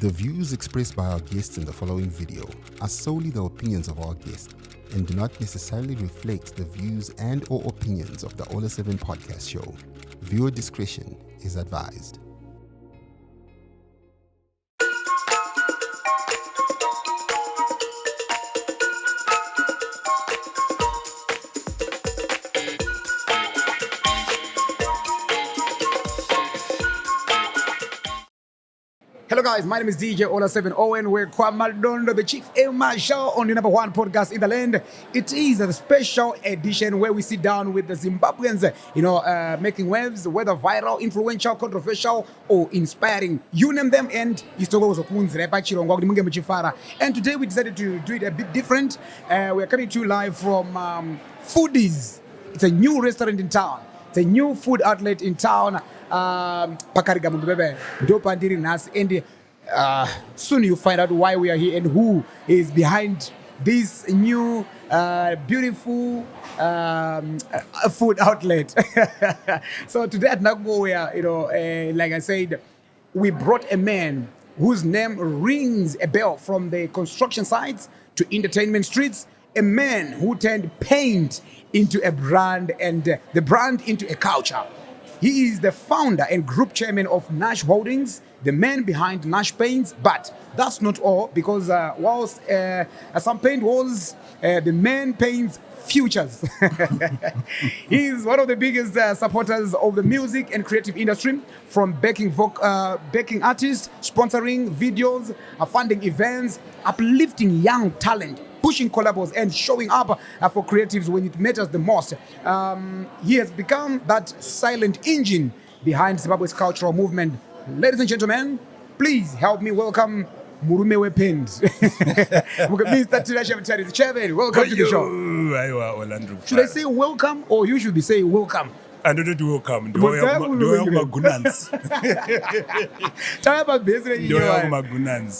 The views expressed by our guests in the following video are solely the opinions of our guests and do not necessarily reflect the views and or opinions of the Ola 7 podcast show. Viewer discretion is advised. Hello guys, my name is DJ Ola 7 Owen. We're Kwamadondo, the Chief Emma show on the #1 podcast in the land. It is a special edition where we sit down with the Zimbabweans, making waves, whether viral, influential, controversial, or inspiring. You name them, and and today we decided to do it a bit different. We're coming to you live from Foodies. It's a new restaurant in town. It's a new food outlet in town. And soon you find out why we are here and who is behind this new beautiful food outlet. So today at Nago, like I said, we brought a man whose name rings a bell from the construction sites to entertainment streets. A man who turned paint into a brand and the brand into a culture. He is the founder and group chairman of Nash Holdings, the man behind Nash Paints. But that's not all, because whilst some paint was, the man paints futures. He is one of the biggest supporters of the music and creative industry, from backing artists, sponsoring videos, funding events, uplifting young talent, pushing collabos and showing up for creatives when it matters the most. He has become that silent engine behind Zimbabwe's cultural movement. Ladies and gentlemen, please help me welcome Murume Pens. Mr. Tinashe Mutarisi, Chairman, welcome to the show. Should I say welcome, or you should be saying welcome? I don't do welcome. Do I have magunans?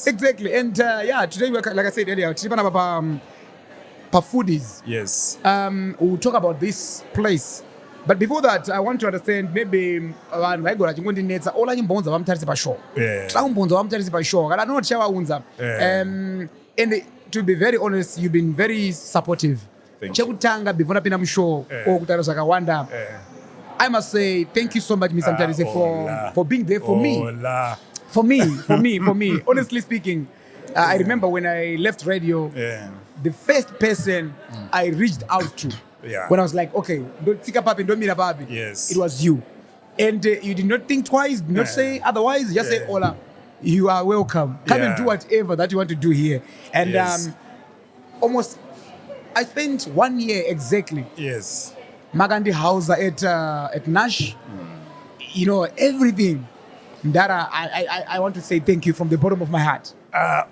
Exactly. And today, like I said earlier, Foodies. Yes. We'll talk about this place. But before that, I want to understand maybe and to be very honest, you've been very supportive. Thank you. I must say thank you so much, Mr. Mutarisi, for being there for me. For me. Honestly speaking, I remember when I left radio, the first person I reached out to, when I was like, okay, yes, it was you. And you did not think twice, did not say otherwise, just say, Ola, you are welcome. Come and do whatever that you want to do here. And I spent 1 year exactly. Yes. Magandi House at Nash, everything that I want to say thank you from the bottom of my heart.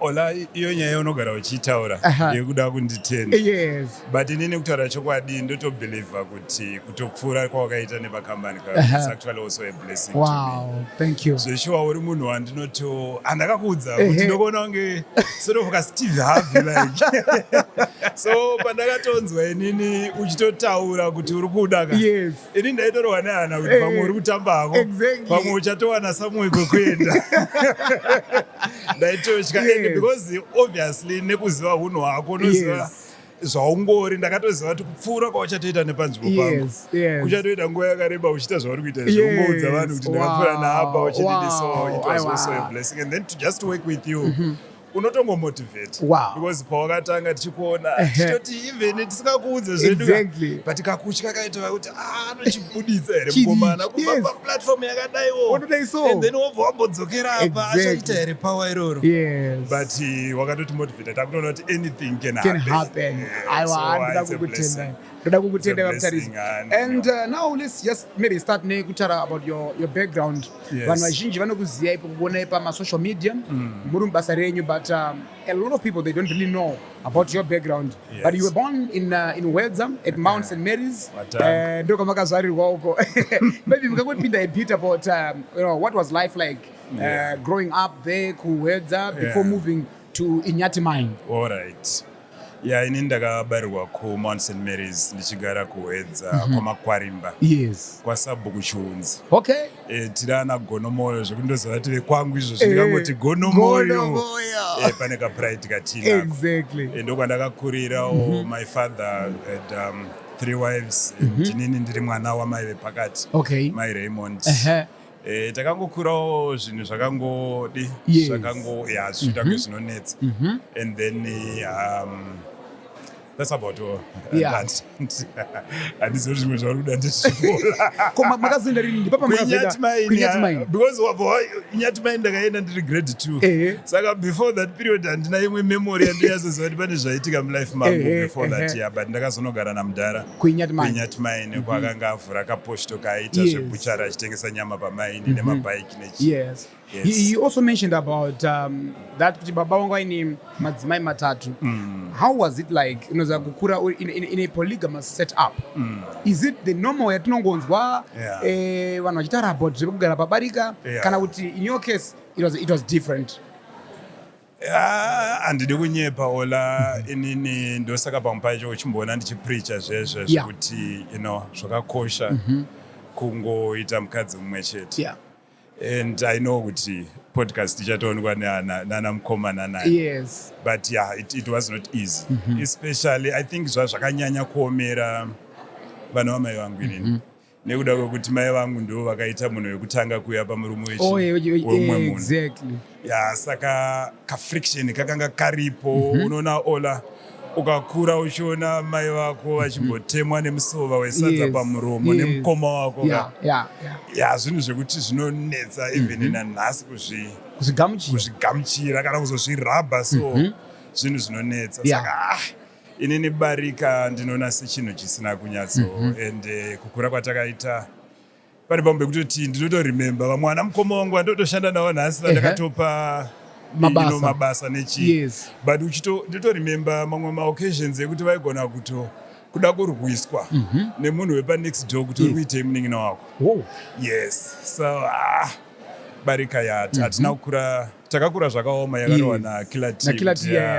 Ola, unogara uchitaura yekuda kunditenda. Yes. But inini kutaura chokwadi ndotobelieve kuti kutokufura kwawakaita nepakambani it's actually also a blessing. Wow, to me. Thank you. So sure uri munhu wandinoto andakakuudza kuti ndokona kunge sort of a Steve Harvey like. So pandakatonzwa inini uchitotaura kuti uri kuda ka. Yes. Ini ndaitorwa neana kuti pamwe uri kutambako. Exactly. Pamwe uchatowana samwe kwekuenda. Because obviously nekuziva hunhu hwako noziva zvaungori ndakatoziva kuti kupfuura kwauchatoita nepanzvimbo pangu kuchatoita nguva yakareba uchiita zvauri kuita zvoungoudza vanhu kuti ndakapfuura naapa uchididi. So it was also a blessing, and then to just work with you unotongomotivate. Because pawakatanga tichikuona tichitoti even tisikakuudza zvedu but kakutya kaitova kuti anochibuditsa here mukomana kubva paplatform yakadaiwo, and then wobva wambodzokera apa achaita here power iroro. But wakatotimotivate takutoona kuti anything can happen. And now let's just maybe start nekutaura about your background. Vanhu vazhinji vanokuziva ipo kuona pama social media muri mubasa renyu, but a lot of people, they don't really know about your background. But you were born in Wedza at Mount St. Mary's. Maybe we can pinda a bit about what was life like growing up there ku Wedza before moving to Inyati Mine. All right. Yeah, ini ndakabarirwa kuMount St Mary's ndichigara kuHwedza kwaMakwarimba. Yes. Kwasabhuku Chiunzi. Okay. Tiri ana gonomoyo zvekuti ndoziva tiri kwangu izvo ndingangoti gonomoyo. Pane kapride katina. Exactly. Ndokwandakakurirawo. My father had 3 wives. Tinini ndiri mwana wamai vepakati. Okay. Mai Raymond. Takangokurawo zvinhu zvakangodi zvichita kwezvinonetsa. And then that's about all. Handizivi zvimwe zvauri kuda ndizvipora. Koma makazoenda rini ndipapa makazoenda kuNyatimaini? Because Nyatimaini ndakaenda ndiri grade 2. Saka before that period handina imwe memory yandinyazoziva kuti pane zvaitika mulife mangu before that year, but ndakazonogara naMudhara kuNyatimaini kwakanga avhura kaposhto kaaita zvebuchara achitengesa nyama pamaini nemabhaiki nechi. Yes. You also mentioned about that kuti baba vangu vaine madzimai matatu. How was it like kukura in a polygamous setup? Is it the normal yatinongonzwa vanhu vachitaura about zvekugara pabarika kana kuti in your case it was different? Handidi kunyepa ola inini ndosaka pamwe pacho uchimboona ndichipreacha zvezvo zvekuti zvakakosha kungoita mukadzi mumwe chete. And I know kuti podcast ichatoonekwa nana mukomana naye. Yes. But yeah, it was not easy. Especially I think zvakanyanya kuomera vana vamai vangu inini. Nekuda kwekuti mai vangu ndo vakaita munhu wekutanga kuuya pamurume wemumwe munhu. Exactly. Yeah, saka ka-friction kakanga karipo. Unoona ola ukakura uchiona mai vako vachimbotemwa nemusova wesadza pamuromo nemukoma wako. Zvinhu zvekuti zvinonetsa even nanhasi kuzvigamuchira kana kuzozvirabha. So zvinhu zvinonetsa. Saka inini barika ndinoona sechinhu chisina kunyatso. And kukura kwatakaita pane pamwe pekutoti ndinotoremember vamwe vana mukoma wangu vandotoshanda navo nhasi vandakatopa mabasa nechi. But ndinotoremember mamwe maoccasions ekuti vaigona kuda kurwiswa nemunhu wepanext door kuti uri kuitei munin'ina wako. Yes. So barika hatina kukura, takakura zvakaoma yakarova nakilati.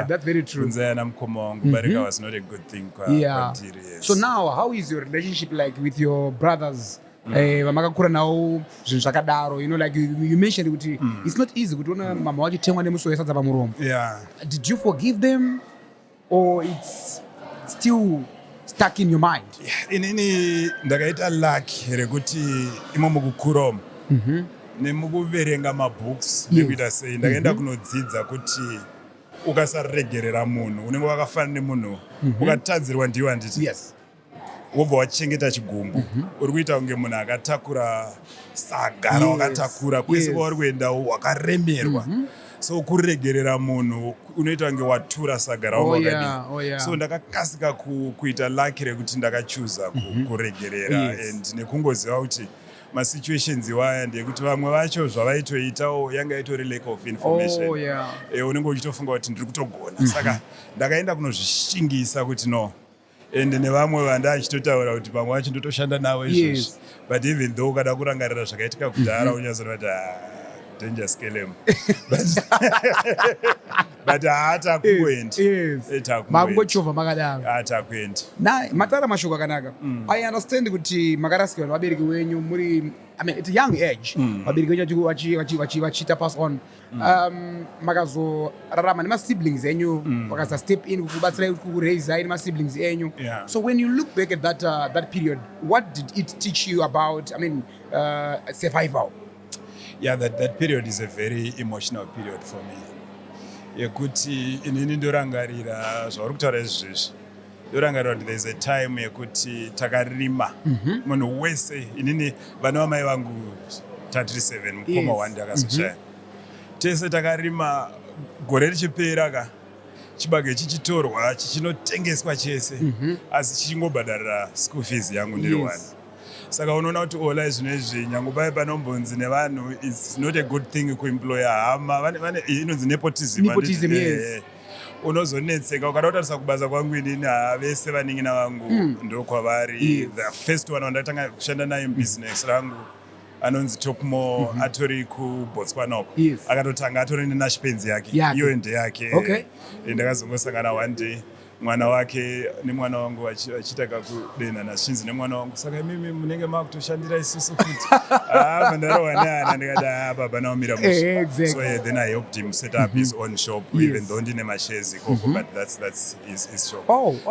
That's very true. Kunzaya namukoma wangu. Barika was not a good thing kwandiri. So now how is your relationship like with your brothers? Vamakakura navo zvinhu zvakadaro, like you mentioned kuti it's not easy kuti una mama wachitemwa nemusoro wesadza pamuromo. Did you forgive them or it's still stuck in your mind? Inini ndakaita luck rekuti imo mukukura umu nemukuverenga mabooks nekuita sei ndakaenda kunodzidza kuti ukasaregerera munhu unenge wakafanana nemunhu ukatadzirwa ndiwo handiti wobva wachengeta chigumbu uri kuita kunge munhu akatakura saga wakatakura kwese kwauri kuendawo wakaremerwa. So kuregerera munhu unoita kunge watura saga rawo. So ndakakasika kuita lucky rekuti ndakachuza kuregerera and nekungoziva kuti masituations iwaya ndekuti vamwe vacho zvavaitoitawo yanga itori lack of information. Unenge uchitofunga kuti ndiri kutogona. Saka ndakaenda kunozvishingisa kuti no. And nevamwe vandachitotaura kuti pamwe vacho ndotoshanda navo izvozvi. But even though ukada kurangarira zvakaitika kudhara unyazoona kuti danger scale but hatakuendi. Makungochovha makadaro. Hatakuendi. Mataura mashoko akanaka. I understand kuti makarasikirwa nevabereki venyu muri at a young age. Vabereki venyu vachiita pass on. Makazorarama nemasiblings enyu vakaza step in kubatsira kuraisai nemasiblings enyu. So when you look back at that period, what did it teach you about survival? Yeah, that period is a very emotional period for me. Yekuti inini ndorangarira zvauri kutaura izvizvi. Ndorangarira kuti there's a time yekuti takarima munhu wese. Inini vana vamai vangu 37 mukoma wandi akazoshaya. Tese takarima gore richipera chibage chichitorwa chichinotengeswa chese asi chichingobhadharira school fees yangu ndiri wani. Saka unoona kuti ola izvinezvi nyange pai panombonzi nevanhu it's not a good thing kuemploya hama inonzi nepotism. Unozonetseka ukada kutarisa kubasa kwangu inini vese vanin'ina vangu ndokwavari. The first one wandatanga kushanda naye mubusiness rangu anonzi Tokmo atori kuBotswana uko. Akatotanga atori nenashpenzi yake iyo ende yake. Ndakazongosangana one day mwana wake nemwana wangu achitaka kudenhana zvinzi nemwana wangu saka imimi munenge makutoshandira isusu futi mandarohwa neana ndikati baba naumira musha. So then I helped him set up his own shop, even though ndine mashares ikoko, but that's his shop.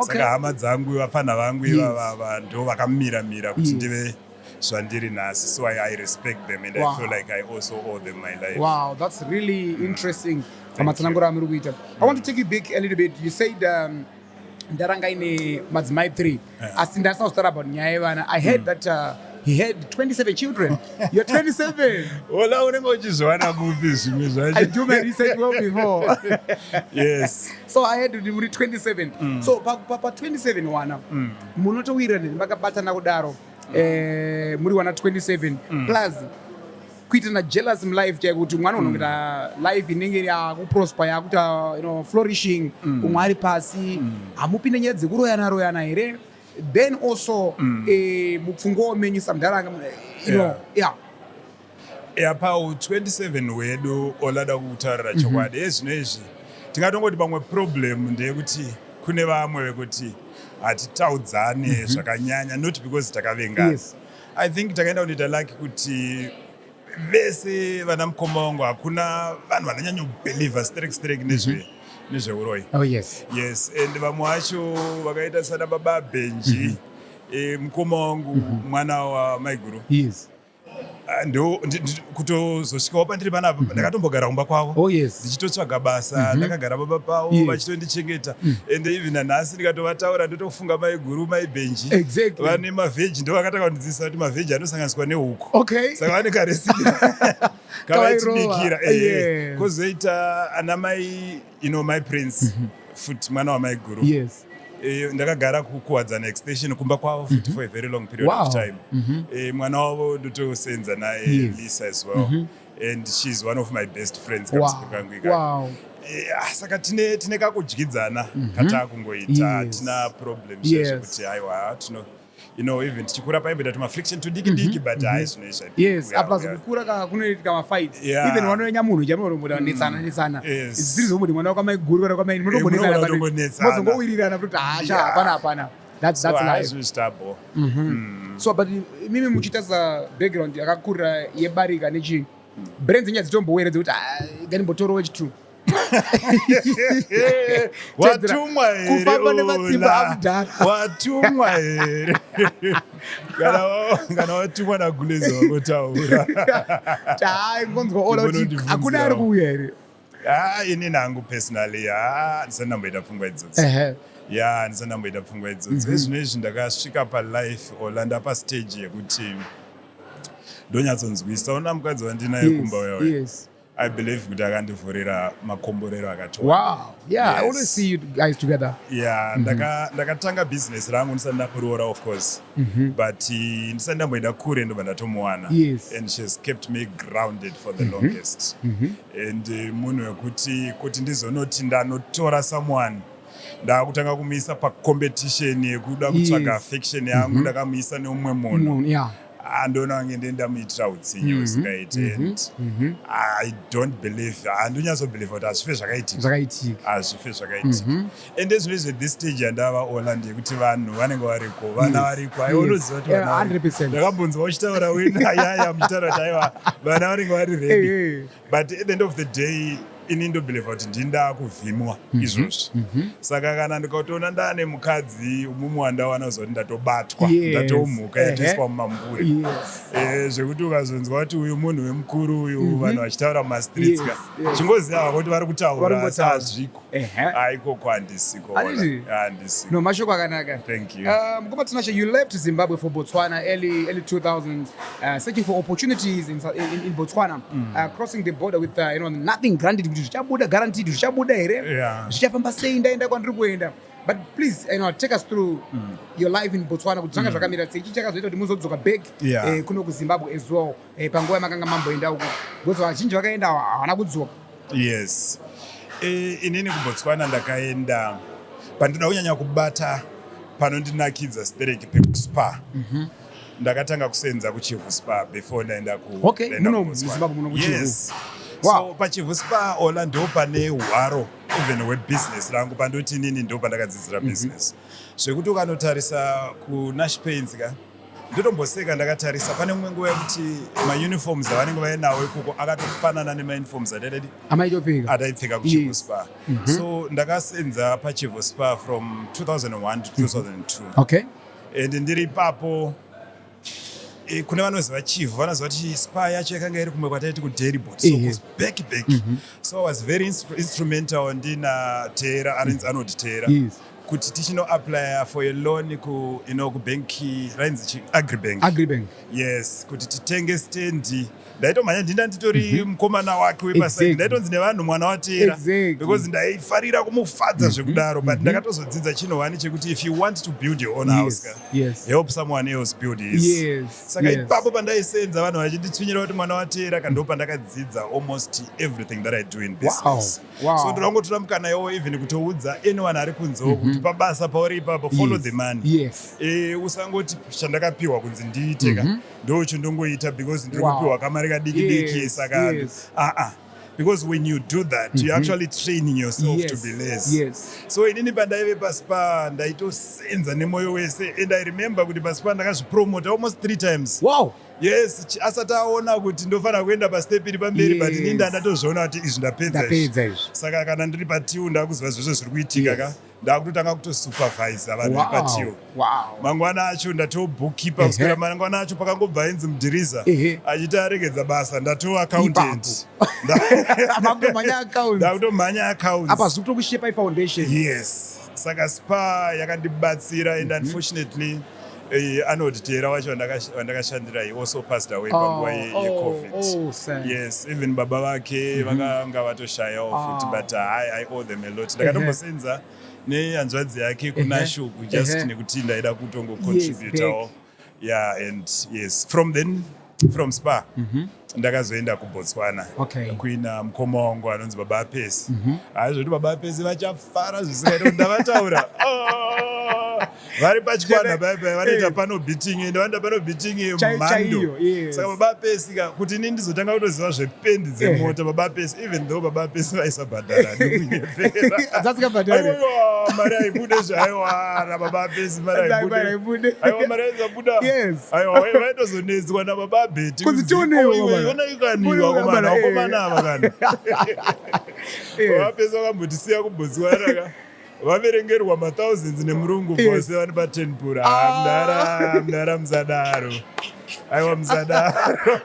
Saka hama dzangu vafana vangu ivava ndo vakamira kuti ndive zvandiri nhasi. So I respect them and I feel like I also owe them my life. Wow, that's really interesting. I want to take you back a little bit. You said ndaranga ine madzimai 3 asi ndasina kutaura about nyaya yevana. I heard that he had 27 children. You're 27. Ola unenge uchizwana kupi zvimwe zvacho. I do my research well before. Yes. So I had to do 27. So pa 27 wana munotowira ndimakabatana kudaro muri wana 27 plus kuitana jealous life chaikuti mwana unokuita life inenge yakuprosper yakuita flourishing umwe ari pasi hamupinde nyaya dzekuroyana here. Then also mupfungo menyu samdharanga pau 27 wedu olada kutaurira chokwadi ezvino izvi tingatongoti pamwe problem ndeyekuti kune vamwe vekuti hatitaudzane zvakanyanya, not because takavengana. I think takaenda kunoita lucky kuti vese vana mukoma wangu hakuna vanhu vanonyanya kubeliever sterek nezveuroyi. Yes, and vamwe vacho vakaita sana baba Benji mukoma wangu mwana wamaiguru ndo kutozosvikawo pandiri panapa ndakatombogara kumba kwavo ndichitotsvaga basa ndakagara baba pavo vachitondichengeta and even nanhasi ndikatovataura ndotofunga maiguru maibhenji vane mavheji ndo vakataka kundidzidzisa kuti mavheji anosanganiswa nehuku saka vane karesipira kavaitibikira kwozoita ana mai my prince futi mwana wamaiguru ndakagara kukuwadzana extension kumba kwavo futi for a very long period of time. Mwana wavo ndotosenza naye Lisa as well, and she's one of my best friends. Saka tine kakudyidzana katakungoita tina problems zvekuti aiwa even tichikura paimboita tumafriction tudiki but plus kukura kunoitika mafight even wanoenya munhu chamunombota netsana ziri zvomuti mwana wakwamaiguru kana kwamaini munongowirirana kuti hapana that's life. So but mimi muchiita background yakakurira yebarika nechi brains nyaya dzitomboweredza kuti ganimbotorowo chitu watumwa here kana watumwa nagulezi wakotaura ngonzwa ola kuti hakuna ari kuuya here. Ini nangu personally ndisandamboita pfungwa idzodzo ndisandamboita pfungwa idzodzo. Ezvino izvi ndakasvika palife ola ndapastage yekuti ndonyatsonzwisa ona mukadzi wandinaye kumba wewe I believe kuti akandivhurira makomborero akatoa. I always see you guys together. Ndakatanga business rangu ndisati ndapuroora of course, but ndisati ndamboenda kure ndobva ndatomuwana, and she has kept me grounded for the longest. And munhu wekuti kuti ndizonoti ndanotora someone ndakutanga kumuisa pacompetition yekuda kutsvaga affection yangu ndakamuisa neumwe munhu andona wange ndendamuitira utsinye usingaite, and I don't believe, handonyatsobelieve kuti hazvife zvakaitika, and ezvino izvo this stage yandava ola ndeyekuti vanhu vanenge variko, vana variko, aiunoziva kuti 100%. Ndakambonzwa uchitaura wena muchitaura kuti aiwa vana vanenge vari ready, but at the end of the day ini ndobelieva kuti ndinda kuvhimwa izvozvi. Saka kana ndikatoona ndane mukadzi mumwe wandawana kuzoti ndatobatwa, ndatomuka yatoiswa mumambure, zvekuti ukazonzwa kuti uyu munhu wemukuru uyu vanhu vachitaura mumastreets chingoziva kuti vari kutaura sazviko aikoko handisiko. No, mashoko akanaka. Thank you. Mukoma Tinashe, you left Zimbabwe for Botswana early 2000s, searching for opportunities in Botswana, crossing the border with nothing granted kuti zvichabuda guaranteed zvichabuda here zvichafamba sei ndaenda kwandiri kuenda. But please take us through your life in Botswana kuti zvanga zvakamira sei, chii chakazoita kuti muzodzoka back kuno kuZimbabwe as well panguva yamakanga mamboenda uko, because vazhinji vakaenda havana kudzoka. Yes, inini kuBotswana ndakaenda pandinoda kunyanya kubata panondinakidza stereki pekuspa. Ndakatanga kusenza kuChivu Spa before ndaenda muno muZimbabwe muno kuChivu. So paChivu Spa ola ndo pane hwaro even webusiness rangu pandoti inini ndo pandakadzidzira business zvekuti ukanotarisa kuNash Paints ka ndotomboseka ndakatarisa pane mumwe nguva yekuti mauniforms avanenge vainawo ikoko akatofanana nemauniforms ataipfeka kuChivo Spa. So ndakasenza paChivo Spa from 2001 to 2002. Okay. And ndiri ipapo kune vanoziva Chivo vanoziva kuti spa yacho yakanga iri kumwe kwataiti kuDerrybot, so back. So I was very instrumental ndina Tera anoti Tera kuti tichinoapply for a loan kubenki rainzi Agribank. Yes, kuti titenge stendi. Ndaitomhanya ndinda nditori mukomana wake wepaside, ndaitonzi nevanhu mwana waTera because ndaifarira kumufadza zvekudaro, but ndakatozodzidza chinowani chekuti if you want to build your own house help someone else build his. Saka ipapo pandaisenza vanhu vachinditsvinyira kuti mwana waTera kando pandakadzidza almost everything that I do in business. So ndinongotora mukana iwo even kutoudza anyone ari kunzewo kuti pabasa pauri ipapo follow the money. Usangoti chandakapiwa kunzi ndiiteka ndocho ndongoita because ndiri kupiwa kamari kadiki saka because when you do that you're actually training yourself to be less. So inini pandaive paspa ndaitosenza nemoyo wese, and I remember kuti paspa ndakazvipromota almost 3 times. Yes, asati aona kuti ndofana kuenda pastep iri pamberi, but inini ndatozviona kuti izvi ndapedza izvi. Saka kana ndiri patiu ndakuziva zvose zviri kuitika ka ndakutotanga kutosupervisa vanhu vari patiwo. Mangwana acho ndatobookkeeper kuswera mangwana acho pakangobva ainzi mudhiriza achiti aregedza basa ndatova accountant. Ndakutomhanya accounts apa zviri kutokushepa ifoundation. Yes, saka spa yakandibatsira, and unfortunately Anoti Tera wacho wandakashandira he also passed away panguva yeCovid. Yes, even baba vake vakanga vatoshayawo futi, but I owe them a lot. Ndakatombosenza nehanzvadzi yake kuNashuku just nekuti ndaida kutongocontributawo. And yes, from Spa ndakazoenda kuBotswana kuina mukoma wangu anonzi Baba Apesi. Zvoti Baba Apesi vachafara zvisingaita ndavataura vari pachikwana baibai vanoita pano beating, ende vanoita pano beating mhando. Saka Baba Apesi kuti inini ndizotanga kutoziva zvependi dzemota. Baba Apesi, even though Baba Apesi vaisabhadhara ndikunyepera mari aibude zvaiwara. Baba Apesi mari aibude, aiwa mari aizabuda, aiwa vaitozonetswa naBaba Abeti ona ikaniwa wakomana ava kana. Baba Apesi vakambotisiya kuBotswana ka vaverengerwa ma1000s nemurungu vose vani pa10 pura. Mdara mzadaro, aiwa mzadaro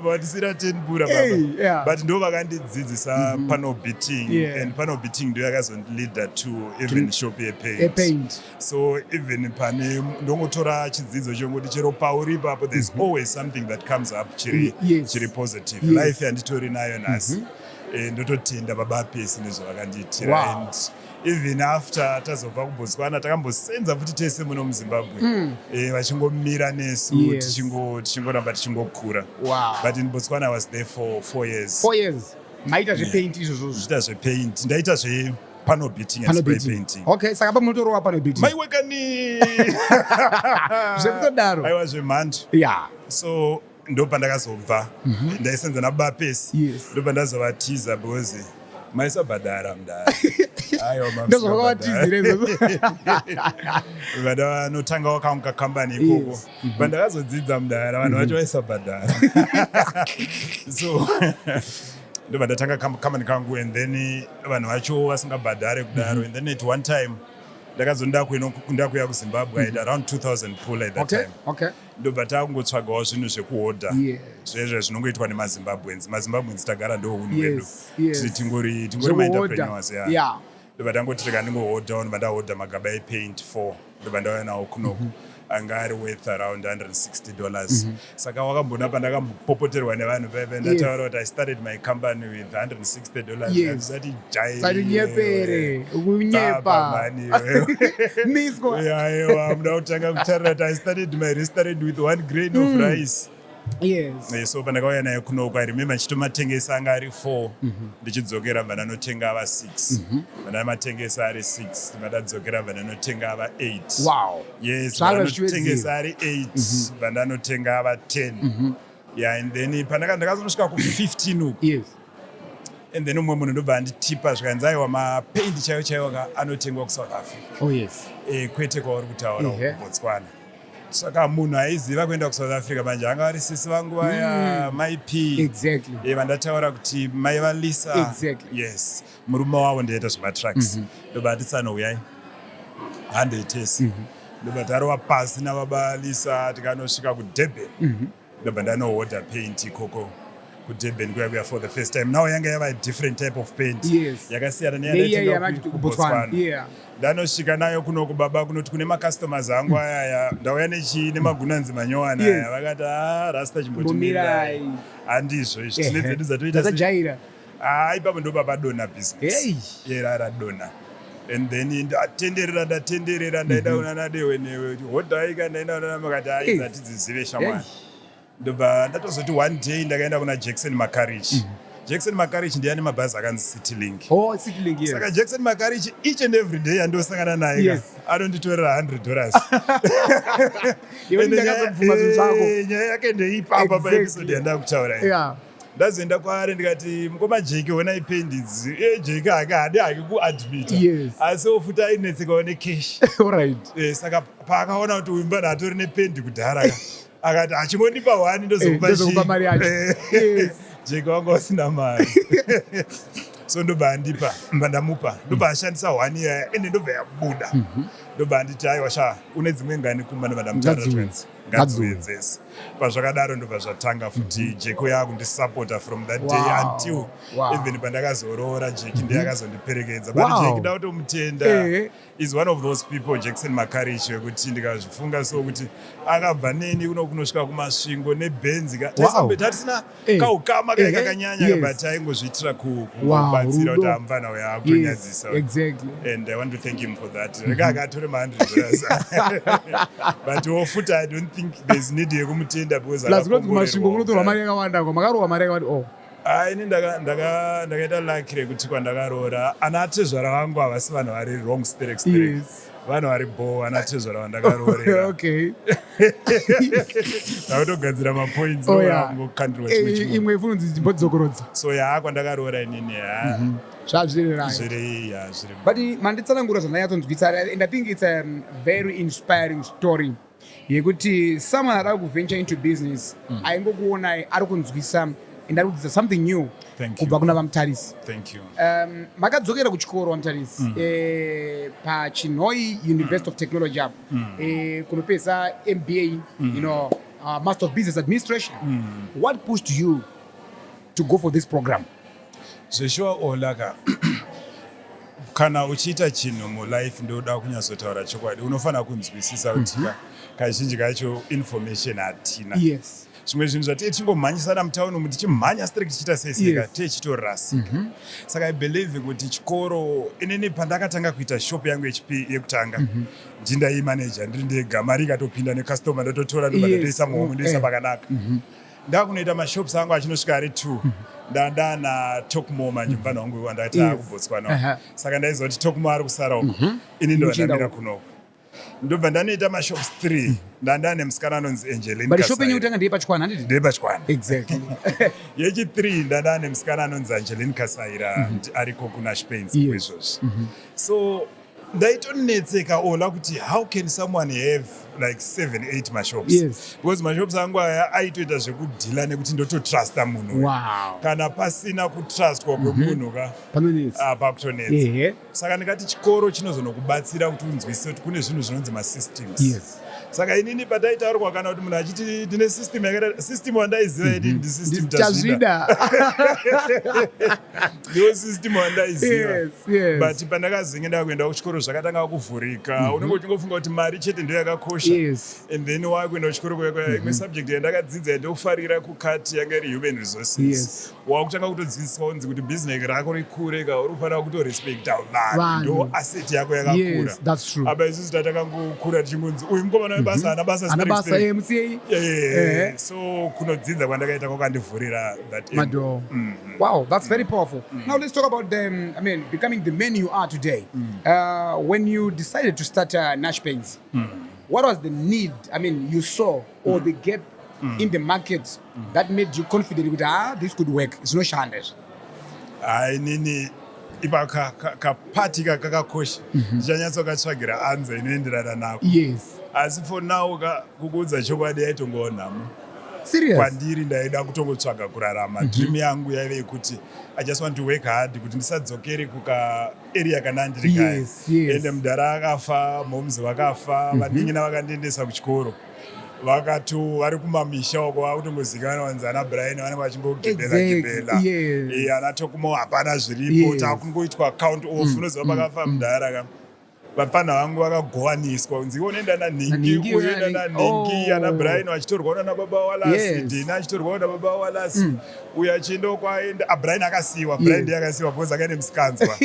vatisira 10 pura baba. But ndo vakandidzidzisa panel beating, and panel beating ndo yakazondilida to even shop yepaint. So even pane ndongotora chidzidzo chongoti chero pauri ipapo there's always something that comes up chiri positive. Life yanditori nayo nhasi. Ndototenda Baba Apesi nezvavakandiitira, and even after tazobva kuBotswana takambosenza futi tese muno muZimbabwe vachingomira nesu tichingoramba tichingokura. But in Botswana I was there for 4 years. 4 years maita zvepaint izvozvo? Zviita zvepaint, ndaita panel beating and spray painting. Okay, saka pa munotorova panel beating maiwekani zvekutodaro aiwa zvemhando. So ndo pandakazobva ndaisenza naBaba Apesi, ndo pandazovatiza because maisabhadhara mdara. Vanotanga wakaunga kambani ikoko pandakazodzidza mdara vanhu vacho vaisabhadhara. So ndo pandatanga kambani kangu, and then vanhu vacho vasingabhadhare kudaro. And then at one time ndakazonda kuya kuZimbabwe, I had around 2000 pool at that time. Ndobva takungotsvagawo zvinhu zvekuhodha zvezvo zvinongoitwa nemaZimbabweans tagara ndo unhu wedu tingori ma-entrepreneurs. Ndobva tangoti rega ndingohodhawo, ndobva ndahodha magaba epaint 4 ndobva ndauya nawo kunoku anga ari worth around $160. Saka wakambona pandakambopoterwa nevanhu paipai ndataura kuti I started my company with $160. Zvisati nyepere kunyepa aiwa muda kutanga kutarira kuti I started my restaurant with 1 grain of rice. So pandakauya naye kunoku I remember ndichitomatengesa anga ari 4 ndichidzokera mva ndanotenga ava 6 vandamatengesa ari 6 vandadzokera mva ndanotenga ava 8. Yes, vandanotengeswa ari 8 vandanotenga ava 10. And then ndakazonosvika ku 15 uku and then umwe munhu ndobva anditipa zvikanzi aiwa mapendi chaiwo chaiwo anotengwa kuSouth Africa. Oh yes. Kwete kwauri kutaura kuBotswana. Saka munhu aiziva kuenda kuSouth Africa manje anga ari sisi vangu vaya maipi. Exactly. Vandataura kuti mai vaLisa. Exactly. Yes. Murume wavo ndoita zvematracks. Ndobva nditsano uyai 100 tesi. Ndobva tarowa pasi nababa Lisa tikanosvika kuDurban. Ndobva ndanohodha paint ikoko kuDurban kuya for the first time. Now yanga yava a different type of paint. Yes. Yakasiyana neyanaitenga kuBotswana. Yeah. Ndanosvika nayo kuno kubaba kunoti kune macustomers angu ayaya ndauya nemagunanzi manyowana aya vakati rasta chimbotimirai handizvo izvi tine dzedu dzatoita ipapo ndo baba dona business radona. And then ndatenderera ndaenda una nadewe newe hodhaika ndaenda una makati aidzatidzizive shamwari. Ndobva ndatozoti one day ndakaenda kuna Jackson Makarich. Jackson Makarich ndiani mabhazi akanzi CityLink. Oh, CityLink, yes. Saka Jackson Makarich each and every day andosangana naye. Yes. Anonditorera $100. Nyaya yake ndeipamba paepisode yandakutaura. Yeah. Ndazoenda kwaari ndikati mukoma Jeki onai pendi idzi. Jeki haadi hake kuadmita. Yes. Asi ofuta ainetsekawo necash. Alright. Saka paakaona kuti uyu mbana atori nependi kudhara akati achimondipa 1 ndozokupa mari yacho. Jeki wanga usina mari. So ndobva andipa ndamupa ndobva ashandisa 1 year ende ndobva yabuda. Ndobva anditi aiwa sha une dzimwe ngani kumba ndobva ndamutaura ngadziwedzese. Pazvakadaro ndobva zvatanga futi Jeki yakundisupporta from that day until even pandakazoroora Jeki ndiye akazondiperekedza. But Jeki ndautomutenda is one of those people Jackson Makarich wekuti ndikazvifunga so kuti akabva neni kunosvika kumasvingo nebenzi tatisina kaukama kakanyanya but aingozviitira kubatsira kuti amfana uyo akutonyadzisa. And I want to thank him for that. Rega akatore $100 but ofuta I don't think there's need yekumutenda because kumasvingo kunotorwa mari yakawanda makarowa mari yakawanda. Ini ndakaita lucky rekuti kwandakaroora ana atezvara vangu havasi vanhu vari wrong sterek vanhu vari bo ana tezvara vandakaroorera ndakutogadzira mapoints imwe ifunonzi chimbodzokorodza so kwandakaroora inini zviri but manditsanangura zvandanyatsodzwisa and I think it's a very inspiring story yekuti someone ari kuventure into business aingokuonai ari kunzwisa and that's something new kubva kuna vaMutarisi. Thank you. Makadzokera kuchikoro vaMutarisi paChinhoi University of Technology apo kunopedza MBA, you know, Master of Business Administration. What pushed you to go for this program? Zveshuwa olaka kana uchiita chinhu mulife ndoda kunyatsotaura chokwadi unofanira kunzwisisa kuti kazhinji kacho information hatina. Yes. Zvimwe zvinhu zvatei tichingomhanyisana mutauni umu tichimhanya strict tichita seiseka tichitorasika. Saka I believe kuti chikoro inini pandakatanga kuita shop yangu yekutanga ndindaimanager ndiri ndega mari ikatopinda necustomer ndototora ndobva ndotoisa muhomwe ndoisa pakanaka. Ndakunoita mashops angu achinosvika ari 2 ndandana Tokmo manje mufana wangu wandati kuBotswana. Saka ndaiziva kuti Tokmo ari kusara uko ini ndo ndamira kunoko. Ndobva ndanoita mashops 3 ndandane musikana anonzi Angeline. But shop yenyu kutanga ndepachikwana handiti? Ndepachikwana. Exactly. Yechi 3 ndandane musikana anonzi Angeline Kasaira ariko kuna Spain kwezvozvi. So ndaitonetseka ola kuti how can someone have like 7-8 mashops? Because mashops angu aya aitoita zvekudhila nekuti ndototrasta munhu. Kana pasina kutrustwa kwemunhu pakutonetsa. Saka ndikati chikoro chinozonokubatsira kuti unzwisise kuti kune zvinhu zvinonzi masystems. Saka inini pataitaurwa kana kuti munhu achiti ndine system yakada system wandaiziva iti ndi system tazvida. Ndiyo system wandaiziva. But pandakazinge ndakuenda kuchikoro zvakatanga kuvhurika unenge uchingofunga kuti mari chete ndiyo yakakosha. And then wakuenda kuchikoro kwaya imwe subject yandakadzidza yandofarira kukati yanga iri human resources. Wakutanga kutodzidziswa unzi kuti business rako rikure ka unofanira kutorespecta vanhu ndo asset yako yakakura. Apa isusu tatakangokura tichingonzi uyu mukomana webasa ana basa so kunodzidza kwandakaita kwakandivhurira that Mado. Wow, that's very powerful. Now let's talk about them. I mean, becoming the man you are today. When you decided to start Nash Paints, what was the need? I mean, you saw or the gap in the market that made you confident with this could work. It's no shanders. Hai nini ipa kapati kakakosha ndichanyatsa katsvagira anza inoenderana nako. Yes. Asi for now kukuudza chokwadi yaitongowo nhamo. Serious? Kwandiri ndaida kutongotsvaga kurarama. Dream yangu yaive yekuti I just want to work hard kuti ndisadzokere kukaarea kana ndiri kaya. Yes, yes. Ende mudhara akafa, momzi vakafa, vadingina vakandiendesa kuchikoro. Vari kumamisha uko vakutongozikanwa vanzi ana Brian vanenge vachingogebela ana Tokumo hapana zviripo takungoitwa count off. Unoziva pakafa mudhara vapfana vangu vakagowaniswa kunzi unoenda nanhingi uyoenda nanhingi ana Brian vachitorwawo nana baba walasi Dina achitorwawo nana baba walasi uyo achienda kwaenda Brian akasiyiwa. Brian ndiye akasiyiwa because akaine musikanzwa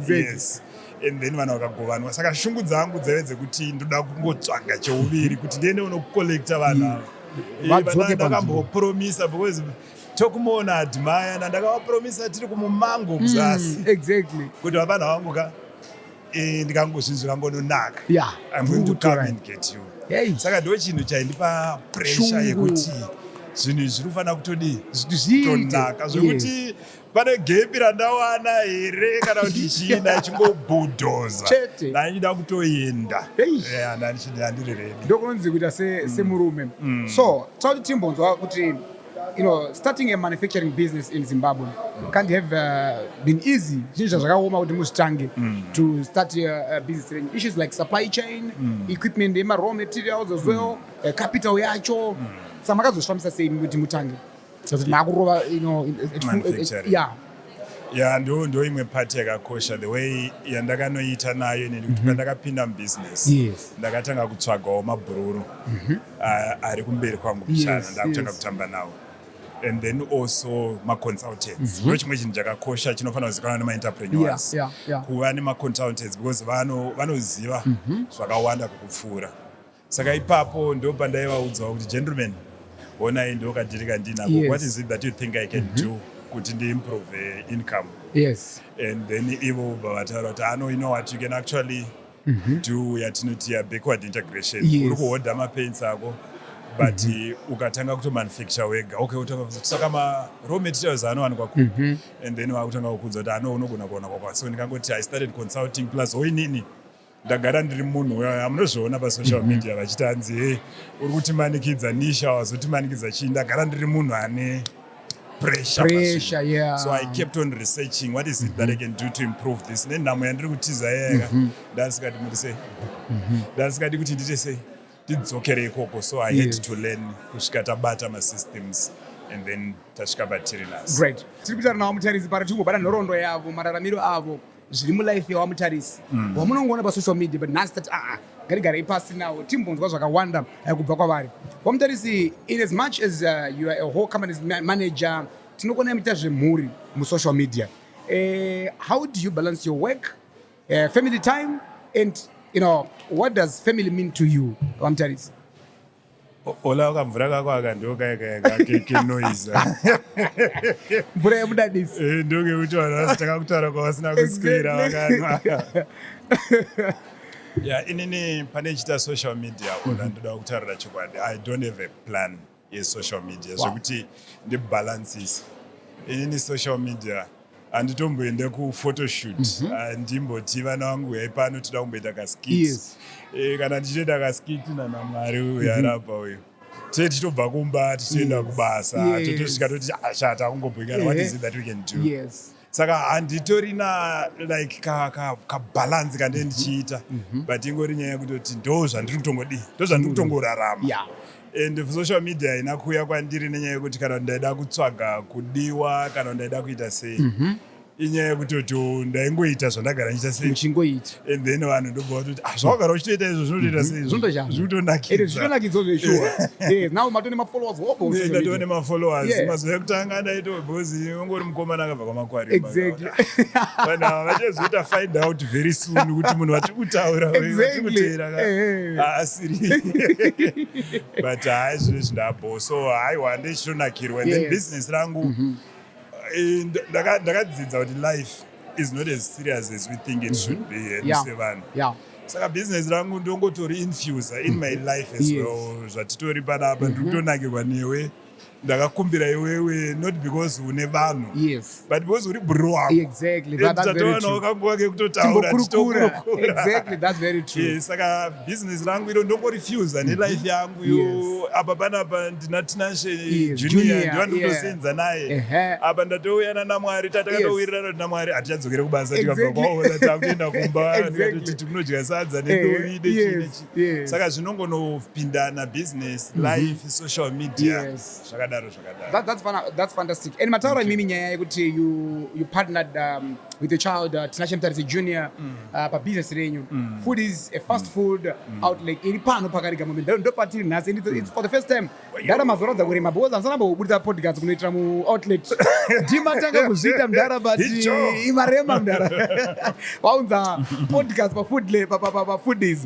yes. And then vanhu vakagovanwa. Saka shungu dzangu dzaive dzekuti ndoda kungotsvaga cheuviri kuti ndiende unokolekta vanhu ava. Ndakambopromisa because Tokumona admire ndakavapromisa tiri kumumango kuzasi kuti vapana vangu ndikangozvinzwira ngononaka. I'm going to come and get you. Saka ndo chinhu chaindipa pressure yekuti zvinhu zviri kufanira kutonaka zvekuti pane gepi randawana here kana kuti china chingobhudhoza ndachida kutoenda handiri ready. Ndokunonzi kuita semurume. So tauri timbonzwa kuti starting a manufacturing business in Zimbabwe can't have been easy. Zvinhu zvakaoma kuti muzvitange to start a business. Issues like supply chain, equipment, raw materials as well, capital yacho. Saka makazozvifambisa sei kuti mutange? Makurova manufacturing. Ndo imwe part yakakosha the way yandakanoita nayo nekuti pandakapinda mubusiness ndakatanga kutsvagawo mabhururu ari kumberi kwangu kuchana ndakutanga kutamba nawo. And then also ma-consultants. Ndo chimwe chinhu chakakosha chinofanira kuzikanwa nema-entrepreneurs. Kuva nema-consultants because vanoziva zvakawanda kukupfuura. Saka ipapo ndo pandaivaudzawo kuti gentlemen, honai ndo kadirika ndinako. What is it that you think I can do kuti ndi-improve income? And then ivo vavataura kuti you know what, you can actually do yatinoti backward integration. Uri kuhodha mapaints ako but ukatanga kutomanufacture wega saka ma-raw materials anowanikwa kupi and then wakutanga kukudza kuti unogona kuona kwakwa. So ndikangoti I started consulting plus hoinini ndagara ndiri munhu munozviona pasocial media vachiti hanzi uri kutimanikidza nisha wazotimanikidza chii. Ndagara ndiri munhu ane pressure. So I kept on researching what is it that I can do to improve this. Nenhamo yandiri kutiza yega ndasikadi kuti ndite sei tidzokere ikoko. So I had to learn kusvika tabata ma-systems and then tasvika patiri nhasi. Great. Tiri kutaura nawo Mutarisi para tichingobata nhoroondo yavo mararamiro avo zviri mulife yawamutarisi wamunongoona pasocial media but nhasi tati ngarigarei pasi nawo timbonzwa zvakawanda kubva kwavari. Wamutarisi, in as much as you are a whole company's manager, tinokona muita zvemhuri musocial media. How do you balance your work, family time, and what does family mean to you, Wamutarisi? Ola kamvura kako akandokekenoisa mvura yemudadisi ndokekuti vanhu vasitaka kutaura kwavasina kuswera vakanwa. Inini pane chita social media ola ndoda kutaurira chokwadi I don't have a plan yesocial media zvekuti ndibalances. Inini social media handitomboende kuphotoshoot handimboti vana vangu uyai pano toda kumboita kaskit kana ndichitoita kaskiti nanamwari uyarapa uyu tichitobva kumba tichienda kubasa totosvika toti ashata kungobhuyikana what is it that we can do. Saka handitorina like kabalansi kandee ndichiita but ingori nyaya yekutoti ndo zvandiri kutongodii ndo zvandiri kutongorarama. And social media haina kuuya kwandiri nenyaya yekuti kana ndaida kutsvaga kudiwa kana ndaida kuita sei inyaya yekutoti ndaingoita zvandagara ndichita sei and then vanhu ndobva vatoti zvawagara uchitoita izvo zvinotoita sei zvinotonakidzaatone mafollowers mazuva ekutanga ndaitobhozi ongori mukomana akabva kwamakwari vanhu ava vachazoita find out very soon kuti munhu vatiri kutaura vatikuteera asiri but hai zvino zvindabo. So haiwa ndeichitonakirwa and then business rangu ndakadzidza kuti life is not as serious as we think it should be sevanhu. Saka business rangu ndongotori infuser in my life as well zvatitori panapa ndiri kutonakirwa newe ndakakumbira iwewe not because une vanhu Yes. but because uri bro wako. Exactly. That's very Tatoona kanguva kekutotaura true. Exactly. That's very true. Saka business rangu iro ndongorefuse nelife yangu yo apa panapa ndina Tinashe Junior ndivandosenza naye apa ndatouyana naMwari tatakatowirirana kuti naMwari hatichadzokere kubasa tikabva kwaona takuenda kumba tikatoti timunodya sadza nedovi nechinechi saka zvinongonopindana business life social media zvakadaro. That's fantastic. And mataura imimi nyaya yekuti you partnered with your child Tinashe Mutarisi Junior pabusiness renyu. Food is a fast food outlet iri pano pakarika moment ndopatiri nhasi and it's for the first time ndara mazorodza kurema because ansanamba kubudisa podcast kunoitira mu outlet ndimatanga kuzviita mudhara but imarema mudhara waunza podcast pa foodies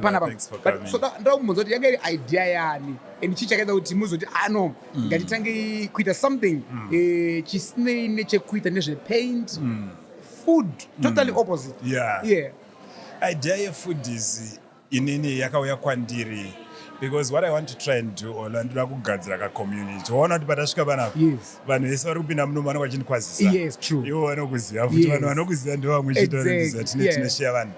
panapa but so ndakumudza kuti yanga iri idea yani and chii chakaita kuti muzoti no ngatitange kuita something chisinei nechekuita nezvepaint food totally opposite. Idea yefood is inini yakauya kwandiri because what I want to try and do ndoda kugadzira community waona kuti patasvika panapa vanhu vese vari kupinda muno vanenge vachinikwazisa ivo vanokuziva futi vanhu vanokuziva ndo vamwe chitoreziva tinesheya vanhu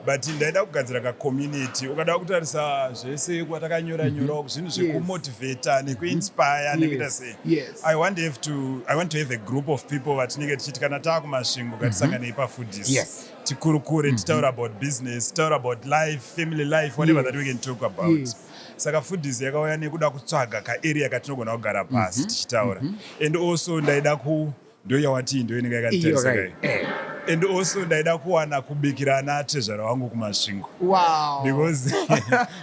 but ndaida kugadzira community ukada kutarisa zvese kwatakanyora zvinhu zvekumotivata nekuinspire nekuita sei I want to have a group of people vatinenge tichiti kana taakumasvingo ngatisanganei pafoodies tikurukure titaura about business titaura about life family life whatever that we can talk about saka foodies yakauya nekuda kutsvaga kaarea katinogona kugara pasi tichitaura and also ndaida ndo yawati ndo inenge yakatitarisa and also ndaida kuwana kubikira ana atezvara wangu kumasvingo because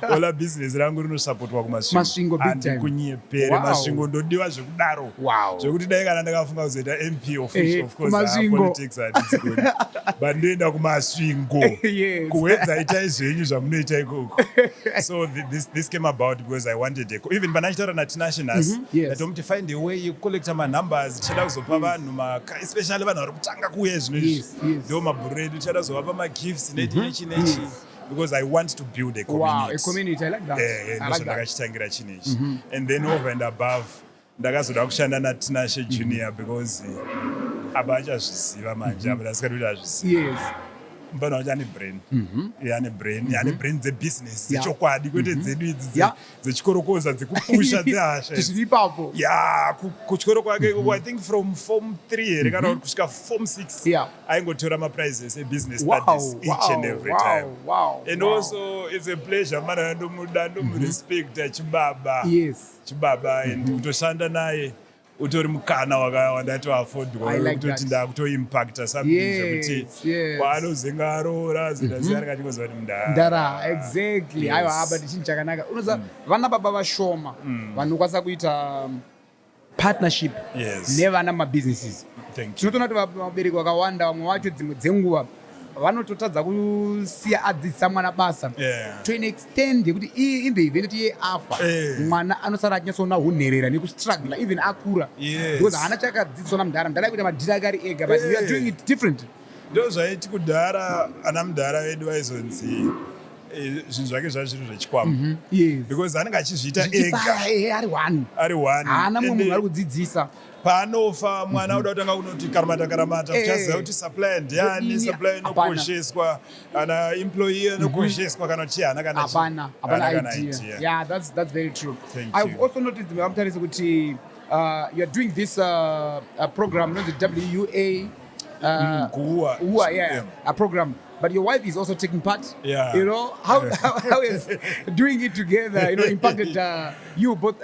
ola business rangu rinosupportwa kumasvingo handikunyepere masvingo ndodiwa zvekudaro zvekuti dai kana ndakafunga kuzoita MP of course politics handitsigoni but ndoenda kumasvingo kuwedza itai zvenyu zvamunoita ikoko so this came about because I wanted even panachitaura naTinashe nhasi ndatomuti find a way yecollecta manumbers tichada kuzopa vanhu especially vanhu vari kutanga kuuya zvinozvi ndo mabhuredi tichada kuzovapa magifts nechi because I want to build a community. I like that. Ndakachitangira chinechi and then over and above ndakazoda kushanda naTinashe Junior because apa achazviziva manje apa ndasikati kuti azviziva mfana wacho ane brain ane brain dzebusiness dzechokwadi kwete dzedu idzi dzechikorokoza dzekupusha dzehasha kuchikoro kwake I think from form 3 here kana kuti kusvika form 6 aingotora maprizes ebusiness studies each and every time and also it's a pleasure mana ndomuda ndomurespecta chibaba and kutoshanda naye utori mukana wakawanda toaffordwa kutoti ndakutoimpacta something zvekuti kwaanozenga aroora zvinasiyana kachingozva kuti mundara exactly aiwa but chinhu chakanaka unoziva vana baba vashoma vanokwanisa kuita partnership nevana mumabusinesses tinotoona kuti vabereki vakawanda vamwe vacho dzimwe dzenguva vanototadza kusiya adzidzisa mwana basa to an extent yekuti in the event iye afa mwana anosara achinyatsona hunherera nekustruggle even akura because haana chakadzidziswa namudhara kuita madhirakari ega but we are doing it different ndo zvaiti kudhara ana mudhara vedu vaizonzi zvinhu zvake zvazviri zvechikwama because anenge achizviita ega ari one haana mumwe munhu ari kudzidzisa paanofa mwana uda kutanga kunoti karamata uchaziva kuti supply ndiani supply inokosheswa ana employee inokosheswa kana kuti hana kana idea. Yeah, that's very true. I've also noticed Mutarisi kuti you are doing this program not the WUA a program but your wife is also taking part. You know how is doing it together impacted you both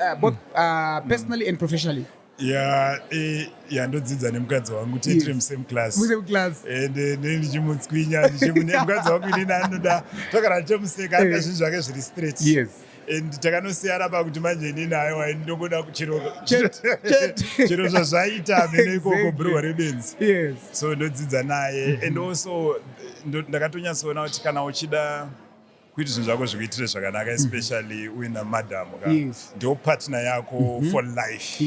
personally and professionally. Ndodzidza nemukadzi wangu tiri musame class and ndichimutswinya mukadzi wangu inini anoda tokana tichimuseka anga zvinhu zvake zviri straight and takanosiyana pakuti manje inini aiwa ndongoda chiro zvazvaita mene ikoko bhurwa rebenzi so ndodzidza naye and also ndakatonyatsoona kuti kana uchida kuita zvinhu zvako zvikuitire zvakanaka especially uina madam ndio partner yako for life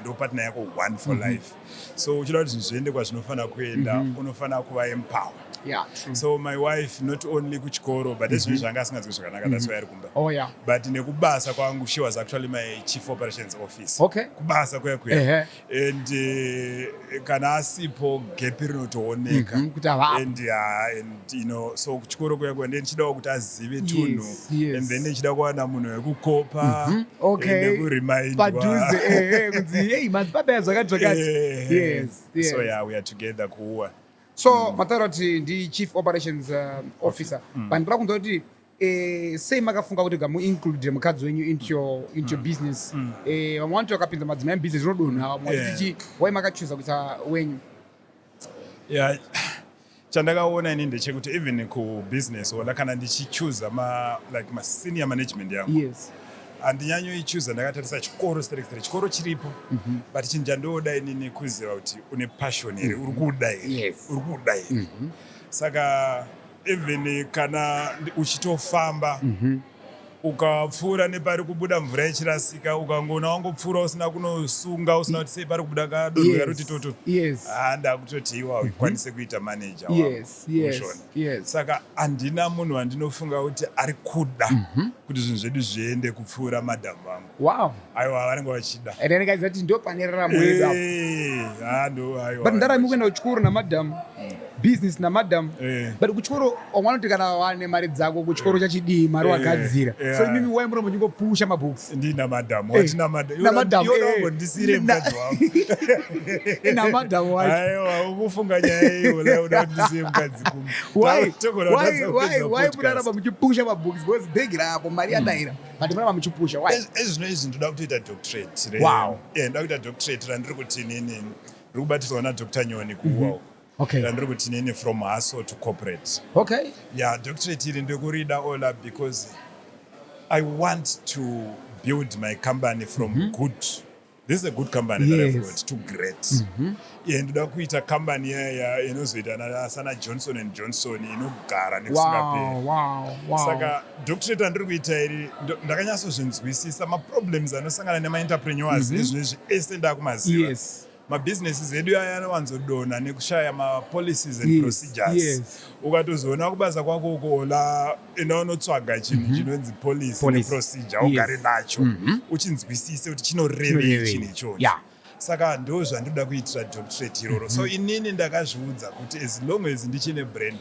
ndio partner yako one for life so uchida kuti zvinhu zviende kwazvinofana kuenda unofana kuva empower Yeah, true. So my wife not only kuchikoro but ezvinhu zvanga asinganzwi zvakanaka, that's why ari kumba. Oh yeah. But nekubasa kwangu, she was actually my chief operations office. Okay. Kubasa kuya. And kana asipo gap rinotooneka. And you know, so kuchikoro kuya ndichidawo kuti azive tunhu. And then ndichida kuwana munhu wekukopa. Okay. Nekuremind. Padhuze kunzi hey madzibaba zvakadzakati. Yes. So yeah, we are together kuwa. So Matarati ndi chief operations officer. Bandira kunza kuti sei makafunga kuti gamu include mukadzi wenyu into your business. Vamwe vanoti vakapinza madzimai business rinodonha, vamwe vachiti why makachoose kuisa wenyu? Yeah. Chandakaona ini ndechekuti even kubusiness wala kana ndichichoose ma senior management yangu. Yes. Handinyanyoichoose ndakatarisa chikoro chikoro chiripo. But chinhu chandoda inini kuziva kuti une passion here, uri kuda here. Saka even kana uchitofamba ukapfuura nepari kubuda mvura ichirasika, ukangoona wangopfuura usina kunosunga, usina kuti sei pari kubuda kadonho karoti toto, ndakutoti iwawe ikwanise kuita manager wako. Saka handina munhu wandinofunga kuti ari kuda kuti zvinhu zvedu zviende kupfuura madhamu vangu. Wow. Aiwa, vanenge vachida. And then guys, ndo pane raramo yedu apo. But ndarami kuenda kuchikoro namadhamu. Business na madam, but kuchikoro wanoti kana wane mari dzako kuchikoro chachidii mari wagadzira. So mimi wai muri muchingopusha mabooks. Ndina madam, watina madam. Na madam ndisire mukadzi wangu. Na madam wacho. Aiwa, ukufunga nyaya iyo uda ndisire mukadzi kumwe. Why muraramba muchipusha mabooks because big rapo mari yadaira. But muraramba muchipusha. Why? Ezvinhu ndoda kuita doctorate. Wow. Ndoda kuita doctorate randiri kuti nini. Rikubatirwa na Dr. Nyoni kuwawo. Okay. And routine from hustle to corporate. Okay. Yeah, doctorate in the Gorida all up because I want to build my company from good. This is a good company that I've got to great. And a company here, you know, Sana Johnson and Johnson, you know, Gara next Wow. Saka doctorate and Ruby Ndakanya solutions we see some problems and Sanga and my entrepreneurs is yes. My businesses edu ayanowanzodona nekushaya ma policies and procedures. Ukatozoona kubaza kwako kola inonotsvaga chinhu chinonzi policy procedure ugare nacho uchinzwisise kuti chinorevei chinhu ichocho. Saka ndo zvandoda kuitira doctorate iroro. So inini ndakazviudza kuti as long as ndichine brain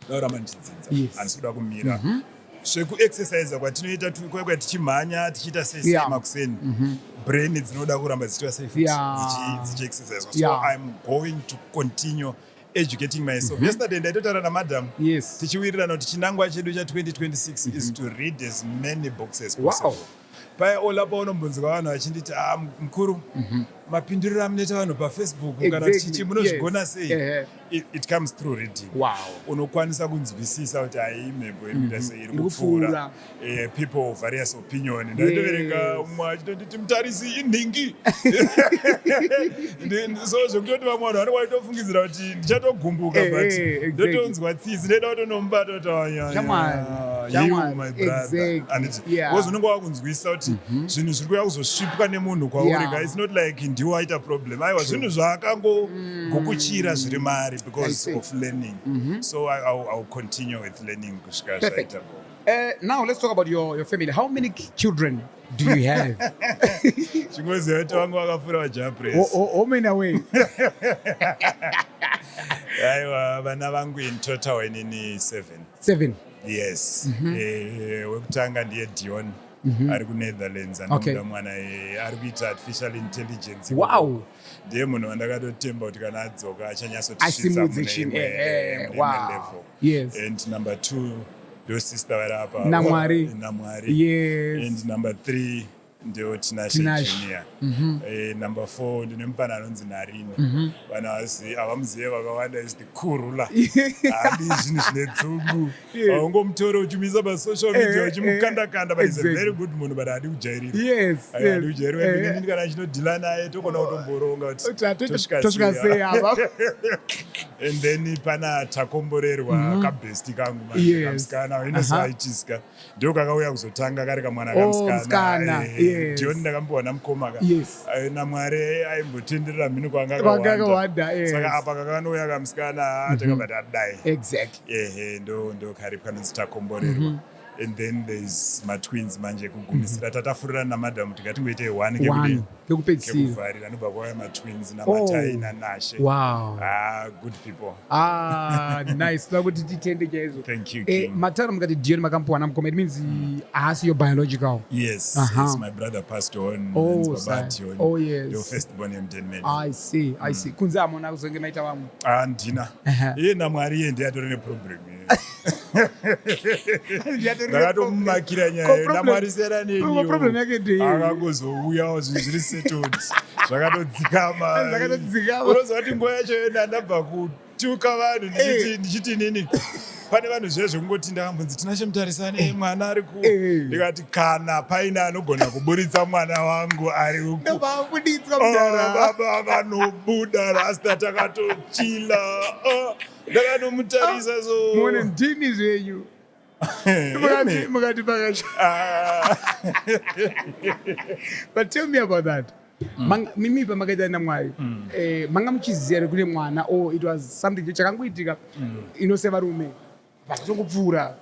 ndauramba ndichidzidza handisi kuda kumira. Zvekuexercise kwatinoita tichimhanya tichiita sesema kuseni brain dzinoda kuramba dzichiita dzichiexercise. So I'm going to continue educating myself. Yesterday ndaitotaura namadam tichiwirirana kuti chinangwa chedu cha2026 is to read as many books as possible. Paya olapa unombonzwa vanhu vachinditi mukuru mapinduriro amunoita vanhu pafacebook kana chichi munozvigona sei. It comes through reading. Unokwanisa kunzwisisa kuti mhembo iri kuita sei iri kupfuura. People of various opinion. Ndaitoverenga umwe achitonditi Mutarisi inhingi. So zvekutoti vamwe vanhu vanenge vaitofungidzira kuti ndichatogumbuka but ndotonzwa tsitsi ndoda kutonomubata kuti you my brother. Because unenge wakunzwisisa kuti zvinhu zviri kuya kuzosvipwa nemunhu kwauri. It's not like ndiwo aita problem. Aiwa zvinhu zvaakangokuchira zviri mari because of learning. So I'll continue with learning. Perfect. Now let's talk about your family. How many children do you have? How many away? Vana vangu in total inini 7. 7. Yes. Wekutanga ndiye Dion. Ari kuNetherlands anomuda mwana ari kuita artificial intelligence. Wow. Ndiye munhu wandakatotemba kuti kana adzoka achanyatsotisvitsa mune level. Yes. And number 2 your sister vari apa Namwari. Yes. And number 3 ndio Tinashe Junior. Number 4 ndine mupana anonzi Narini. Vanhu avamuzive vakawanda is the kurula. Hadi zvinhu zvine dzungu. Vaungomutore uchimisa pasocial media uchimukanda-kanda but is a very good munhu but hadi kujairira. Hadi kujairira. Ndini kana chinodhila naye tokona kutomboronga kuti tosvika sei apa. And then pana takomborerwa kabesti kangu manje kamskana inosaitiska ndio kakauya kuzotanga kari kamwana kamskana ndio ndakambowana mukoma na Mwari aimbotenderera mhino kwanga kawanda saka apa kakanouya kamskana takabata dai exactly ndo kari kanonzi takomborerwa. And then there's my twins manje kugumisira tatafurira namadhamu tikatingoite 1 kekuvharira nobva kwauya matwins namatai nanashe. Wow. Good people. Nice. Kuti titende chaizvo. Thank you, King. Matara mukati Dion makampuwana mukoma, it means haasi your biological. Yes, my brother passed on. Oh yes. Your first born emdenment. I see. Kunze amona kuzonge maita vamwe. Ndina. Na Mwari ndiye atori neproblem. Ndakatomumakira nyaya naMwari sera neniwo akangozouya zviri settled zvakatodzikama unoziva kuti nguva yacho yenda ndabva kutuka vanhu ndichiti nini pane vanhu zvezvo kungoti ndakambonzi Tinashe Mutarisi mwana ari ku ndikati kana paine anogona kuburitsa mwana wangu ari uku baba akanobuda rasta takatochila ndakanomutarisa so muone ndini zvenyu mukati pakacho. But tell me about that. Mimi pamakaita naMwari manga muchiziva kune mwana or it was something chakangoitika inoseva rume vakatongopfuura.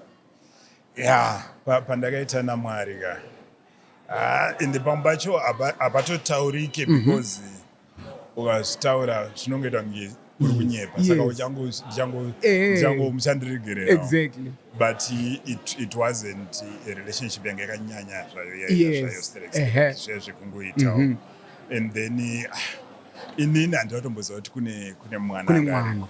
Pandakaita naMwari ende pamwe pacho hapatotaurike because ukazvitaura zvinongoita kunge uri kunyepa saka uchangomuchandiregerera. Exactly. But it wasn't a relationship yanga yakanyanya zvayo zvekungoitawo. And then inini handinotomboziva kuti kune mwana.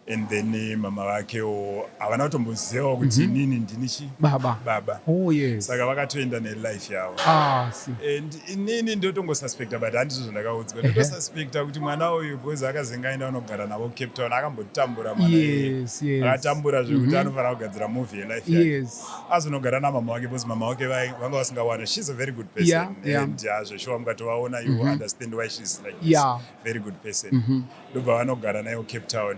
And then mama vakewo havana kutombozivawo kuti inini ndinichi baba. Oh yes. Saka vakatoenda nelife yavo. And inini ndotongosuspecta but handizvo zvandakaudzwa. Ndotosuspecta kuti mwana uyu because akazenga aenda unogara navo Cape Town akambotambura mwana iye. Akatambura zvekuti anofanira kugadzira movie yelife yake. Azonogara namama wake because mama wake vanga vasingawana. She's a very good person. And zveshuwa mukatovaona you understand why she's like this. Very good person. Ndobva vanogara naye Cape Town.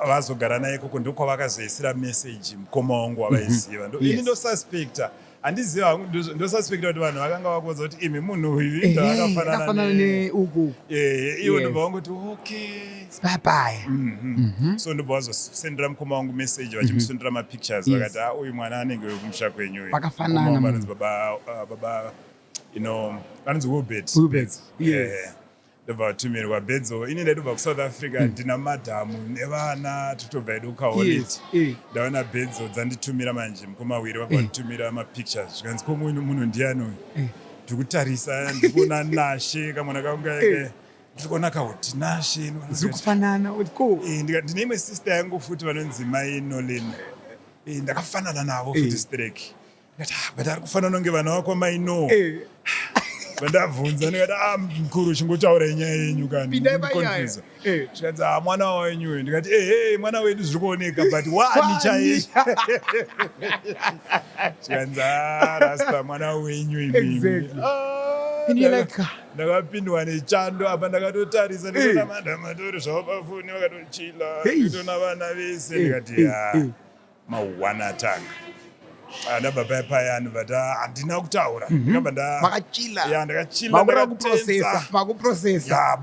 Vazogara naye koko ndokwavakazoisira message mukoma wangu wavaiziva. Ini ndosuspecta handiziva ndosuspecta kuti vanhu vakanga vakuudza kuti imi munhu uyu ndakafanana neuku iwo ndobva vangoti okay so ndobva vazosendera mukoma wangu message vachimusundira mapictures vakati uyu mwana anenge wekumusha kwenyu uyu vakafanana vanonzi baba vanonzi Wilbert. Ndobva vatumirwa Bedzo. Ini ndaitobva kuSouth Africa ndina madhamu nevana totobva edu kukaholiti. Ndaona Bedzo dzanditumira manje mukoma wawiri vabva vanditumira mapictures zvikanzi munhu ndiani uyu ndikutarisa ndikuona Nashe kamwana kangu yake ndikuona Tinashe zikufanana ndine imwe sister yangu futi vanonzi mai Nolin ndakafanana navo futi strek ndikati but ari kufanana kunge vana vako mai No. Vandabvunza ndikati mukuru chingotaura nyaya yenyu kanikonfuse chikanzi mwana wenyu ndikati mwana wedu zviri kuoneka but wani chaiye chikanzi rasta mwana wenyu imimi ndakapindwa nechando apa ndakatotarisa ndikaona madhamatori zvavo pafoni vakatochila ndikatona vana vese ndikati mawana atanga ndabva payani but handina kutaura ndakachila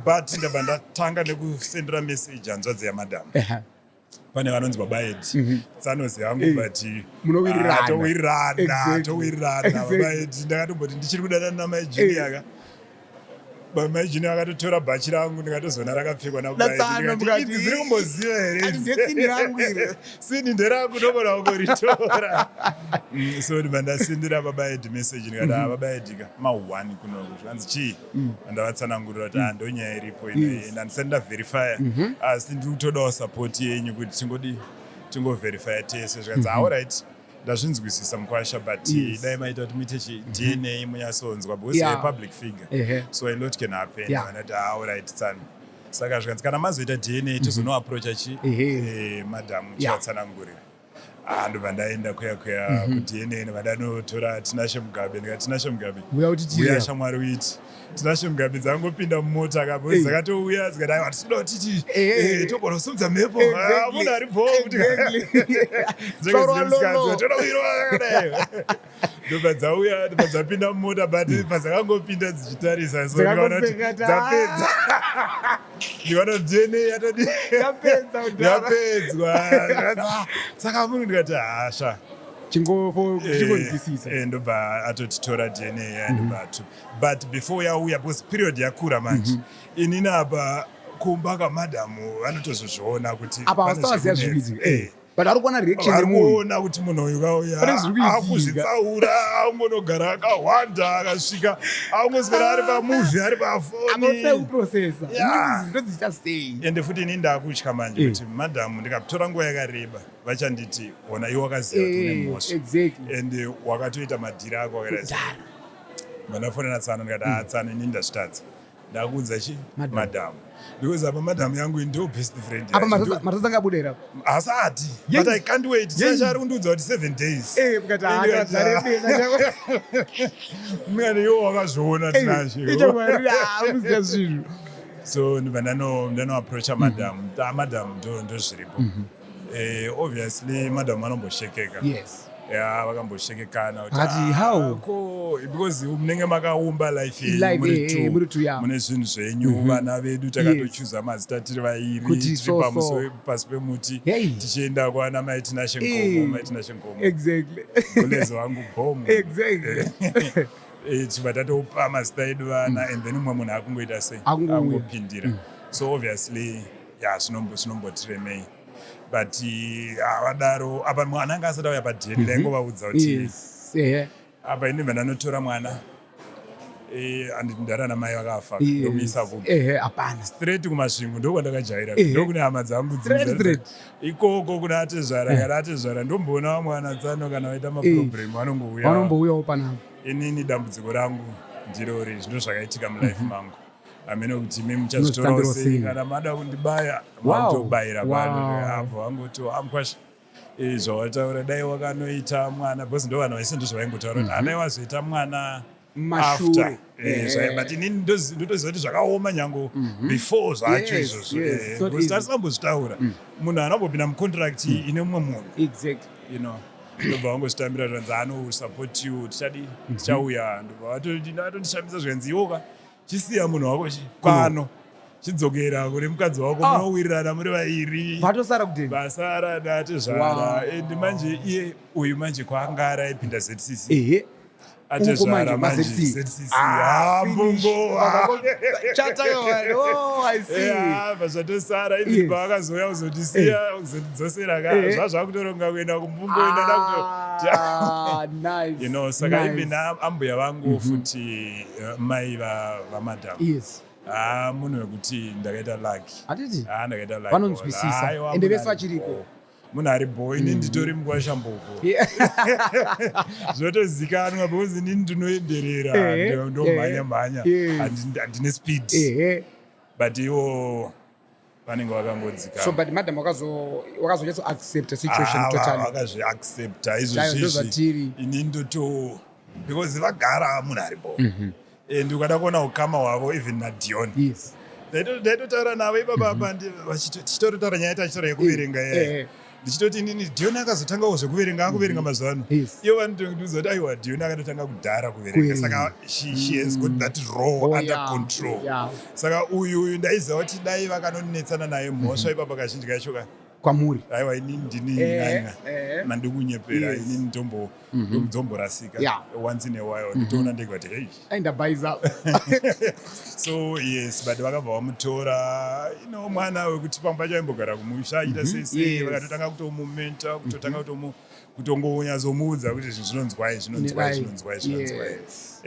but ndabva ndatanga nekusendera message hanzvadzi yamadhamu pane vanonzi baba edi tsanozi yangu but towirirana baba edi ndakatomboti ndichiri kudanana namai jini yaka mai jini akatotora bhachi rangu ndikatozona rakapfekwa nabaidzi ziri kumboziva here sini nderangu ndomona kungoritora so ndibva ndasindira baba edi message ndikati baba edika ma1 kunoku zvikanzi chii andavatsanangurira kuti ndonyaya iripo inoyi ndandisandida verifya asi ndiri kutodawo sapoti yenyu kuti tingoverifya tese zvikanzi alright ndazvinzwisisa mukwasha but dai maita kuti muite DNA munyatsonzwa because you're a public figure so a lot can happen vanati alright tsana saka zvikanzi kana mazoita DNA tizonoapproacha madhamu chivatsanangurira ndobva ndaenda kweya kuti yenene vadanotora Tinashe Mugabe ndikati Tinashe Mugabe uya shamwari uiti Tinashe Mugabe dzangopinda mumota kapo dzakatouya dzikati aiwa tisinoda kutiti togona kusumudza mhepo munhu ari bho kuti toda kuirwa yakadai ndobva dzauya ndobva dzapinda mumota but padzakangopinda dzichitarisa so ndikaona kuti dzapedza ndikaona kuti yenei yapedzwa saka munhu ndikati hasha ndobva atotitora DNA ndobva but before yauya because period yakura manje inini apa kumba kamadhamu vanotozozviona kuti apa vasaziya zviviri but ari kuona reaction yemunhu kuti munhu uyu kauya akuzvitsaura angonogara akahwanda akasvika angoswera ari pamovie ari pafoni ende futi inini ndakutya manje kuti madhamu ndikatora nguva yakareba vachanditi ona iwe wakaziva kuti une mhosva ende wakatoita madhiri ako wakaita mandafonera Tsana ndikati Tsana inini ndazvitadza ndakuudza chi madhamu because apa madhamu yangu ndo best friend apa matotanga budera asati but I can't wait sachari kundiudza kuti 7 days mukati akazarebesa mwana iwo wakazviona Tinashe uziya zvinhu so ndibva ndanoapproacha madhamu madhamu ndo zviripo obviously madhamu anomboshekeka vakamboshekekana because munenge makaumba life yenyu muri two mune zvinhu zvenyu vana vedu takatochuza mazita tiri vairi tiri pasi pemuti tichienda kwana mai Tinashe Nkomo kulezo wangu Bhomu chibva tatopa mazita edu vana and then umwe munhu akungoita sei angopindira so obviously zvinombotiremei but vadaro apa mwana anga asati auya padheri ndaingovaudza kuti apa ini ndibva ndanotora mwana handiti ndara namai vakafa ndomuisa hapana straight kumasvingo ndokwandakajaira ndokune hama dzangu ikoko kuna atezvara kana atezvara ndomboona mwana Tsano kana vaita maproblem vanombouyawo panapa inini dambudziko rangu ndirori zvino zvakaitika mulife mangu amene kuti imi muchazvitora sei kana mada kundibaya matobayira vanhu apo vangoto amkwasha zvawataura dai wakanoita mwana because ndo vanhu vaise ndozvavaingotaura kuti hadai wazoita mwana after but inini ndotoziva kuti zvakaoma nyango before zvacho izvozvo because tarisambozvitaura munhu anambopinda mucontract ine mumwe munhu ndobva vangozvitambira tanzi anosupport you tichauya ndobva vatondishambisa zvikanzi iwoka chisiya munhu wako kwano chidzokera kune mukadzi wako munowirirana muri vairi vatosara kudini basara datezvara and manje iye uyu manje kwaangara aipinda ZCC atezvara manje ZCC hambongo zvazvatosara ivi paakazoya kuzotisiya kuzotidzosera zvazvakutoronga kuenda kumbungo saka even ambuya vangu futi mai vamadhamu munhu wekuti ndakaita laki ndakaita laki vanonzwisisa ende vese vachiriko munhu ari bho ini nditori mukwashamboko zvotozikanwa because inini ndinoenderera ndomhanya handine speed but iwo vanenge vakangodzikana so but madam wakazonyatso accept the situation totally vakazviaccepta izvozvizvi inini ndoto because vagara munhu ari bho and ukada kuona ukama hwavo even naDion ndaitotaura navo ipapapa tichitotaura nyaya tachitaura yekuverenga ndichitoti inini Dion akazotangawo zvekuverenga akuverenga mazuva ano ivo vanotondiudza kuti aiwa Dion akatotanga kudhara kuverenga saka she has got that raw under control saka uyu ndaiziva kuti dai vakanonetsana naye mhosva ipapa kazhinji kacho kwamuri aiwa inini ndini mandikunyepera inini ndomborasika once in a while nditoona ndegati ndabaiza so yes but vakabva vamutora mwana wekuti pamba chaimbogara kumusha achiita sei vakatotanga kutomumenta kutotanga kutongonyatsomuudza kuti zvinonzwai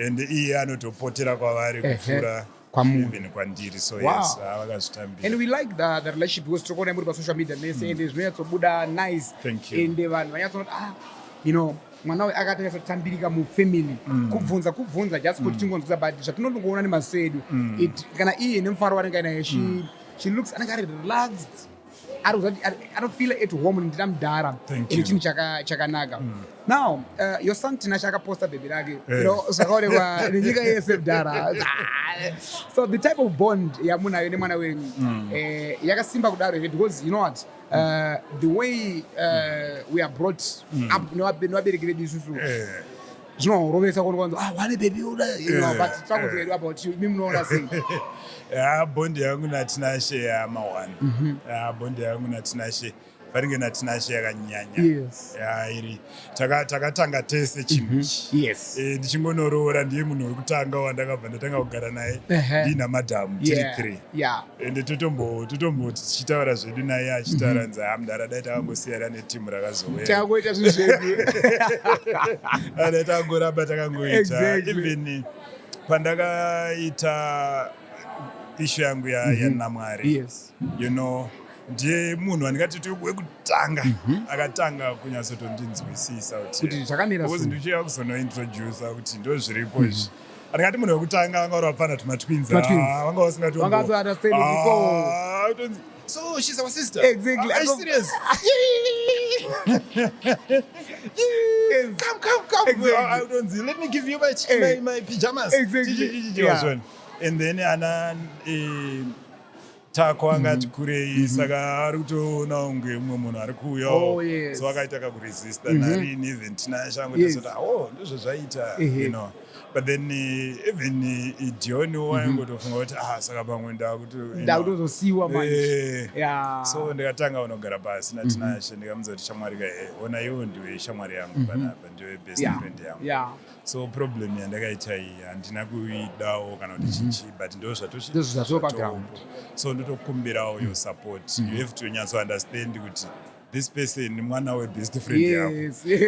and iye anotopotera kwavari kupfuura even kwandiri so yes vakazvitambira and we like the relationship because tinokuona muri pasocial media nese ende zvinonyatsobuda nice ende vanhu vanyatsonoti mwana we akatonyatsotamburika mufamily kubvunza just kuti tingonzwisa but zvatinongoona nemaso edu kana iye nemufaro wanenge ainaye she looks anenge ari relaxed I don't feel at home ndinamudhara ine chinhu chakanaka. Now your son Tinashe akaposta bhebhi rake zvakaonekwa nenyika yese mudhara. So the type of bond yamunayo nemwana wenyu yakasimba kudaro because you know what the way we are brought up nevabereki vedu isusu zvinorovesa kuona wane bhebhi uda but takutoedu about you imi munoona sei? Bondi yangu naTinashe yamawana. Bondi yangu naTinashe paringe naTinashe yakanyanya. Iri takatanga tese chimuchi. Ndichingonoroora ndiye munhu wekutanga wandakabva ndatanga kugara naye ndina madhamu tiri 3. Ende totombo tichitaura zvedu naye achitaura nzi hamudhara dai takangosiyana netimu rakazowera. Takangoita zvinhu zvedu. Dai takangoramba takangoita. Even pandakaita issue yangu yaNamwari, you know, ndiye munhu andikati wekutanga akatanga kunyatsotondinzwisisa kuti zvakamira sei, ndichiya kuzonointroduce kuti ndo zviripo izvi. Andikati munhu wekutanga vanga vari vapfana tumatwins vanga vasingatonzi so she's our sister. Exactly. Are you serious? Come. Exactly. Let me give you my pajamas. Exactly. And then tako angati kurei saka ari kutoona unge umwe munhu ari kuuyawo so akaita kakuresista narini even Tinashe angotasoti ndozvazvaita, you know. But then even Dion waingotofunga kuti saka pamwe ndakutozosiyiwa manje. So ndikatanga unogara pasi naTinashe ndikamudza kuti shamwari ona iwo ndiwe shamwari yangu panapa, ndiwe best friend yangu. So problem yandakaita iyi handina kuidawo kana kuti chichi but ndozvatopa. So ndotokumbirawo your support. You have to nyatso understand kuti this person mwana webest friend yako.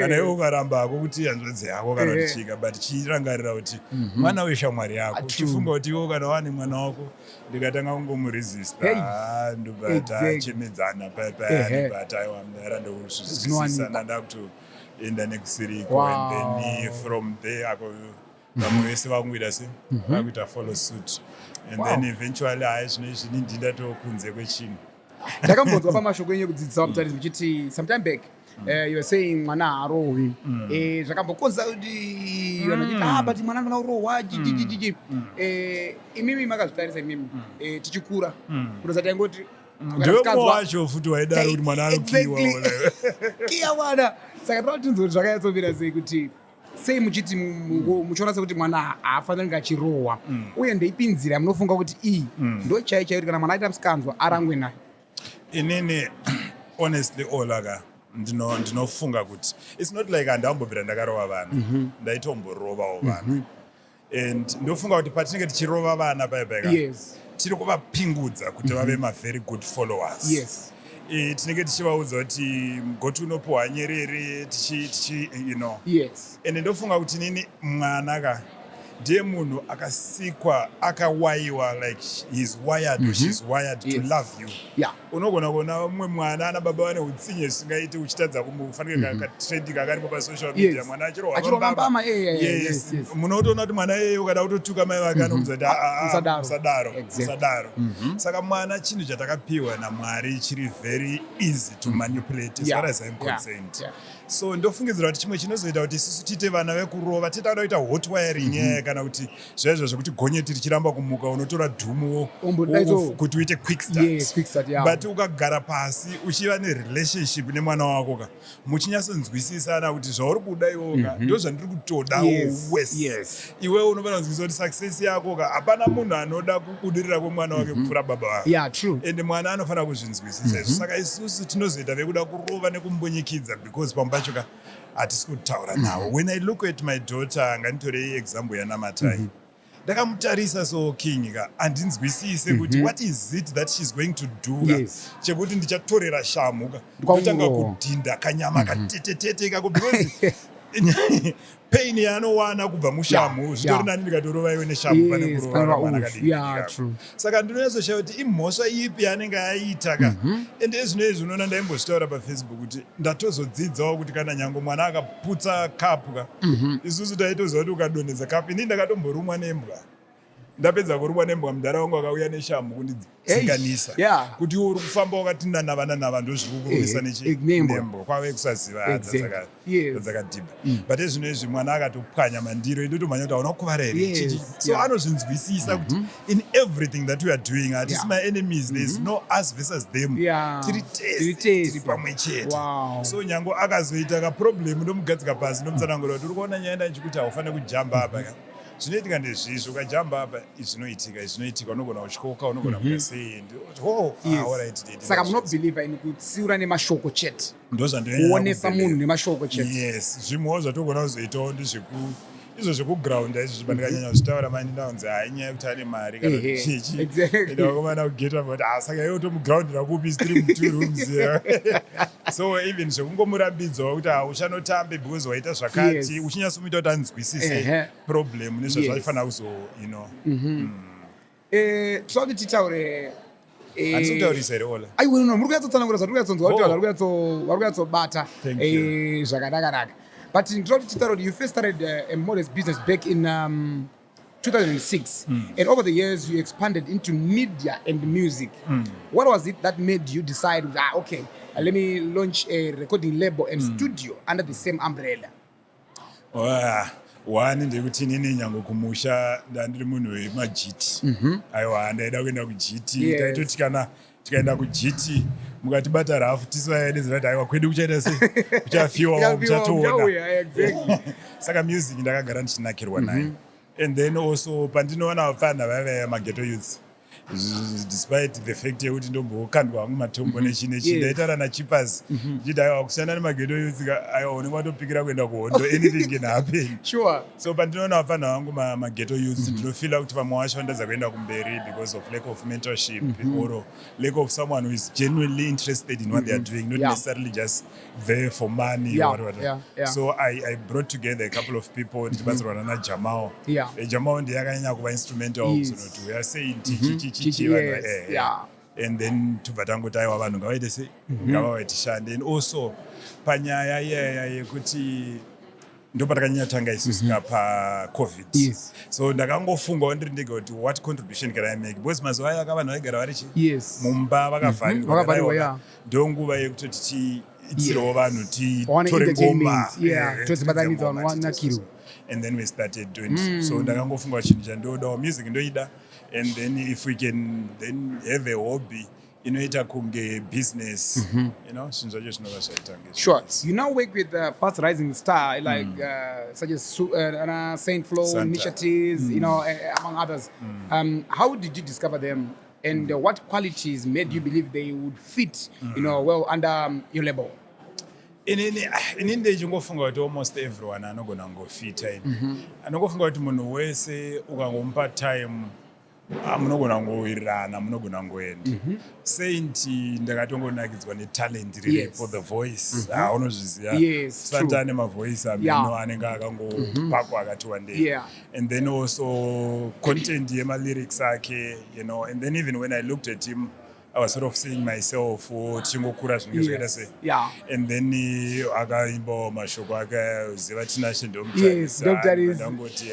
Kana iwe ukaramba kuti hanzvadzi yako kana kuti chika but chirangarira kuti mwana weshamwari yako. Chifunga kuti iwe kana wane mwana wako ndikatanga kungomuresista ndobata chemedzana payapaya but aiwa mudhara ndokusvisisa ndandakutoenda nekusiriko and then from there vamwe vese vakungoita se vakuita follow suit and then eventually zvino izvi ndindatokunze kwechinhu. Ndakambonzwa pamashoko enyu ekudzidzisa Mutarisi muchiti sometime back you were saying mwana haarohwi zvakambokonza kuti vanachiti but mwana ndinaurohwa imimi makazvitarisa imimi tichikura kutosati yaingoti ndiwe wacho futi waidaro kuti mwana anokiwa kiya mwana. Saka toda kuti nzoti zvakanyatsombira sei kuti sei muchiti muchiona sekuti mwana haafaniri kunge achirohwa uye ndeipinzira munofunga kuti iyi ndo chaiyo kuti kana mwana aita musikanzwa arangwe nayo? Inini honestly olaka ndinofunga kuti it's not like handambobvira ndakarova vanhu, ndaitomborovawo vanhu and ndofunga kuti patinenge tichirova vana payapayaka tiri kuvapingudza kuti vave ma-very good followers. Tinenge tichivaudza kuti goti unopiwa nyerere you know. And ndofunga kuti nini mwana ndiye munhu akasikwa akawayiwa like he's wired or she's wired to love you. Unogona kuona umwe mwana ana baba vane utsinye zvisingaiti uchitadza kumufanira katrendi kakaripo pasocial media mwana achirohwa mbama. munotoona kuti mwana iyeye ukada kutotuka mai vake anomudza kuti musadaro. Saka mwana chinhu chatakapiwa naMwari chiri very easy to manipulate as far as I'm concerned. So ndofungidzira kuti chimwe chinozoita kuti isusu tiite vana vekurova titauda kuita hot wiring kana kuti zvaizvo zvekuti gonyeti richiramba kumuka unotora dhumu kuti uite quick start. But ukagara pasi uchiva nerelationship nemwana wako muchinyatsonzwisisana kuti zvauri kuda iwoka ndo zvandiri kutodawo wese. Iwe unofanira kunzwisisa kuti success yako hapana munhu anoda kubudirira kwemwana wake kupfuura baba wake. And mwana anofanira kuzvinzwisisa izvo. Saka isusu tinozoita vekuda kurova nekumbonyikidza because pambacho hatisi kutaura nawo. When I look at my daughter nganitorei example yaNamatai ndakamutarisa so king handinzwisise kuti what is it that she's going to do chekuti ndichatorera shamu ndotanga kudhinda kanyama katetetete kako because pain yaanowana kubva mushamu zvitori nani ndikatorova iwe neshamu pane kurova mwana kadiki. Saka ndinonyatsoshaya kuti imhosva ipi yanenge aita and ezvino izvi unoona ndaimbozvitaura pafacebook kuti ndatozodzidzawo kuti kana nyange mwana akaputsa kapu isusu taitoziva kuti ukadonhedza kapu ini ndakatomborumwa nembwa ndapedza kurumwa nembwa mudhara wangu akauya neshamhu kundidzinganisa kuti uri kufamba wakati nanava ndozviri kurumisa nembwa kwave kusaziva dzakadhibha but ezvino izvi mwana akatopwanya mandiro indotomhanya kuti hauna kukuvara here so anozvinzwisisa kuti in everything that we are doing hatisi my enemies there is no us versus them tiri pamwe chete so nyange akazoita kaproblemu ndomugadzika pasi ndomutsanangura kuti uri kuona nyaya ndachikuti haufaniri kujamba apa zvinoitika ndezvizvo ukajamba apa izvinoitika unogona kutyoka unogona kukasei saka munobhilivha ini kutsiura nemashoko chete ndozvandoonesa munhu nemashoko chete yes zvimwewo zvatogona kuzoitawo izvo zvekugraunda izvo zvibandikanyanya kuzvitaura mani ndaunzi hainyaya kuti ane mari kana chichi ndakomana kugeta kuti saka iwo tomugraundira kupi tiri mu2 rooms so even zvekungomurambidzwa kuti hauchanotambe because waita zvakati uchinyatsomuita kuti anzwisise problem nezvazvaifanira kuzo tisauti titaure handisokutaurisa here ola aiwa muri kuyatsotsanangura zvatiri kuyatsonzwa kuti vari kuyatsobata zvakanakanaka. But in Tinashe, you first started a modest business back in 2006. And over the years, you expanded into media and music. What was it that made you decide, okay, let me launch a recording label and studio under the same umbrella? One ndekuti inini nyange kumusha ndandiri munhu wemajiti aiwa ndaida kuenda kujiti taitoti kana tikaenda kujiti mukatibata rafu tisvaedezera kuti aiwa kwedu kuchaita sei kuchafiwa kuchatoona saka music ndakagara ndichinakirwa nayo and then also pandinoona vafana vaiva mageto youths despite the fact yekuti ndombokandwa hangu matombo nechinechi ndaitaura nachipas ndichiti aiwa kushanda nemageto youths aiwa unenge watopikira kuenda kuhondo anything can happen so pandinoona vafana vangu mageto youths ndinofila kuti vamwe vacho vandadza kuenda kumberi because of lack of mentorship or lack of someone who is genuinely interested in what they are doing, not necessarily just there for money or whatever. So I brought together a couple of people ndibatsirwana naJamal. Jamal ndiye akanyanya kuva instrumental kuzonotu we are saying chichi and then tobva tangoti aiwa vanhu ngavaite sei ngavauya tishande and also panyaya yekuti ndopatakanyanya tanga isusu paCovid so ndakangofungawo ndiri ndege kuti what contribution can I make because mazuva aya vanhu vaigara vari mumba vakavharirwa ndonguva yekutoti tiitirawo vanhu titore ngoma tozibatanidza vanhu vanakirwa and then we started doing so ndakangofunga chinhu chandodawo music ndoida and then if we can then have a hobby inoita kunge business you know zvinhu zvacho zvinova zvaita sure you now work with fast rising star like such as Saint Flow initiatives you know among others how did you discover them and what qualities made you believe they would fit you know well under your label? Inini ndichingofunga kuti almost everyone anogona ngofita anongofunga kuti munhu wese ukangomupa time munogona ngowirirana munogona ngoenda Saint ndakatongonakidzwa netalent riripo the voice unozviziva santa ane mavoice ameno anenge akangopakwa akati wandei and then also content yemalyrics ake you know and then even when I looked at him I was sort of seeing myself tichingokura zvinenge zvakaita sei and then akaimbawo mashoko akaziva Tinashe ndomutarisandangoti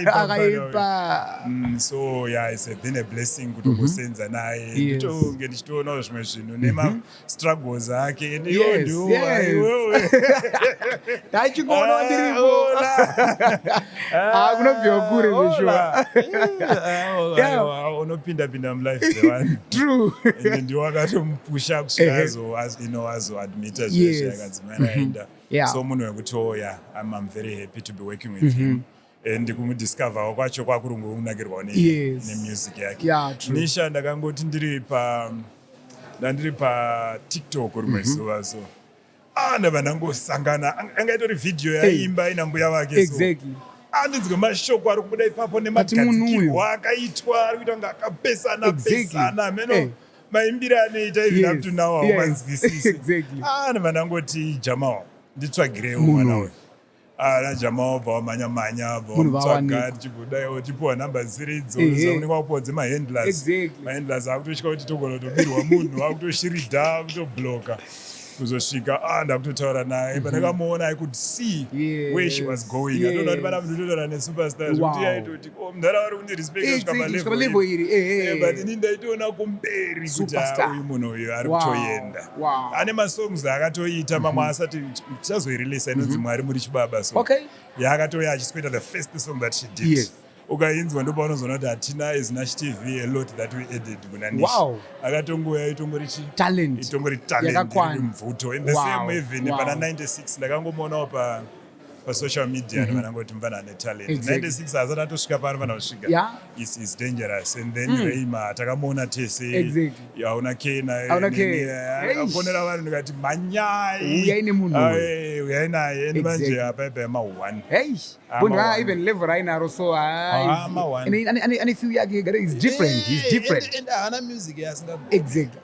akaipa so it's been a blessing kutongosenza naye nditonge ndichitoonawo zvimwe zvinhu nemastruggles ake ndachingoona ndiripo kunobviwa kure zveshuwa unopinda mulife True. And ndiwo akatomupusha kusvika azoadmita zveshe akadzimana aenda so munhu wekuti I'm very happy to be working with him and kumudiscover kwacho kwakurungunakirwawo nemusic yake nisha ndakangoti ndiri paTikTok rimwe zuva so ndabva ndangosangana anga itori video yaimba ina mbuya vake andinzwe mashoko ari kubuda ipapo nemagadzikirwa akaitwa ari kuita kunge akapesana meno maimbiri anoita even up to now haumanzwisisi ndabva ndangoti Jamal nditsvagirewo mwana uyu naJamal bva wamhanya bva wamutsvaga tichibudawo tipiwa nhamba dzisiri idzodzo unenge wakupiwa dzemahandlers akutosvika kuti togona kutobirwa munhu akutoshirida akutobloka kuzosvika ndakutotaura naye pandakamuona I could see where she was going. I don't know pana munhu unotaura nesuperstars kuti yaitoti mudhara vari kundirespecta kusvika palevel iri but ini ndaitoona kumberi kuti uyu munhu uyu ari kutoenda ane masongs akatoita mamwe asati tichazoirelesa inonzi Mwari muri chibaba so yaakatoya achisweta the first song that she did ukainzwa ndopaunozoona kuti hatina ezinash tv a lot that we added kuna nish akatongoya itongori talent mubvuto in the same even pana 96 ndakangomuonawo pasocial media vanangoti mufana ane talent 96 asati atosvika pano fana kusvika is dangerous and then Reima takamuona tese auna kena akonera vanhu ndikati manyai uyai naye and manje apa ma1 even level rainaro so ane few yake is different he's different and ana music yasinga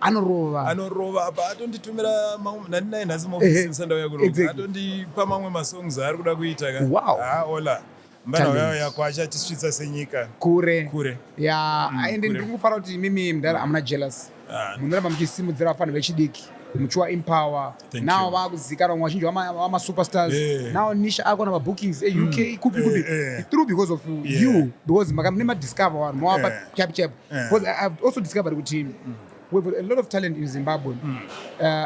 anorova apa atonditumira nandinaye nhasi maofisi musandauya kuroga atondipa mamwe masongs ari kuda kuita ola mbana uyayo yako achatisvitsa senyika kure and ndiri kufanira kuti mimi mudhara amuna jealous munoramba muchisimudzira vafanhu vechidiki muchiwa empower now vakuzikanwa mwe vazhinji vamasuperstars now nisha akona mabookings euk kupi through because of you because mune madiscover vanhu mawapa chap because I've also discovered kuti we have a lot of talent in Zimbabwe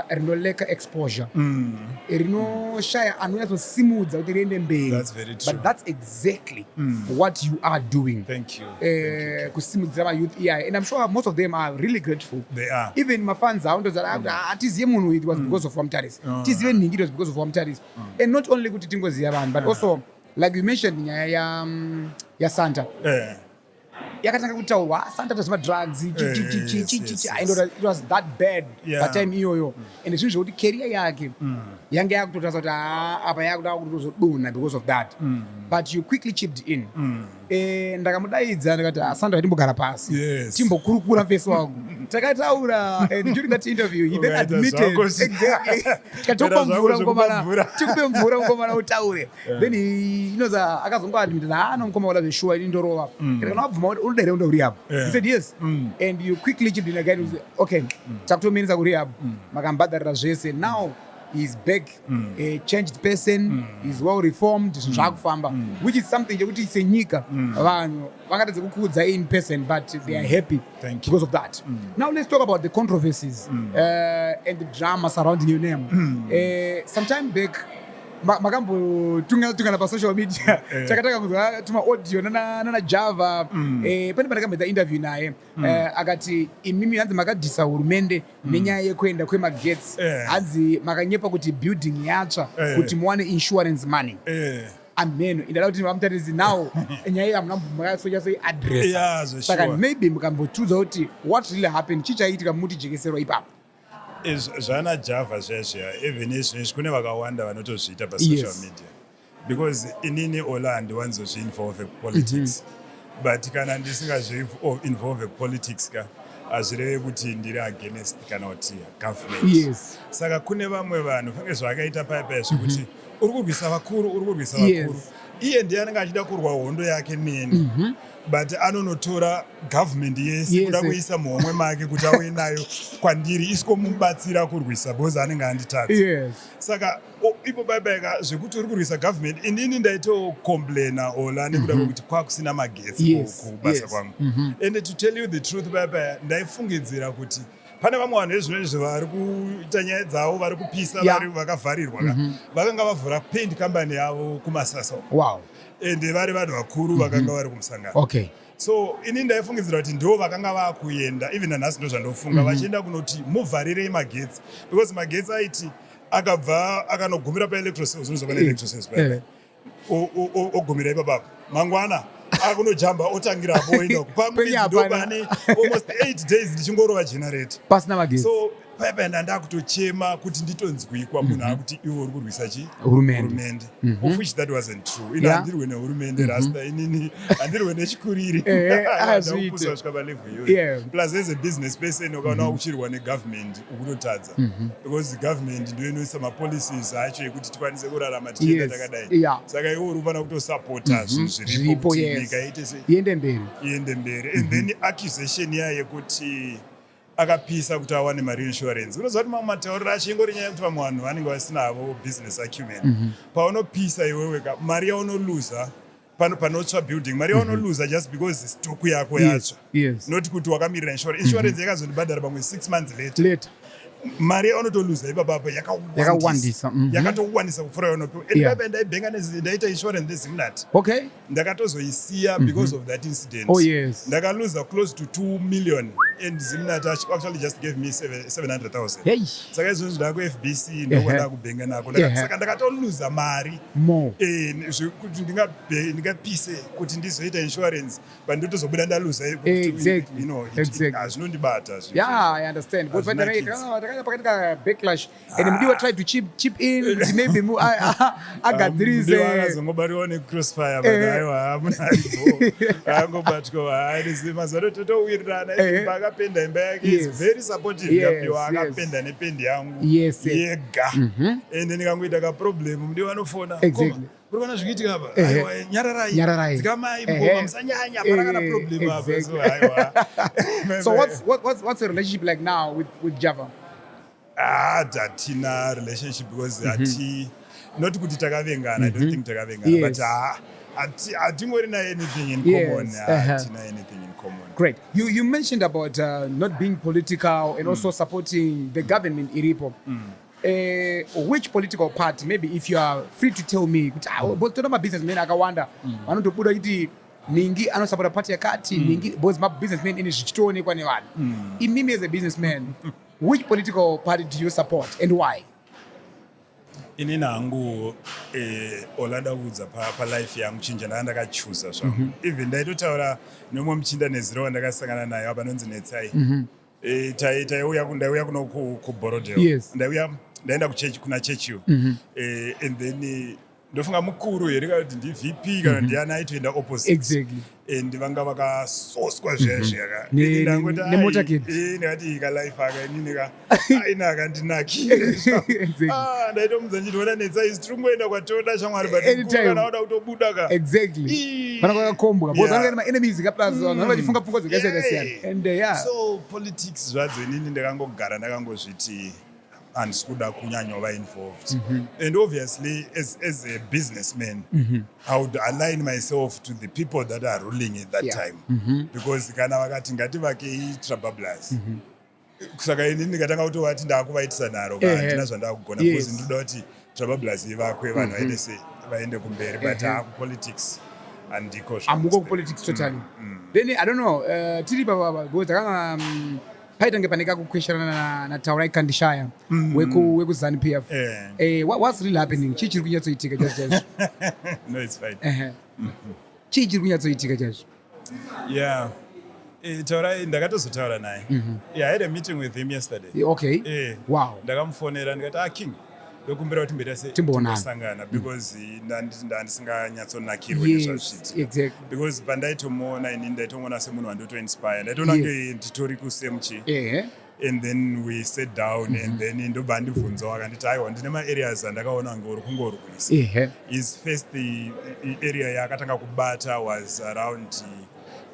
rinoleka exposure rinoshaya anonyatsosimudza kuti riende mberi but that's exactly what you are doing. Thank you. Kusimudzira mayouth iyaya and I'm sure most of them are really grateful. They are. Even mafans awo ndozara atiziye munhu it was because of Mutarisi tizive nhingi it was because of Mutarisi and not only kuti tingoziya vanhu but also like you mentioned nyaya yaSanta yakatanga kutaurwa Santa does drugs and it was that bad that time iyoyo and zvinhu zvokuti career yake yange yakutotaura kuti apa yakuda kutozodonha because of that but you quickly chipped in ndakamudaidza ndikati Santa timbogara pasi timbokurukura mfesi wangu takataura and during that interview he then admitted tikatopa mvura mukomana utaure then he knows akazongoadmit nomukoma wada zveshuwa ini ndorova kana wabvuma kuti unodere unda kurehab he said yes and you quickly chipped in again okay takutomenesa kurehab makambhadharira zvese now he's back a changed person he's well reformed zvakufamba which is something chekuti senyika vanhu vangatadze kukudza in person but they are happy because of that. Now let's talk about the controversies and the drama surrounding your name. Sometime back makambotungana pasocial media takataka kuzwa tuma audio nana Java pane pandakamboita interview naye akati imimi hanzi makadhisa hurumende nenyaya yekuenda kwemagetsi hanzi makanyepa kuti building yatsva kuti muwane insurance money ameno indada kuti Mutarisi now nyaya makasocha address saka maybe mukambotudza kuti what really happened chichaitika muti jekeserwa ipapo zvana Java zvazvia even izvinezvi kune vakawanda vanotozviita pasocial media because inini ola handiwanzozviinvolve politics but kana ndisingazviinvolve politics hazvireve kuti ndiri against kana kuti government saka kune vamwe vanhu fange zvakaita paipai zvekuti uri kurwisa vakuru iye ndiye anenge achida kurwa hondo yake neni but anonotora government yese kuda kuisa muhomwe make kuti auye nayo kwandiri isikomubatsira kurwisa because anenge anditadza saka ipo baibaika zvekuti uri kurwisa government inini ndaitocomplaina ola nekuda kwekuti kwakusina magetsi kubasa kwangu and to tell you the truth baibai ndaifungidzira kuti pane vamwe vanhu vezvinozvi vari kuita nyaya dzavo vari kupisa vari vakavharirwa vakanga vavhura paint company yavo kumasasa ende vari vanhu vakuru vakanga vari kumusangano so ini ndaifungidzira kuti ndo vakanga vakuenda even nanhasi ndo zvandofunga vachienda kunoti muvharirei magetsi because magetsi aiti akabva akanogumira paelectrosales unozova neelectrosales ogumira ipapapo mangwana akunojamba otangirapo oenda pamwedzi almost 8 days ndichingorova generator pasina magetsi so paipai ndakutochema kuti nditonzwikwa munhu akuti iwe uri kurwisa hurumende of which that wasn't true ini handirwe nehurumende rasta inini handirwe nechikuriri ndakusvika palevhu iyoyo plus as a business person ukaona uchirwa negovernment ukunotadza because government ndio inoisa mapolicies acho ekuti tikwanise kurarama tichienda takadai saka iwe uri kufana kutosapota zvinhu zviripo kuti nyika iende mberi and then accusation yaye yekuti akapisa kuti awane mari insurance. Unoziva kuti mamwe matauriro achingori nyaya yekuti vamwe vanhu vanenge vasinavo business acumen. Paunopisa iwe wega mari yaunoluza panotsva building, mari yaunoluza just because stock yako yatsva, not kuti wakamirira insurance. Insurance yakazondibhadhara pamwe 6 months later. Mari yaunotoluza ipapapo yakawandisa yakatowandisa kupfuura yaunopiwa. And baba ndaibhenga ndaita insurance neZimnat. Ndakatozoisiya because of that incident. Ndakaluza close to 2 million and Zimnat actually just gave me 700,000. Saka izvozvo ndaku-FBC ndokwanda kubhenga nako. Saka ndakatoluza mari kuti ndingapise kuti ndizoita insurance but ndotozobuda ndaluza. Zvinondibata. I understand. But when I backlash and Mdiwa tried to chip in maybe agadzirize akazongobariwa necrossfire but aiwa hamuna angobatwa aizima totowirirana akapenda imba yake is very supportive yapiwa akapenda nependi yangu yega and ndikangoita kaproblem Mdiwa anofona kurikona zvikiitika apa aiwa nyararai dzikamai mboma musanyanya parakana problem apa so aiwa. So what's the relationship like now with Java? Hatina relationship because not kuti takavengana. I don't think takavengana but hatingorina anything in common. Hatina anything in common. Great. You mentioned about not being political and also supporting the government iripo. Which political party, maybe if you are free to tell me, but tona businessmen akawanda vanotobuda kuti ningi anosapota party yakati ningi because my businessman in zvichitone kwane vanhu. Mimi as a businessman, which political party do you support and why? Ini nangu olada kudza life yangu chinja ndakachusa zvangu. Even ndaitotaura nomwe muchinda neziro ndakasangana naye apa nonzi Netsai. Ndaiuya kuno kuBorodale. Ndaenda kuna chechiyo and then ndofunga mukuru here kuti ndi-VP kana ndiani aitoenda opposite and vanga vakasoswa zvezveka ndikati ikalife aka inineka aina akandinakire ndaitomudza ndinoona Netsai tiringoenda kwatoda shamwari but kana wada kutobuda ka pana kwakakombwa because vanenge ma-enemies kaplus vanhu vachifunga pfungwa dzakasiyana-siyana and so politics zvadzo inini ndakangogara ndakangozviti handisi kuda kunyanya wava involved. And obviously as a businessman I would align myself to the people that are ruling at that time because kana vakati ngativake i-Trabablers saka inini ndikatanga kutovati ndakuvaitisa naro handina zvandakugona because ndoda kuti Trabablers ivakwe vanhu vaende kumberi but politics handiko amuko politics totally. Then I don't know tiri baba because takanga paitange paneka kukwesherana na Taurai Kandishaya weku ZANU-PF. What's really happening? Chii chiri kunyatsoitika just no, it's fine. Chii chiri kunyatsoitika just Taurai ndakatozotaura naye. I had a meeting with him yesterday. Wow. Ndakamufonera ndikati King ndokumbira kuti mbetase timbosangana because ndandisinganyatsonakirwa nezvazviti because pandaitomuona ini ndaitomuona semunhu wandotoinspire ndaitoona kunge nditori kusemchi and then we sat down and then ndobva ndibvunzawo akanditi aiwa ndine maareas andakaona kunge uri kungorwisa. His first area yaakatanga kubata was around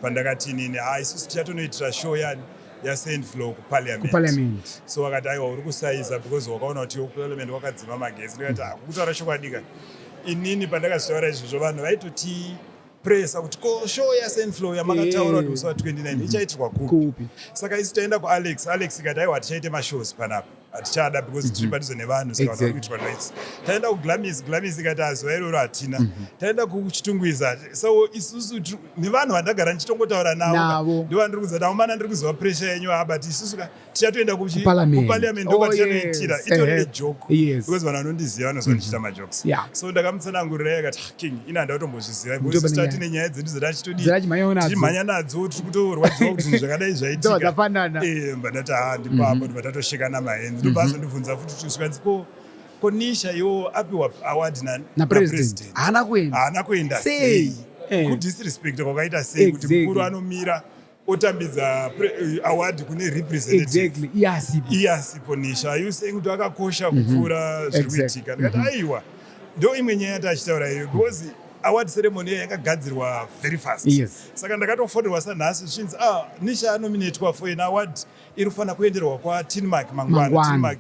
pandakati inini isusu tichatonoitira show yaSand Flow kuParliament. So wakati aiwa uri kusaiza because wakaona kuti kuParliament wakadzima magetsi. Ndikati kutaura chokwadiga inini pandakazitaura izvozvo vanhu vaitoti presa kuti show yaSand Flow yamakataura kuti musi wa29 ichaitirwa kupi. Saka isu taenda kuAlex ikati aiwa tichaite mashows panapa hatichada because tiri padhuze nevanhu saka vanhu varikuitwa noise. Taenda kuGlamis ikati azuva iroro hatina. Taenda kuChitungwiza so isusu nevanhu vandagara ndichitongotaura navo ndivo ndiri kuziva taumana ndiri kuziva pressure yenyu but isusu tichatoenda kuParliament ndokwatichanoitira itori joke because vanhu vanondiziva vanozva ndichita majokes. So ndakamutsanangurira akati King ini handada kutombozviziva because isusu tatine nyaya dzedu dzatachimhanya nadzo tiri kutorwadziwa kuti zvinhu zvakadai zvaitika ndati ndipapo ndibva tatoshekana mahenzi ndobva azondibvunza futi kusvikanzi konisha iwo apiwa award napresident haana kuenda sei kudisrespect kwakaita sei kuti mukuru anomira otambidza award kune representative iyasipo nisha are you saying kuti akakosha kupfuura zviri kuitika ndikati aiwa ndo imwe nyaya yatachitaura iyo because award ceremony yakagadzirwa very fast. Yes. Saka ndakatofonerwa sanhasi zvichinzi Nisha anominatwa for an award irifanira kuenderwa kwaTinmark mangwana. Tinmark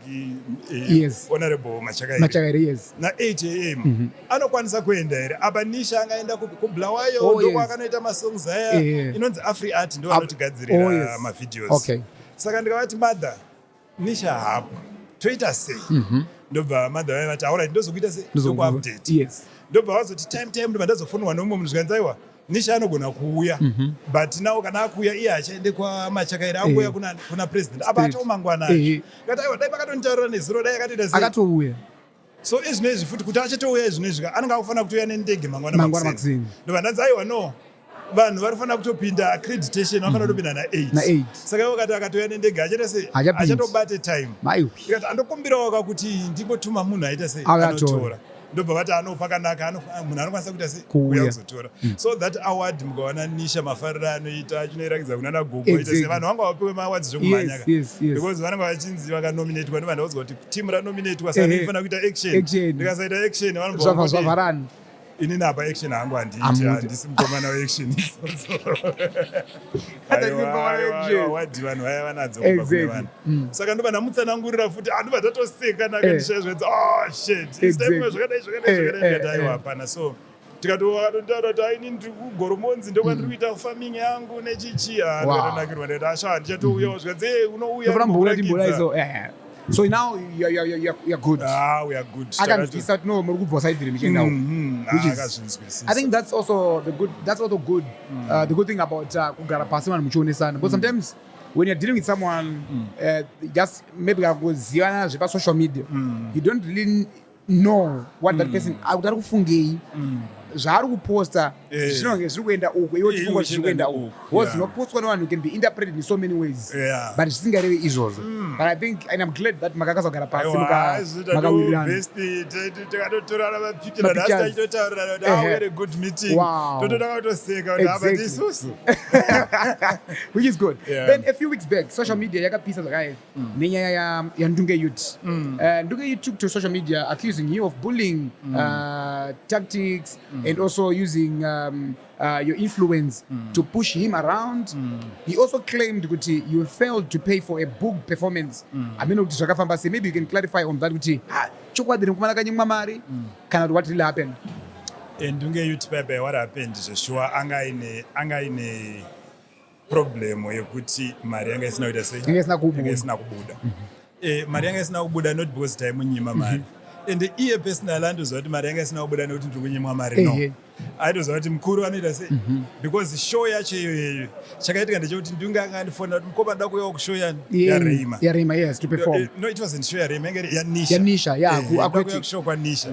yes. Honorable Machakairi yes. na 8 am anokwanisa kuenda here. Apa Nisha angaenda kublawayo ndoko akanoita masongs aya inonzi Afri Art ndo anotigadzirira mavideos. Okay. Saka ndikavati mother Nisha hapo toita sei ndobva mother vaivati alright ndozokuita sei ndokuupdate. Yes. Ndobva vazoti time ndo mandazofonwa nomumwe munhu zvikanzi aiwa Nisha anogona kuuya but nawo kana akuuya iye achaende kwaMachakairi angoya kuna president apa atomangwana acho kati aiwa dai pakatonitaurira nezuro dai akatoita sei akatouya. So izvinezvi futi kuti achatouya izvinezvi anenge akufanira kutoya nendege mangwana makuseni ndobva ndanzi aiwa no vanhu varifanira kutopinda accreditation vanofanira kutopinda na8 saka ivo kati akatoya nendege achaita sei achatobate time ikati andokumbirawo kuti ndingotuma munhu aita sei anotora ndobva vati anopa kanaka munhu anokwanisa kuita sei kuuya kuzotora. So that award mukaona Nisha mafariro anoita chinoirakidza kunana gogo ita sei vanhu vanga vapiwe maawards zvokumhanyaka because vanenge vachinzi vakanominatwa ndobva ndaudzwa kuti timu ranominatwa saka inofanira kuita action ndikasaita action vanobva inini apa action hangu handisi mukomana weaction wadhi vanhu vaya vanadzo kubva kune vanhu saka ndobva ndamutsanangurira futi andobva ndatoseka nakandisha zvedza shit istaimwe zvakadai ndikati aiwa hapana. So tikatotaura kuti aini ndiri kugoromonzi ndokwandiri kuita farming yangu nechichi ndikatonakirwa ndikati asha handichatouyawo zvikanzi unouya. So now you're good. We are good. I can see that no more side now. Which is, I think that's also the good. That's also good. The good thing about kugara pasi vanhu muchionesana. But sometimes when you're dealing with someone, just maybe zivana zvepa social media, you don't really know what that person. Autari kufungei. Zvaari kuposta zvinonge zviri kuenda uko iwo chifungo zviri kuenda uko was zvinopostwa nevanhu can be interpreted in so many ways but zvisingarevi izvozvo. But I think and I'm glad that makakazogara pasi makawirirana tikatotorana mapicture last time totaurira kuti we had a good meeting totodaka kutoseka kuti apa tisusu which is good. Then a few weeks back social media yakapisa zvakare nenyaya yaNdunge Youth. Ndunge Youth took to social media accusing you of bullying tactics and also using your influence to push him around. He also claimed that you failed to pay for a book performance. I mean, maybe you can clarify on that. What really happened? Ndunge Youth Pepe, what happened is sure anga ine problem yekuti mari yanga isina kuita sei yanga isina kubuda. Mari yanga isina kubuda not because time unyima mari. And iye personal andoziva kuti mari yanga isina kubuda nekuti ndiri kunyimwa mari no. Aitoziva kuti mukuru anoita sei because show yacho iyoyo chakaitika ndechekuti Ndunge anga andifonera kuti mukoma ndoda kuuyawo kushow yaReima yes to perform. No, it wasn't show yaReima yanga yaNisha akuya kushow kwaNisha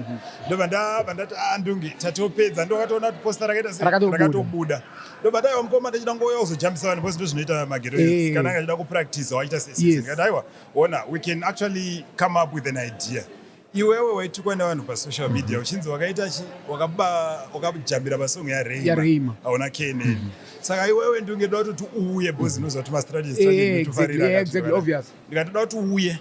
ndobva ndati Ndunge tatopedza ndokatoona kuti posta rakaita sei rakatobuda ndobva ndaiwa mukoma ndachida ngouya kuzojambisa vanhu because ndozvinoita mageroes kana anga achida kupractice waita sei ndikati aiwa ona we can actually come up with an idea. Iwewe waitukwa nevanhu pasocial media uchinzi wakaita wakajambira pasong yaReima hauna KNN. Saka iwewe Ndunge ndoda kuti uuye because inoziva kuti mastrategy tofarira ndikatoda kuti uuye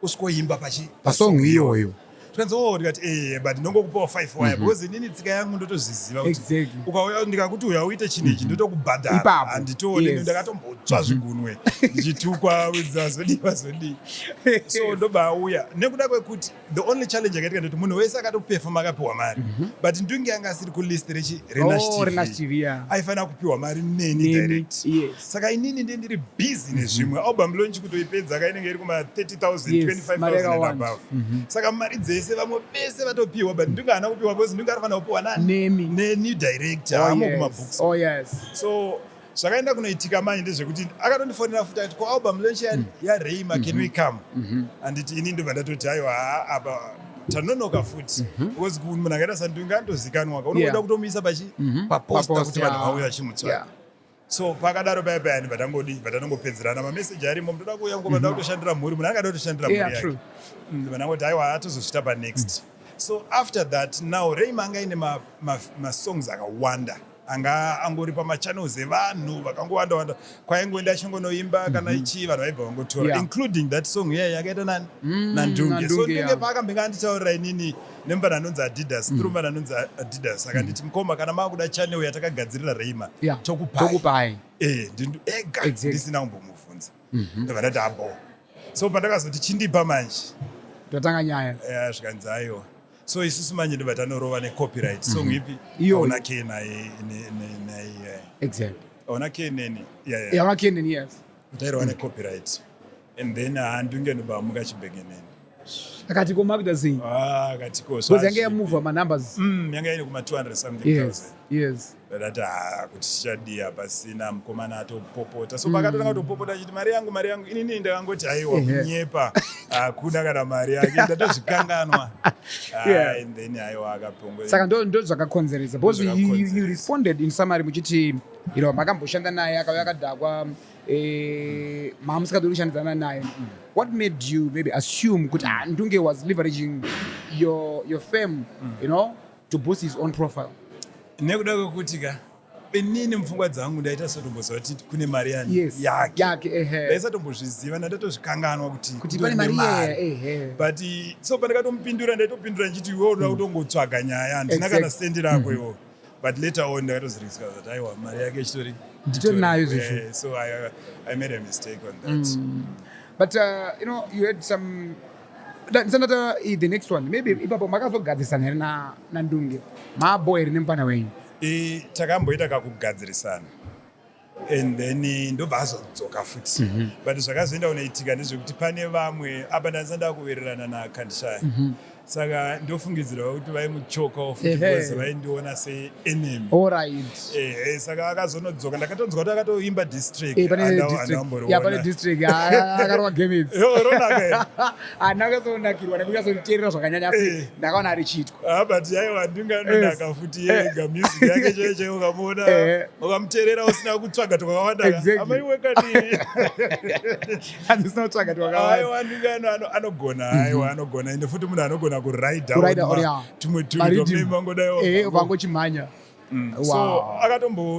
usikoimba pasong iyoyo tikati but ndongokupawo 5 waya because inini tsika yangu ndotozviziva kuti ukauya ndikakuti uya uite chinechi ndotokubhadhara handitooni ndakatombotsva zvigunwe ndichitukwa zvodiwa so ndobva auya nekuda kwekuti the only challenge yakaitika ndoti munhu wese akatoperforma akapiwa mari but Ndunge anga asiri kulist reNash TV aifanira kupiwa mari neni direct. Saka inini ndiri busy nezvimwe album launch kutoipedza kainenge iri kuma 30,000 25,000 and above. Saka mari dzese vamwe vese vatopiwa but Ndunge haana kupiwa because Ndunge anofanira kupiwa neni director amo kumabooks. So zvakaenda kunoitika manje ndezvekuti akatondifonera futi ati kualbum launch yaReima can we come anditi ini ndobva ndatoti aiwa apa tanonoka futi because munhu akaita saNdunge anotozikanwa unoda kutomuisa paposta kuti vanhu vauya vachimutsvaka. So pakadaro paya patanongopedzerana mameseji arimo ndoda kuuya ngoma ndoda kutoshandira mhuri munhu akada kutoshandira mhuri yake vanangoti aiwa atozosvita panext. So after that now Reima anga ine masongs akawanda anga angori pamachannels evanhu vakangowanda kwaingoenda achingonoimba kana ichi vanhu vaibva vangotora including that song yakaita nani Nandunge. So Ndunge paakambenge anditaurira inini nemuvana anonzi Adidas through muvana anonzi Adidas akanditi mukoma kana makuda channel yatakagadzirira Reima chokupai ndindu ega ndisina kumbomubvunza ndobva ndati abo so pandakazoti chindipa manje ndatanga nyaya zvikanzi aiwa so isusu manje ndobva tanorova necopyright song ipi ona kena exactly ona keneni ona keneni yes tairova necopyright and then Ndunge ndobva mukachibhekeneni akati komakuda sei akati ko so yange yamove ma numbers yanga ine kuma 200 something yes but kuti tichadia pasina mukomana atopopota so pakatotanga kutopopota achiti mari yangu inini ndakangoti aiwa kunyepa hakuna kana mari yake ndatozvikanganwa and then aiwa akapongo saka ndo zvakakonzeresa because you responded in summary muchiti makamboshanda naye akauya akadhakwa mamusikadori kushandidzana naye what made you maybe assume kuti Ndunge was leveraging your fame to boost his own profile nekuda kwekuti inini mupfungwa dzangu ndaita sotomboziva kuti kune mari yake ndaisatombozviziva ndatozvikanganwa kuti pane mari but so pandakatomupindura ndaitopindura nchiti iwe unoda kutongotsvaga nyaya handina kana sendi rako iwo but later on ndakatoziriska kuti aiwa mari yake ichitori nayo zvisho so I made a mistake on that but you had some the next one maybe ipapo makazogadzirisana here naNdunge maboy here nemufana wenyu takamboita kakugadzirisana and then ndobva azodzoka futi but zvakazoenda kunoitika ndezvekuti pane vamwe apa ndandisanda kuwirirana naKandishaya saka ndofungidzirwa kuti vaimuchokawo futi because vaindiona seenemy saka akazonodzoka ndakatonzwa kuti akatoimba district pane district akarova games ronaka ndakazonakirwa nekuzazoniteerera zvakanyanya asi ndakaona ari chitwa but aiwa Ndunge anonaka futi yega music yake chaiche ukamuona ukamuteerera usina kutsvaga twakawanda amaiwekadii handisina kutsvaga twakawanda aiwa Ndunge anogona ende futi munhu anogona kuraida tumwe tunhu vangochimhanya so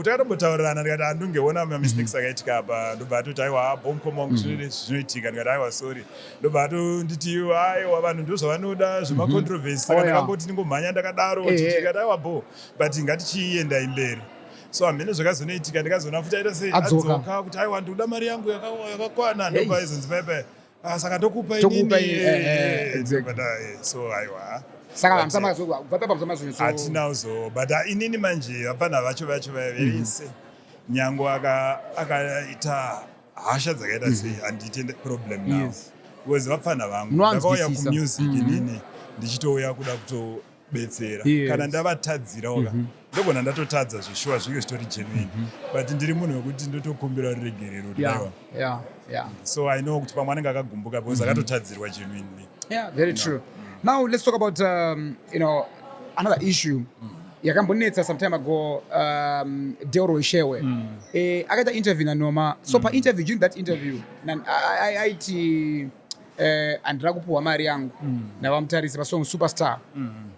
takatombotaurana ndikati Ndungeona mamistakes akaitika apa ndobva atoti aiwa bomukoma wangu zvinoitika ndikati aiwa sorry ndobva atonditi aiwa vanhu ndozvavanoda zvemacontroversies saka ndakangoti ndingomhanya ndakadaro tikati aiwa but ngatichienda imberi so hamene zvakazonoitika ndikazoona futi aita seadzoka kuti aiwa ndikuda mari yangu yakakwana ndobva izonzi paipai saka ndokupa inini so aiwa saka hatinazo but inini manje vapana vacho vese nyango akaita hasha dzakaita sei handiti problem now because vapfana vangu ndakauya kumusic inini ndichitouya kuda kutobetsera kana ndavatadzira oka ndogona ndatotadza zvishuwa zvinge zvitori genuine but ndiri munhu wekuti ndotokumbira ruregerero so I know kuti pamwe anenge akagumbuka because akatotadzirwa genuinely very true. Now let's talk about another issue yakambonetsa some time ago Deoro Ishewe akaita interview naNoma so pa interview during that interview aiti andira kupuwa mari yangu navamutarisi pasong superstar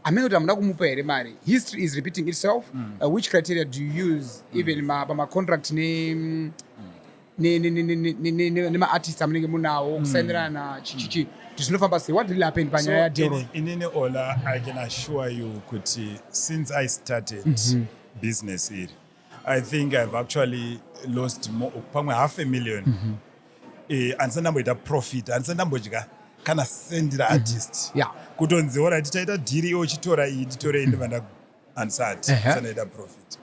amene kuti amuna kumupa here mari history is repeating itself which criteria do you use even pamacontract nema-artist amunenge munawo kusainirana chichichi zvinofamba sei what really happened panyaya yaDeoro inini Ola I can assure you kuti since I started business here I think I've actually lost more pamwe $500,000 handisandamboita profit handisandambodya kana sendira artist kutonziora tichaita dhiri iwo chitora iyi nditore ndivanda handisati sandaita profit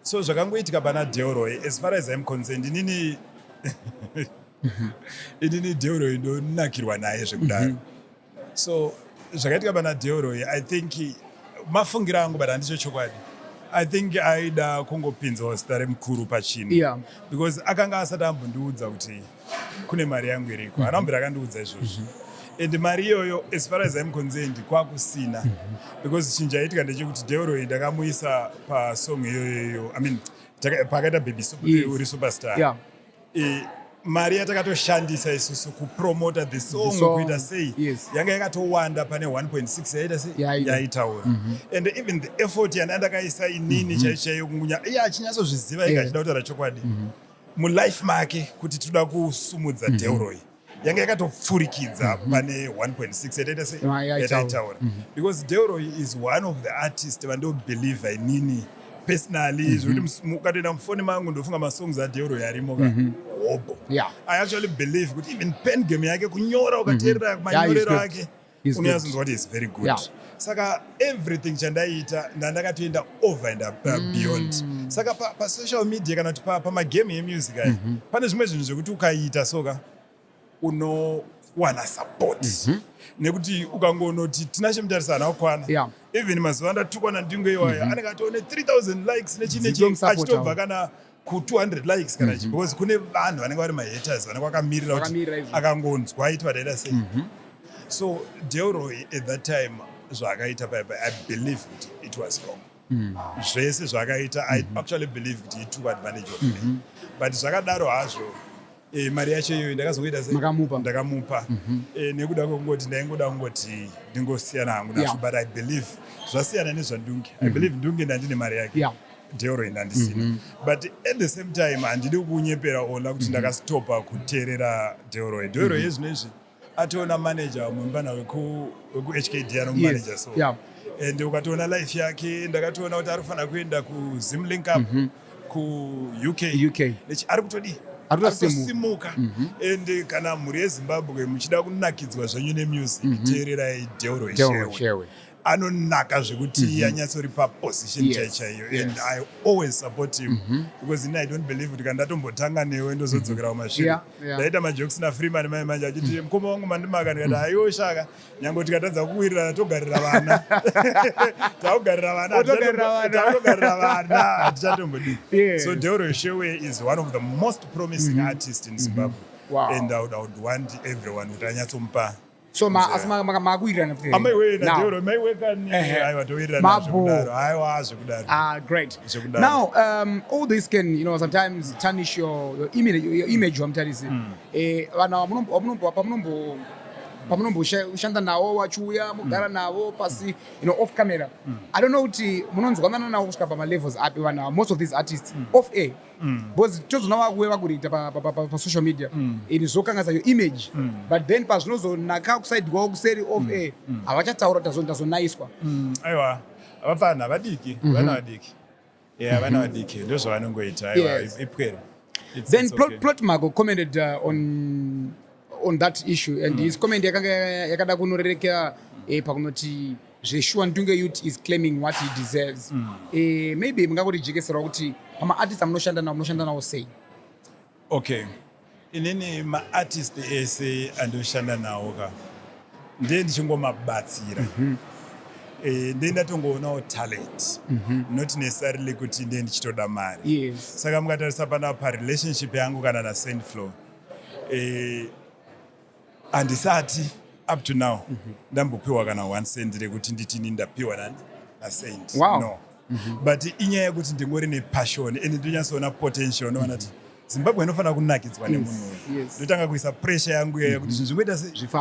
so zvakangoitika pana Deoro as far as I'm concerned inini Deoro ndonakirwa naye zvekudaro so zvakaitika pana Deoro I think mafungira angu but handicho chokwadi I think aida kungopinzawo zita remukuru pachinhu because akanga asati ambondiudza kuti kune mari yangu iriko harambira akandiudza izvozvo and mari iyoyo as far as I'm concerned kwakusina because chinhu chaitika ndechekuti Deoro ndakamuisa pasong iyoyo I mean pakaita baby uri superstar mari yatakatoshandisa isusu kupromota the song kuita sei yanga yakatowanda pane 1.6 yaita sei yaitaura and even the effort yandakaisa inini chaiyo kungunya iye achinyatsozviziva ika achida kutaura chokwadi mulife make kuti toda kusumudza Delroy yanga yakatopfurikidza pane 1.6 yataitaura because Delroy is one of the artists vandobelieve inini personally zvokuti ukatoenda mufoni mangu ndofunga masongs aDelroy arimo hobo. I actually believe kuti even pen game yake kunyora ukateerera kumanyorero ake unoyazinzwa kuti is very good. Saka everything chandaita ndandakatoenda over and beyond. Saka pa social media kana kuti pamagame emusic aya pane zvimwe zvinhu zvekuti ukaita soka unowana support nekuti ukangonoti Tinashe Mutarisi haana kukwana even mazuva ndatukwa nandingo iwaya anenge atoone 3000 likes nechinechi achitobva kana ku200 likes kana because kune vanhu vanenge vari mahaters vanenge vakamirira kuti akangonzwa iti vadaita sei. So Delroy at that time zvaakaita paipa I believe kuti it was wrong. Zvese zvaakaita I actually believe kuti he took advantage of me. But zvakadaro hazvo mari yacho iyoyo ndakazongoita sei ndakamupa nekuda kwekungoti ndaingoda kungoti ndingosiyana hangu nazvo but I believe zvasiyana nezvandunge I believe ndunge ndandine mari yake Delroy ndandisina but at the same time handidi kunyepera ona kuti ndakastopa kuteerera Delroy yezvinezvi atoona manager mumbana weku-HKD anomanager so and ukatoona life yake ndakatoona kuti arikufanira kuenda kuZim Link Up ku-UK ari kutodi arikutosimuka and kana mhuri yeZimbabwe muchida kunakidzwa zvenyu nemusic teererai Delroy shewe anonaka zvekuti anyatsori paposition chaiyo and I always support him because I don't believe kuti kana ndatombotanga newe ndozodzokera kumashure ndaita majokes naFreeman mai manje achiti mukoma wangu mandimaka ndikati aiyo shaka nyange tikatadza kuwirirana togarira vana togarira vana hatichatombodi. So Delroy shewe is one of the most promising artists in Zimbabwe and I would want everyone kuti anyatsomupa. So makuwirirana futi Delroy maiwekani aiwa towirirana zvekudaro aiwa zvekudaro great. Now all this can sometimes tarnish your image waMutarisi vanhu pamunomboshanda navo wachiuya mugara navo pasi off camera I don't know kuti munonzwanana navo kusvika pamalevels api vanhu most of these artists off air because tozona vakuwe vakuita pasocial media zvokanganisa your image but then pazvinozonaka kuside kwavo kuseri off air havachataura kuti ndazonaiswa aiwa vana vadiki vana vadiki ndozvavanongoita aiwa ipwere. Then Plotmago commented on that issue and his comment yakada kunorerekera pakunoti zveshuwa ndunge youth is claiming what he deserves. Maybe mungangoti jekeserwa kuti pama-artist amunoshanda nawo sei? Okay, inini ma-artist ese andoshanda nawo ka ndichingomabatsira ndendatongoonawo talent not necessarily kuti ndichitoda mari. Saka mukatarisa pana parelationship yangu kana naSendflow handisati up to now ndambopiwa kana 1 cent rekuti nditini ndapiwa naSaint. No. But inyaya yekuti ndingori nepassion and ndonyatsoona potential unoona kuti Zimbabwe inofanira kunakidzwa nemunhu uyu. Ndotanga kuisa pressure yangu yekuti zvinhu zvingoita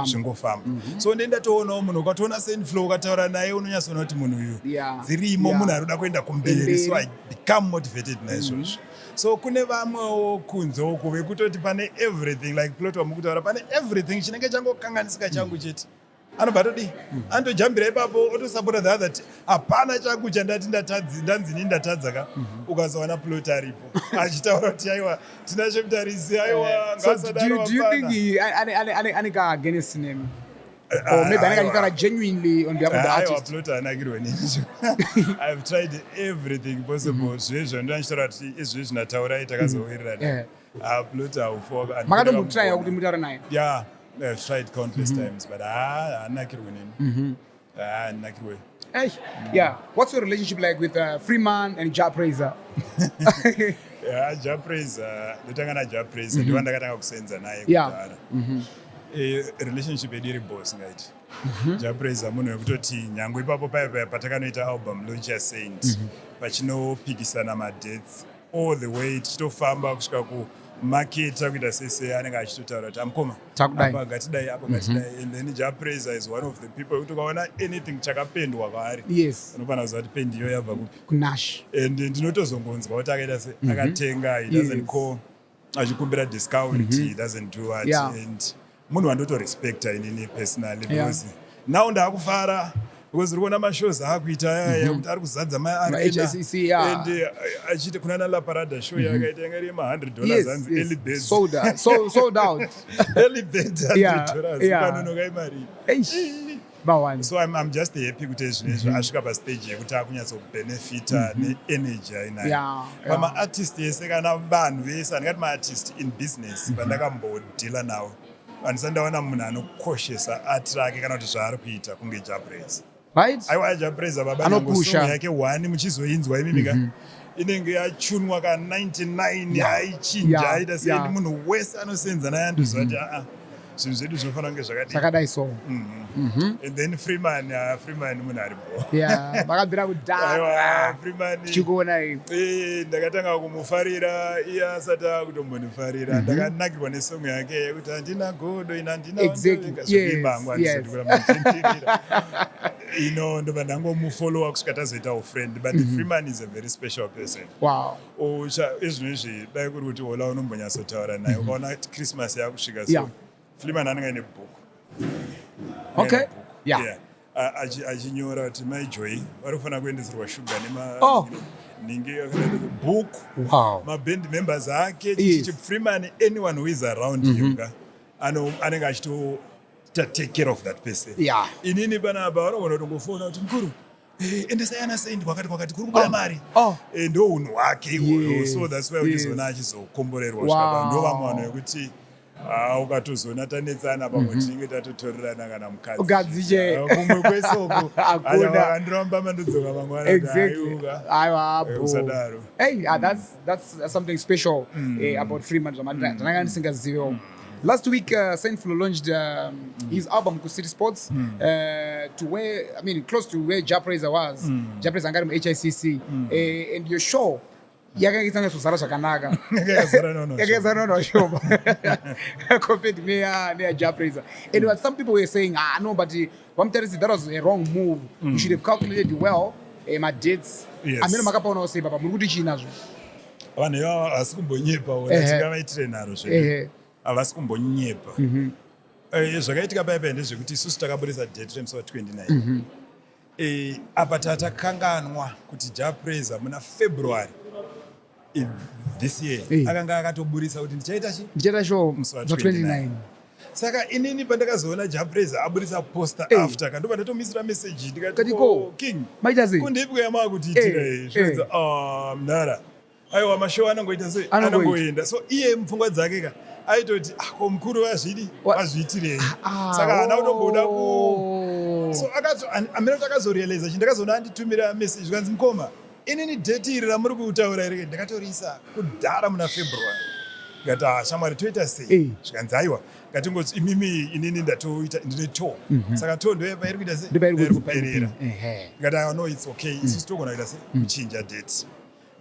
zvingofamba. So ndendatoonawo munhu ukatoona Sendflow ukataura naye unonyatsoona kuti munhu uyu dzirimo munhu arikuda kuenda kumberi so I become motivated naizvozvo. So kune vamwewo kunze uko vekutoti pane everything like Plot wamukutaura pane everything chinenge changokanganisika changu chete anobva todi andojambira ipapo otosapota the other hapana changu chandati ndanzini ndatadza ka ukazowana Plot aripo achitaura kuti aiwa Tinashe Mutarisi aiwa ngasadaro do you think anenge against name or maybe anenge genuinely on behalf of the artist? Plot anakirwe nini I've tried everything possible zvezvo ndanchitaura kuti izvi zvinataura itakazowirira Plot aufoka makatombotrya kuti mutaura naye? Yeah, I've tried countless times but anakirwe nini anakirwe. Yeah, what's your relationship like with Freeman and Ja Praiser? Ja Praiser ndotanga naJa Praiser ndiwa ndakatanga kusenza naye kudhara. Relationship yedu iri boss ngaiti. Ja Praiser munhu wekutoti nyange ipapo patakanoita album launch yaSaint pachinopikisana madates all the way tichitofamba kusvika marketer kuita sese anenge achitotaura kuti amukoma Takudai. apa ngatidai apa ngatidai and then Japraiser is one of the people kuti ukaona anything chakapendwa kwaari Yes. unofanira kuziva kuti pendi iyo yabva kupi Tinashe. and ndinotozongonzwa kuti akaita se akatenga he doesn't call achikumbira discount he doesn't do what and munhu wandotorespecta inini personally because now ndaakufara because uri kuona mashows aakuita yaya kuti ari kuzadza maarena and achiti kunana La Parada show yakaita ingari $100 hanzi early bird sold out. early bird $100 ukanonoka imari so I'm just happy kuti zvinezvi asvika pastage yekuti akunyatsobenefita neenergy ainayo pamaartist ese kana vanhu vese andingati maartist in business vandakambodhila nawo handisandaona munhu anokoshesa art rake kana kuti zvaari kuita kunge Japraiser. Right? Aiwa Japraiser baba nangu song yake 1 muchizoinzwa imimika inenge yachunwa ka 99 aichinja aita sei munhu wese anosenza naye andozva kuti zvinhu zvedu zvinofanira kunge zvakadai so and then Freeman munhu aripo vakabvira kudhara tichikuona ndakatanga kumufarira iye asati akutombonofarira ndakanakirwa nesong yake yekuti handina godo ina handinaimbangu andisodikura ndobva ndangomufollowa kusvika tazoitawo friend but Freeman is a very special person. Izvinezvi dai kuri kuti ola unombonyatsotaura naye ukaona kuti Christmas yakusvika so Freeman anenge ane bhuku achinyora kuti my joy vari kufanira kuendesirwa shuga ningi bhuku maband members ake Freeman anyone who is around him anenge achito take care of that person. Inini panapa vanogona kutongofona kuti mukuru endesai ana sendi kwakati kuri kubuda mari ndo unhu hwake iwoyo so that's why uchizoona achizokomborerwa kusvika ndo vamwe vanhu vekuti ukatozona tanetsana pamwe tinenge tatotorerana kana mukadzi kumwe kwesoko vakandiramba mandodzoka mangwanausadaro. That's something special about Freeman ndanga ndisingazivewo. Last week, Saintflow launched his album City Sports to where, close to where Japraiser was. Japraiser angari HICC. And your show, yakangizana kusara zvakanaka. Yakangizana no show. Compared to Japraiser. And what some people were saying, no, but Mutarisi, that was a wrong move. You should have calculated well my dates. Ameno makapaona say baba muri kuti chinazvo. Vanhu ivavo havasi kumbonyepa tingavaitire naro zvedu. Havasi kumbonyepa. Zvakaitika paipa ndezvekuti isusu takaburisa date remusi wa29. Apa tatakanganwa kuti Japraiser muna February this year akanga akatoburisa kuti ndichaita show musi wa29. Saka inini pandakazoona Japraiser aburisa poster after kandoba ndatomisira message ndikati king kundipi kuyama kutiitira zvinzi mnara aiwa mashow anangoita sei anangoenda so iye mupfungwa dzake ka aitoti ko mukuru wazviitirei saka hana kutomboda so amene kuti akazorealiza chindakazoona anditumira message kanzi mukoma inini date iri ramuri kutaura iri ndakatorisa kudhara muna February ngati shamwari toita sei zvikanzi aiwa ngatingoti imimi inini ndatoita ndine tour saka tour ndoyepa iri kuita sei iri kuperera ngati no it's okay isusu togona kuita sei kuchinja date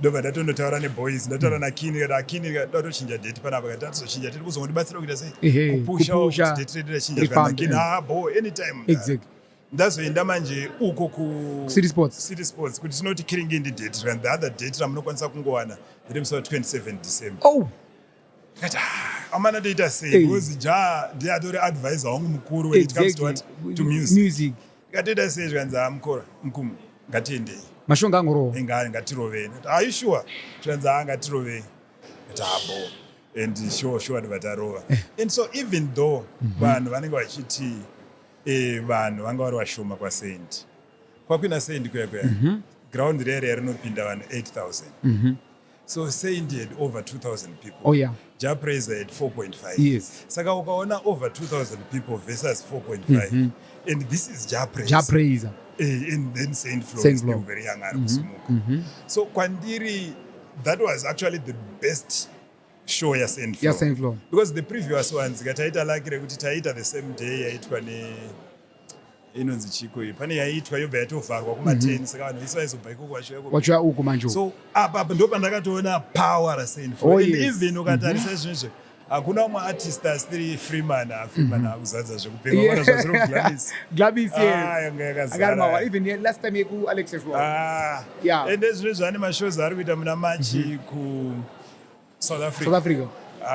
ndobva ndatondotaura neboys ndataura nakini kuti akini datochinja date panapa kati tatizochinja date kuzondibatsira kuita sei kupusha date redu rachinja zvakanakini anytime ndazoenda manje uko ku City Sports kuti tinoti Kiringindi date and the other date ramunokwanisa kungowana remusi wa27 December kati amana toita sei because ndiye atori advisor wangu mukuru when it comes to what to music ngatoita sei zvikanzi mukuru ngatiendei mashonga angoro ngatirovei are you sure zvikanzi ngatirovei kati and sure ndvatarova and so even though vanhu vanenge vachiti vanhu vanga vari vashoma kwaSaint kwakwina Saint kuya ground rere rinopinda vanhu 8,000 so Saint had over 2,000 people Japraiser had 4.5 saka ukaona over 2,000 people versus 4.5 and this is Japraiser and then Saintflow is still very young ari kusumuka so kwandiri that was actually the best show ya Saintflow because the previous ones taita lakire kuti taita the same day yaitwa inonzi chiko iyi pane yaitwa yobva yatovharwa kuma10 saka vanhu vese vaizobva ikoko wachiuya uku manje. So apa ndo pandakatoona power rasenfo and even ukatarisa izvozvo hakuna umwe artist asiri Freeman akuzadza zvekupfeka zvazviro Glamis yanga yakazara even last time yeku Alex as well. And ezvino zvane mashows ari kuita muna machi ku South Africa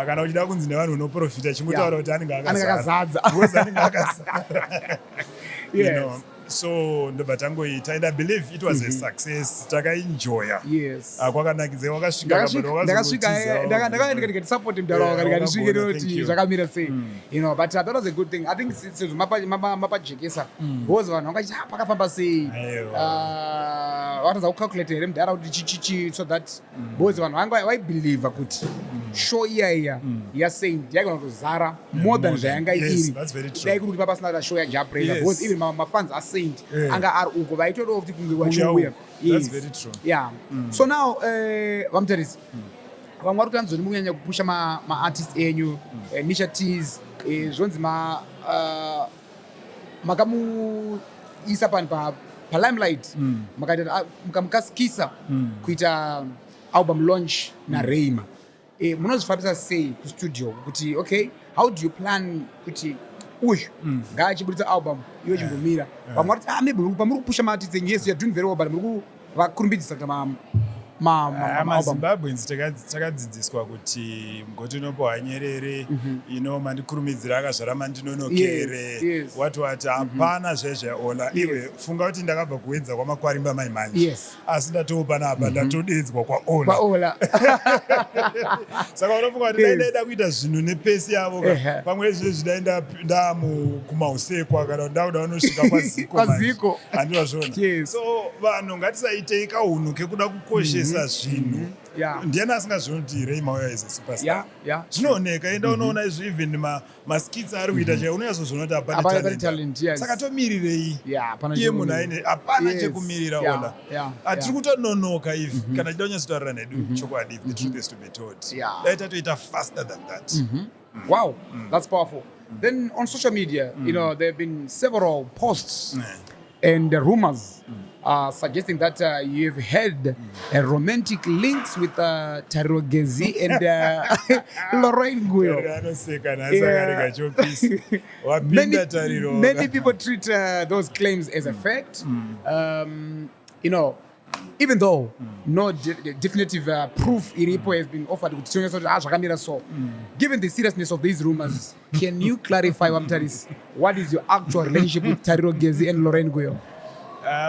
kana uchida kunzi nevanhu unoprofita chimutaura kuti anenge akazadza you know. So ndobva tangoita and I believe it was a success. Takaenjoya. Yes. Kwakanakidza wakasvika ndakaenda ndikasupport mudharaunda ndikasvike kuti zvakamira sei. You know, but that was a good thing. I think sezvo mapajekesa because vanhu vangati pakafamba sei. Wataza kucalculate here mudharaunda kuti chichichi so that because vanhu vanga vaibelieve kuti show iya yaSaint yaigona kuzara more than zvayanga iri. Dai kuti papasina show yaJapreza because even mafans are Saint anga ari uko vaitodawo kuti kunge wachiuya. That's very true. Yeah. So now Mutarisi vamwe vari kutanzoni munyanya kupusha ma-artist enyu initiatives zvonzi makamuisa palimelight mukamukasikisa kuita album launch naRayma. Munozvifambisa sei kustudio kuti okay how do you plan kuti uyu ngaachibuditsa album iwe chimbomira vamwe vari kuti maybe pamuri kupusha ma-artist enyu yes you're doing very well but muri kuvakurumbidzisa kuti mazimbabweans takadzidziswa kuti mugoti unopiwa nyerere mandikurumidzira akazvara mandinonokere wati hapana zvezvaola iwe funga kuti ndakabva kuedza kwamakwarimba maimanje asi ndatoopa napa ndatodedzwa kwaola saka unofunga kuti daida kuita zvinhu nepesi yavo pamwe zvezvi daenda kumausekwa kana ndauda unosvika kwaziko handivazvona so vanhu ngatisaitei kaunhu kekuda kukoshesa zvinhu ndiani asingazvioni kuti Rayma uya is a superstar zvinooneka enda unoona izvi even maskits ari kuita chai unoyazozviona kuti hapana talent saka tomirirei iye munhu aine hapana chekumirira ola hatiri kutononoka if kana chida kunyatsotaurira nedu chokwadi if the truth is to be told dai tatoita faster than that. Wow, that's powerful. Then on social media you know there have been several posts and rumors suggesting that you've had romantic links with Tarogezi and Lorraine Guyo. Many people treat those claims as a fact. You know, even though no definitive proof iripo has been offered, so given the seriousness of these rumors, can you clarify, Mutarisi, what is your actual relationship with Tarogezi and Lorraine Guyo?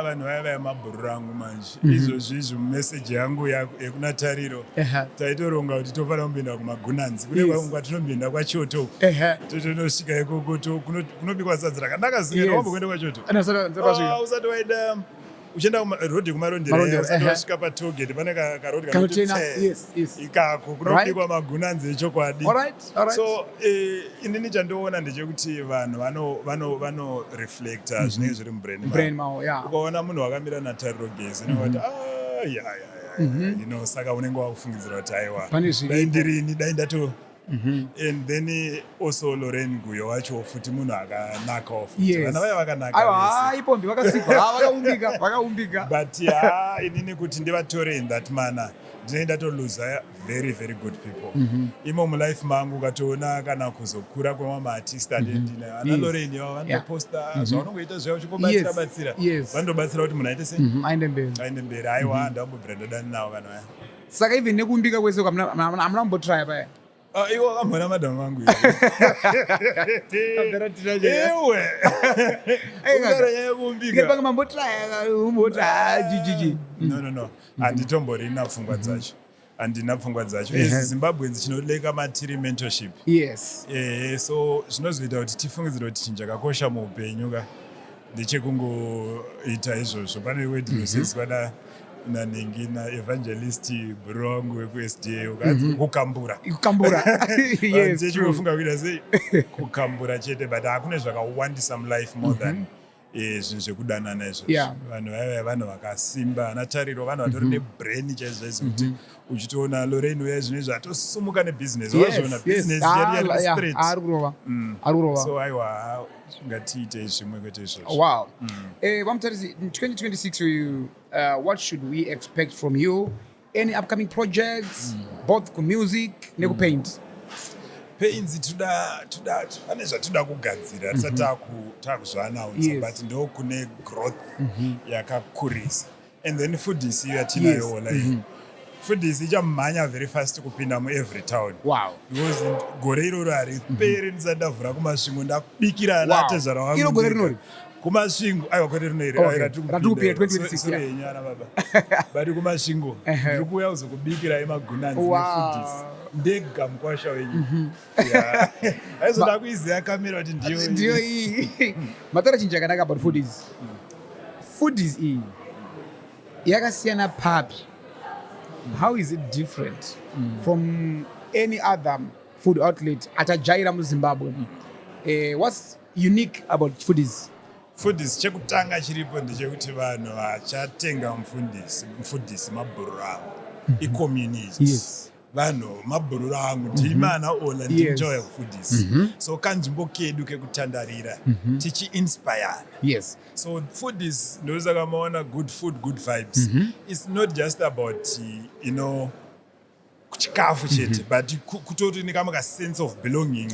Vanhu vaiva yemabhuru rangu manje izvozvizvo meseji yangu yekuna Tariro taitoronga kuti tofanira kumbinda kumagunanzi kune kwangwa tinombinda kwachoto totonosvika ikoko kunobikwa sadza rakanaka zingeni wambokwenda kwachoto usati waenda uchienda rodhi kumarondera usati wasvika patogeti pane karodhi kanoti ikako kunobikwa magunanzi echokwadi. So inini chandoona ndechekuti vanhu vanoreflecta zvinenge zviri mubrain mavo ukaona munhu wakamira naTariro Gezi nekuti saka unenge wakufungidzira kuti aiwa dai ndirini dai ndato and then also Lorraine Guyo wacho futi munhu akanakawo futi vana vaya vakanaka ipombi vakasikwa vakaumbika but inini kuti ndivatore in that manner ndinoenda toluza very very good people imo mulife mangu ukatoona kana kuzokura kwemama-artist adendina ana Lorraine vanoposta zvaunongoita zvavo uchimbobatsira vanobatsira kuti munhu aite sei aende mberi aiwa ndambobhiradadani navo vanhu vaya saka even nekuumbika kwese hamuna kumbotrya paya iwo kamhona madhamu vangu no handitomborina pfungwa dzacho handina pfungwa dzacho ezi Zimbabweans chinodeka matiri mentorship so zvinozoita kuti tifungidzire kuti chinhu chakakosha muupenyu ka ndechekungoita izvozvo pane wedroseswada nanengi naevangelist bro wangu wekusda ukanzi kukambura chechikufunga kuita sei kukambura chete but hakune zvakawandisa mulife more than zvinhu zvekudanana izvozvo Yeah. vanhu vaiva vanhu vakasimba ana Tariro vanhu vatori nebrain chaizvo kuti uchitoona Lorraine uya zvino izvo atosumuka nebhizinesi wazviona bhizinesi yari straight ari kurova so aiwa ngatiite zvimwe kwete izvozvo. Wow. Mutarisi, in 2026 what should we expect from you? Any upcoming projects, both music nekupaint? Paints pane zvatoda kugadzira tisati takuzvaannounce but ndo kune growth yakakurisa and then foodies yatinayo like foodies ichamhanya very fast kupinda muevery town. Wow. Because gore iroro hariperi ndisati ndavhura kumasvingo ndabikira ana atezvara wangu iro gore rinori kumasvingo aiwa kwete rinoiri ratikupira 2026 yenyana baba bari kumasvingo ndiri kuuya kuzokubikira emagunanzi nefoodies ndega mukwasha wenyu aizoda kuiziva kamera kuti ndiyo iyi matara chinhu chakanaka about foodies iyi yakasiyana papi. How is it different from any other food outlet atajaira muZimbabwe? What's unique about foodies? Foodies chekutanga chiripo ndechekuti vanhu vachatenga mufundisi mabhururu angu icommunity. Yes. Vanhu mabhururu angu ndimana ola ndinjoya kufundisi so kanzvimbo kedu kekutandarira tichiinspire. Yes. So food is ndosaka maona good food, good vibes. It's not just about kuchikafu chete but kutori nekama ka sense of belonging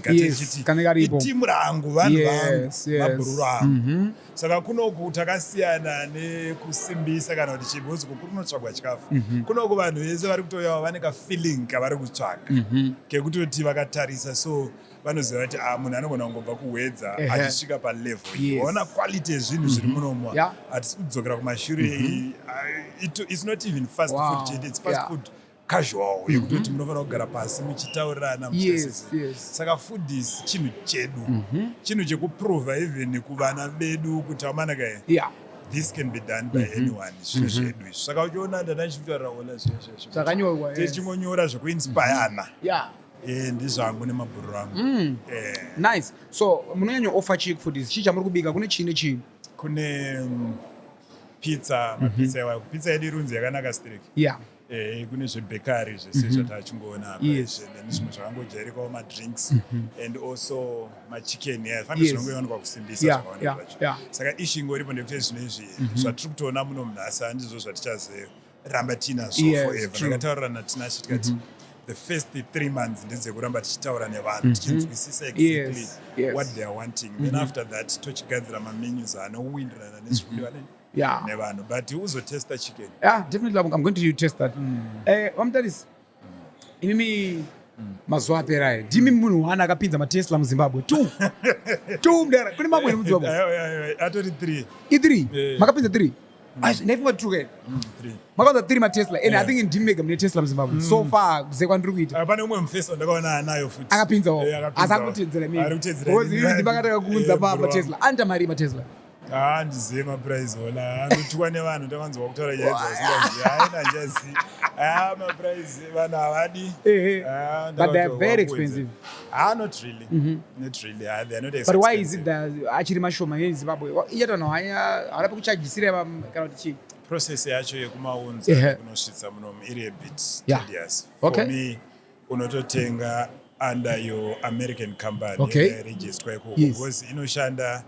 itimu rangu vanhu vangu mabhururu angu saka kunoku takasiyana nekusimbisa kana kuti chibhozi kunotsvagwa chikafu kunoku vanhu vese vari kutoyawo vane kafeeling kavari kutsvaga kekutoti vakatarisa so vanoziva kuti munhu anogona kungobva kuwedza achisvika palevel waona quality yezvinhu zviri munomo hatisi kudzokera kumashure. It's not even fast food chete, it's fast food casual yekutoti munofanira kugara pasi muchitaurirana saka foodies chinhu chedu chinhu chekuprova even kuvana vedu kuti amanaka this can be done by anyone zvinhu zvedu izvi saka uchiona ndanachitaurira ona zvakanyorwa tichingonyora zvekuinspirana ndizvangu nemabhururu angu. Nice. So munonyanya offer chii foodies chii chamuri kubika kune chii nechii? Kune pizza mapizza iwayo pizza yedu irunzi yakanaka strict kune zvebhekari zvese zvatachingoona nezvimwe zvakangojairikawo madrinks and also machicken fanira zvinongowanikwa kusimbisa zvakaonekwa saka ishi ingoripo ndekuti zvino izvi zvatiri kutoona muno munhasi handizvo zvatichazoramba tinazvo forever. Ndakataurira naTinashe tikati the first 3 months ndedzekuramba tichitaura nevanhu tichinzwisisa exactly what they are wanting then after that tochigadzira mamenus anowindirana nezvikudiwa nevanhu but uzotesta chicken. Definitely I'm going to test that. Mutarisi inini mazuva apera ndimi munhu wana akapinza maTesla muZimbabwe tu mudara kune mamwe muZimbabwe atori 3 i3 makapinza 3 ndaifunga 2 makaudza 3 maTesla and I think ndimi mega mune Tesla muZimbabwe so far kuze kwandiri kuita. Pane umwe mufeso ndakaona nayo futi akapinzawo asi akutedzera mimi because ini ndimakataka kuunza maTesla anta mari maTesla handizive mapuraisi ona anotukwa nevanhu takanzwa kutaura nyaya njazi mapuraisi vanhu havadi but they are very expensive. Not really they are not expensive. But why is it that achiri mashoma yeZimbabwe iyatanho haana pekuchajisira kana kuti chii process yacho yekumaunza kunosvitsa munomu iri a bit tedious for me. Unototenga under your American company registrwa ikoko because inoshanda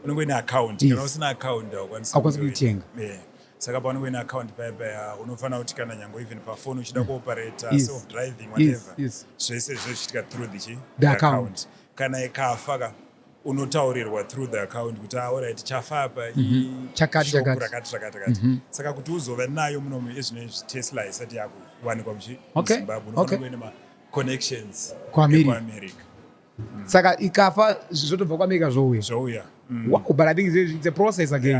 unenge ne account kana usina account akwanisa kuitenga saka paunenge ne account paya unofanira kuti kana nyango even pafoni uchida kuoperata self driving whatever zvese zvochitika through the account kana ikafaka unotaurirwa through the account kuti alright chafa apa chakati saka kuti uzova nayo munomu ezvino Tesla isati yakuwanikwa muZimbabwe unofanira kuenda connections kuAmerica saka ikafa zvotobva kuAmerica zvouya. But I think it's a process again.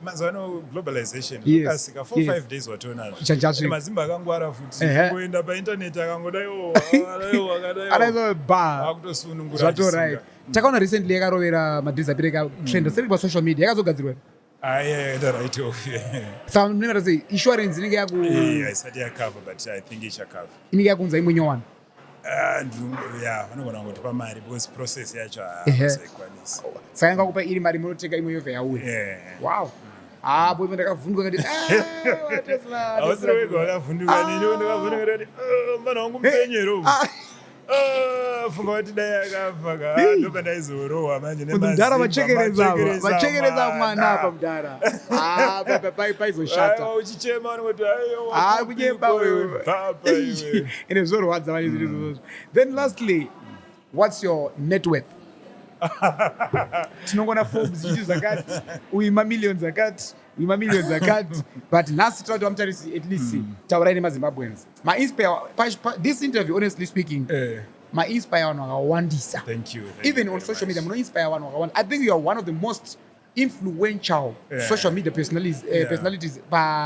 Mazano globalization ukasika 4-5 days watona mazimba akangwara futi kuenda painternet akangodayo akutosunungura zvatoright. Takaona recently yakarovera madhirisi apereka trend seri pasocial media yakazogadzirwa saka munenge sei insurance inenge isati yakava but I think ichakava inenge yakunza imwe nyowani vanogona kungotipa mari because process yacho haaikwanisa. saka ngakupa iri mari munotenga imwe yobva yauya. Wow. Apo imwe ndakavhunduka ngati Tesla. Ausiri wega wakavhunduka nini ndakavhunduka ngati mwana wangu mupenyero. Funga kuti dai akafa ndoba ndaizorohwa manje nemudhara vachekereza mwana apa mudhara paizoshata uchichema unoti kunyemba ene zorwadza vane zviri izvozvo. Then lastly, what's your net worth? Tinongona Forbes zvichi zvakati uyu mamillions akati uyu mamillions akati, but nhasi tinoda Mutarisi at least taurai nemazimbabweans mainspire this interview, honestly speaking, mainspire vanhu vakawandisa. Thank you even on social media munoinspire vanhu vakawanda. I think you are one of the most influential social media personalities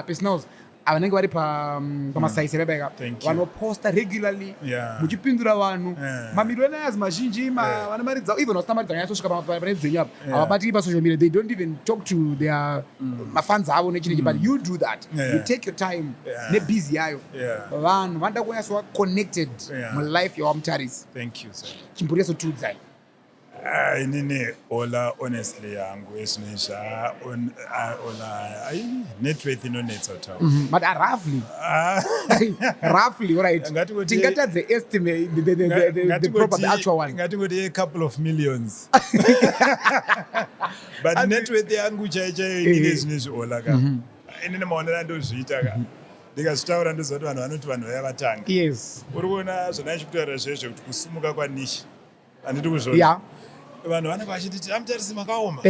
personals vanenge vari pamasaisi rebeka vanoposta regularly muchipindura vanhu mamillionaires mazhinji vane mari dzavo, even vasina mari dzakanyatosvika pane dzenyu apa havabatiri pasocial media, they don't even talk to their mafans avo nechineki, but you do that. You take your time nebusy yayo vanhu vanoda kunyatsowa connected mulife yawaMutarisi. Thank you sir. chimburi sotudzai inini ola honestly yangu ezvinoizva ola net worth inonetsa kutaura but roughly alright tingatadze estimate the proper the actual one ngatingoti a couple of millions but net worth yangu chaichayo inini ezvinoizvi ola ka inini maonera ndozviita ka ndikazvitaura ndozoti vanhu vanoti vanhu vaya vatanga. Yes. Uri kuona zvona ichikutaura zvezvo kuti kusumuka kwaNishe handiti kuzvona vanhu vanenge vachiti Mutarisi makaoma,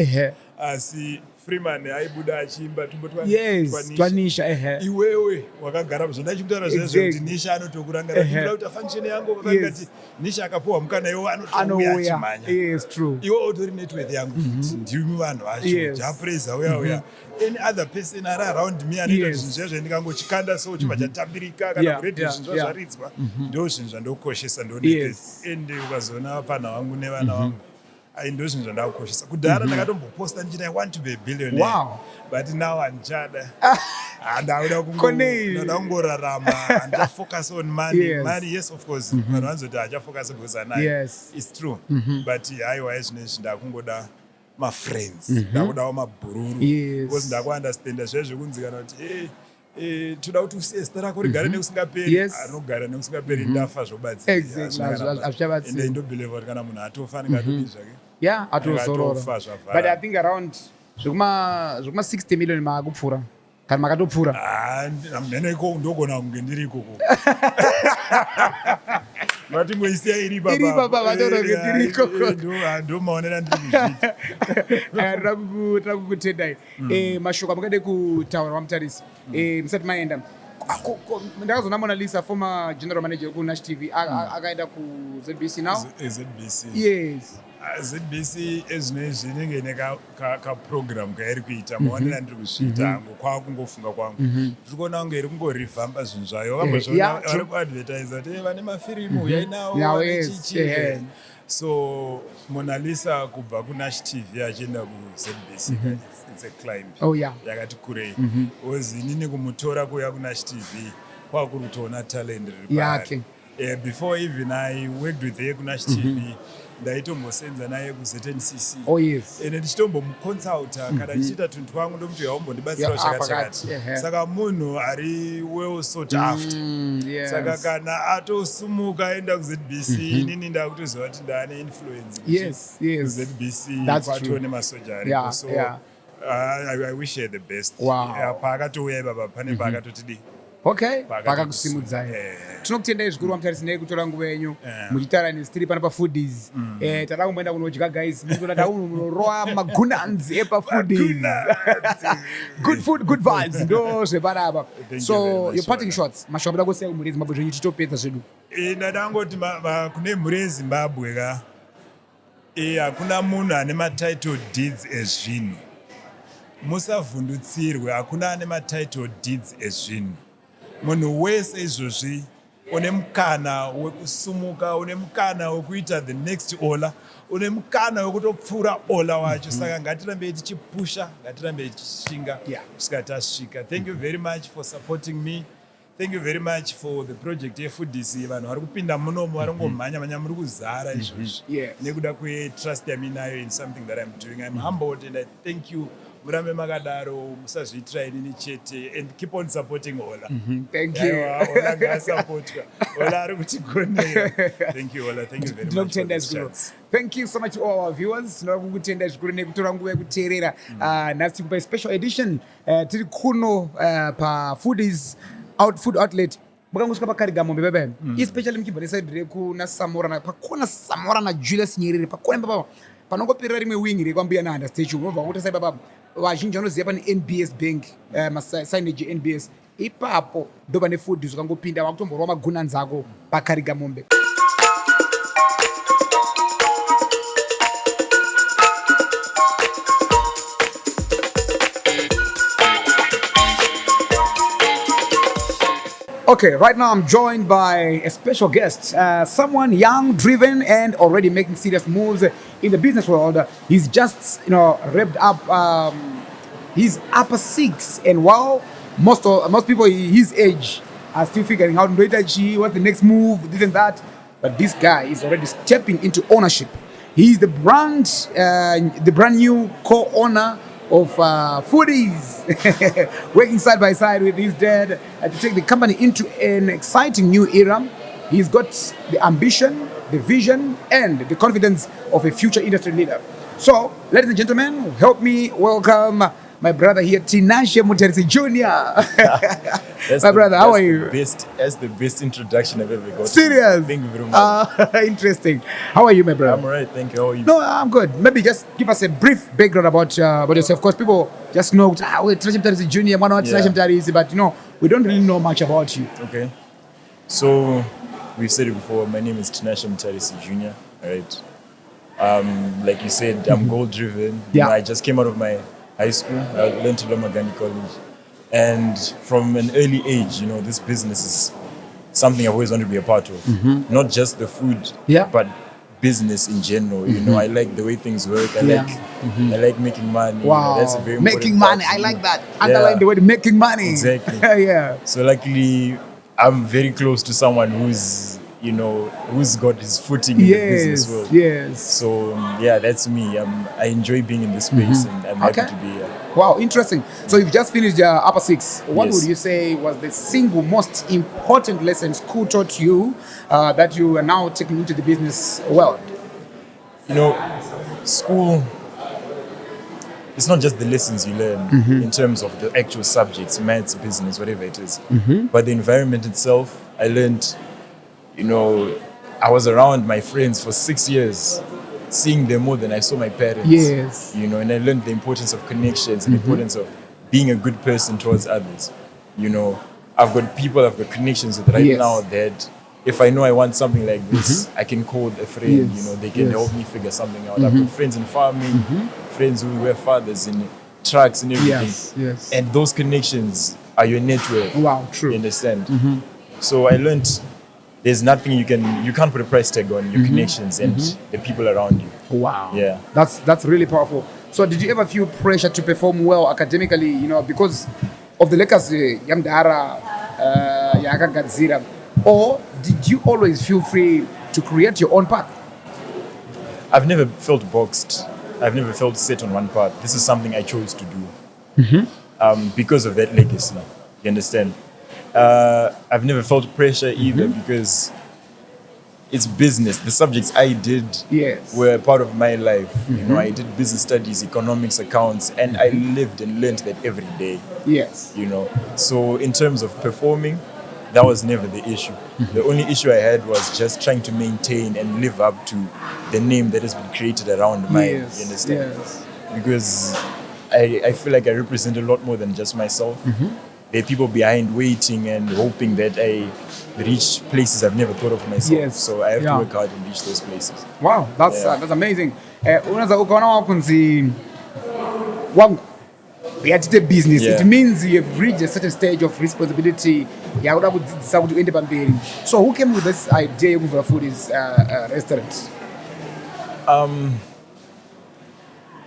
asi Freeman aibuda achiimba tumbotwanisha iwewe wakagara zvona ichikutaura zvezvo kuti Nishe anotokurangara kuda kuti function yangu vakati Nishe akapuwa mukana iwo anotouya achimhanya. Iwo utori network yangu ndimi vanhu vacho japraiser uya any other person ari around me anoita zvinhu zvezvo ndikangochikanda so chibva chatambirika kana kuredhi zvinhu zvaridzwa ndo zvinhu zvandokoshesa ndonetwork ende ukazoona vapana vangu nevana vangu ndo zvinhu zvandakukoshesa. Kudhara ndakatomboposta ndichiti I want to be a billionaire, but now handichada handauda kungorarama, handifocus on money. Money, yes of course, vanhu vanozoti hachafocus because anayo, it's true, but haiwa zvinezvi ndakungoda mafriends, ndakudawo mabhururu because ndakuunderstanda zvezvo kunzikana kuti toda kuti usiye zita rako rigare nekusingaperi, anogara nekusingaperi ndafa zvobatsira. Ende ndobhelieva kuti kana munhu atofa anenge atodi zvake atozorora. But I think around zvekuma 60 million maakupfuura kana makatopfuura. Mhene iko ndogona kunge ndiri ikoko vati ngoisiya iri baba vataura kuti ndiri ikoko ndo maonera ndiri kuzviita. Ndira kukutendai mashoko amungade kutaura waMutarisi musati maenda. Ndakazoona Mona Lisa, former general manager kuNashe TV, akaenda kuZBC now. ZBC. Yes. ZBC ezvinezvi inenge ine kaprogram kairi kuita maonera ndiri kuzviita hangu kwakungofunga kwangu ndiri kuona kunge iri kungorevampa zvinhu zvayo vambozviona vari kuadvertisa kuti vane mafirimu yainawo vanechichi. So Mona Lisa kubva kuNashe TV achienda kuZBC it's a climb yakati kurei because inini kumutora kuya kuNashe TV kwakuri kutoona talent riri paari. Before even I worked with her kuNashe TV ndaitombosenza naye kuZNCC ende ndichitombomuconsulta kana ndichiita tunhu twangu ndomuti yaumbondibatsirawo chakati. Saka munhu ari well sought after. Saka kana atosumuka aenda kuZBC inini ndakutoziva kuti ndaane influence kuZBC kwatoo nemasoja aripo. So I wish her the best. Paakatouya ipapa pane paakatotidi pakakusimudzai. Tinokutendai zvikuru waMutarisi nekutora nguva yenyu muchitaura nesu tiri pana pafoodies. Tada kumboenda kunodya guys, munoona dauno munorowa magunanzi epafoodies. Good food, good vibes, ndo zvepanapa. So your parting shots, mashoko amada kusiya kumhuri yeZimbabwe zvenyu tichitopedza zvedu. Ndadangoti kune mhuri yeZimbabwe ka hakuna munhu ane matitle deeds ezvinhu. Musavhundutsirwe, hakuna ane matitle deeds ezvinhu. Munhu wese izvozvi une mukana wekusumuka, une mukana wekuita the next ola, une mukana wekutopfuura ola wacho. Saka ngatirambe tichipusha, ngatirambe tichishinga kusvika tasvika. Thank you very much for supporting me. Thank you very much for the project yeFoodisi. Vanhu vari kupinda munomu vari kungomhanya muri kuzara izvozvi nekuda kwetrust yaminayo in something that I'm doing. I'm humbled and I thank you. Murambe makadaro, musazviitira inini chete, and keep on supporting Ola. Thank you. Ola ngaasupportwa. Ola ari kutigonera. Thank you Ola. Thank you very much for this chance. Thank you so much to all our viewers. Tinoda kukutenda zvikuru nekutora nguva yekuteerera. Nhasi tikupa special edition tiri kuno paFoodis food outlet. Makangosvika paKarigamombe bebe. Especially mukibva nesaidi rekuna Samora pakona Samora naJulius Nyerere pakona baba. Panongoperera rimwe wing rekwambuya naHanda statue. Unobva kuti sai baba vazhinji vanoziva pane NBS Bank, signage NBS. Ipapo ndo pane food zvakangopinda wakutomborwa magunanzi ako paKarigamombe. Okay, right now I'm joined by a special guest, someone young, driven, and already making serious moves in the business world. He's just, wrapped up his upper six, and while most people his age are still figuring out what's the next move, this and that, but this guy is already stepping into ownership. He's the brand new co-owner of Foodies, working side by side with his dad to take the company into an exciting new era. He's got the ambition, the vision, and the confidence of a future industry leader. So, ladies and gentlemen, help me welcome my brother here, Tinashe Mutarisi Jr. My brother, how are you? That's the best introduction I've ever got. Serious? Thank you very much. Interesting. How are you, my brother? I'm alright, thank you. How are you? No, I'm good. Maybe just give us a brief background about yourself. Of course, people just know Tinashe Mutarisi Jr., one of Tinashe Mutarisi, but we don't really know much about you. Okay. So, we've said it before, my name is Tinashe Mutarisi Jr., right? Like you said, I'm goal-driven. Yeah. I just came out of my high school. I went to Lomagani College. And from an early age, this business is something I've always wanted to be a part of. Not just the food, but business in general. I like the way things work. I like making money. Wow. That's a very important making money. part. I like that. Underline the word making money. Exactly. Yeah. So luckily, I'm very close to someone who's got his footing in the business world. Yes. So that's me. I enjoy being in this space, and I'm happy to be here. Wow, interesting. So you've just finished upper six. What would you say was the single most important lesson school taught you that you are now taking into the business world? School, it's not just the lessons you learn in terms of the actual subjects, maths, business, whatever it is, but the environment itself. I learned, I was around my friends for 6 years, seeing them more than I saw my parents. Yes. And I learned the importance of connections and the importance of being a good person towards others. I've got people I've got connections with right now that if I know I want something like this, I can call a friend, they can help me figure something out. I've got friends in farming, friends who were fathers in trucks and everything. Yes. And those connections are your network. Wow, true. You understand? So I learned there's nothing you can't put a price tag on your connections and the people around you. Wow. Yeah. That's really powerful. So did you ever feel pressure to perform well academically, because of the legacy Yamdara Yakagadzira? Or did you always feel free to create your own path? I've never felt boxed. I've never felt set on one path. This is something I chose to do because of that legacy. You understand? I've never felt pressure either because it's business. The subjects I did were part of my life. I did business studies, economics, accounts, and I lived and learned that every day. Yes. So in terms of performing, that was never the issue. The only issue I had was just trying to maintain and live up to the name that has been created around mine. You understand? Yes. Because I feel like I represent a lot more than just myself. There are people behind waiting and hoping that I reach places I've never thought of myself. Yes. So I have to work hard and reach those places. Wow, that's amazing. Unaweza ukaona wakunzi wangu yatite business. It means you have reached a certain stage of responsibility. Yakuda kudzidzisa kuti uende pamberi. So who came with this idea yokuvula Foodies restaurant?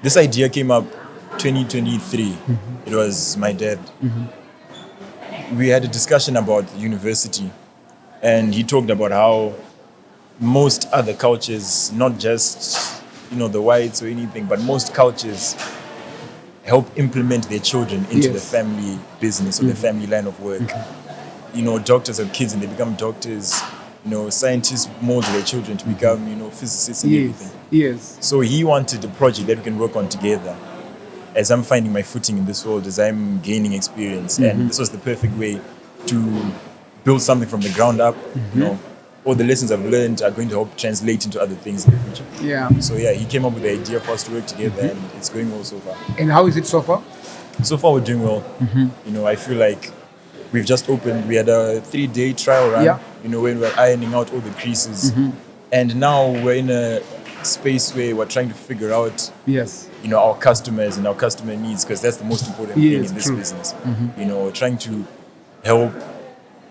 This idea came up 2023. It was my dad. we had a discussion about university, and he talked about how most other cultures, not just the whites or anything, but most cultures help implement their children into the family business or the family line of work. Doctors have kids and they become doctors. Scientists mold their children to become physicists and everything. Yes. So he wanted a project that we can work on together as I'm finding my footing in this world, as I'm gaining experience. And this was the perfect way to build something from the ground up. All the lessons I've learned are going to help translate into other things in the future. Yeah. So he came up with the idea for us to work together, and it's going well so far. And how is it so far? So far, we're doing well. I feel like we've just opened. We had a 3-day trial run. Yeah. When we're ironing out all the creases, and now we're in a space where we're trying to figure out our customers and our customer needs, because that's the most important thing in this business. We're trying to help.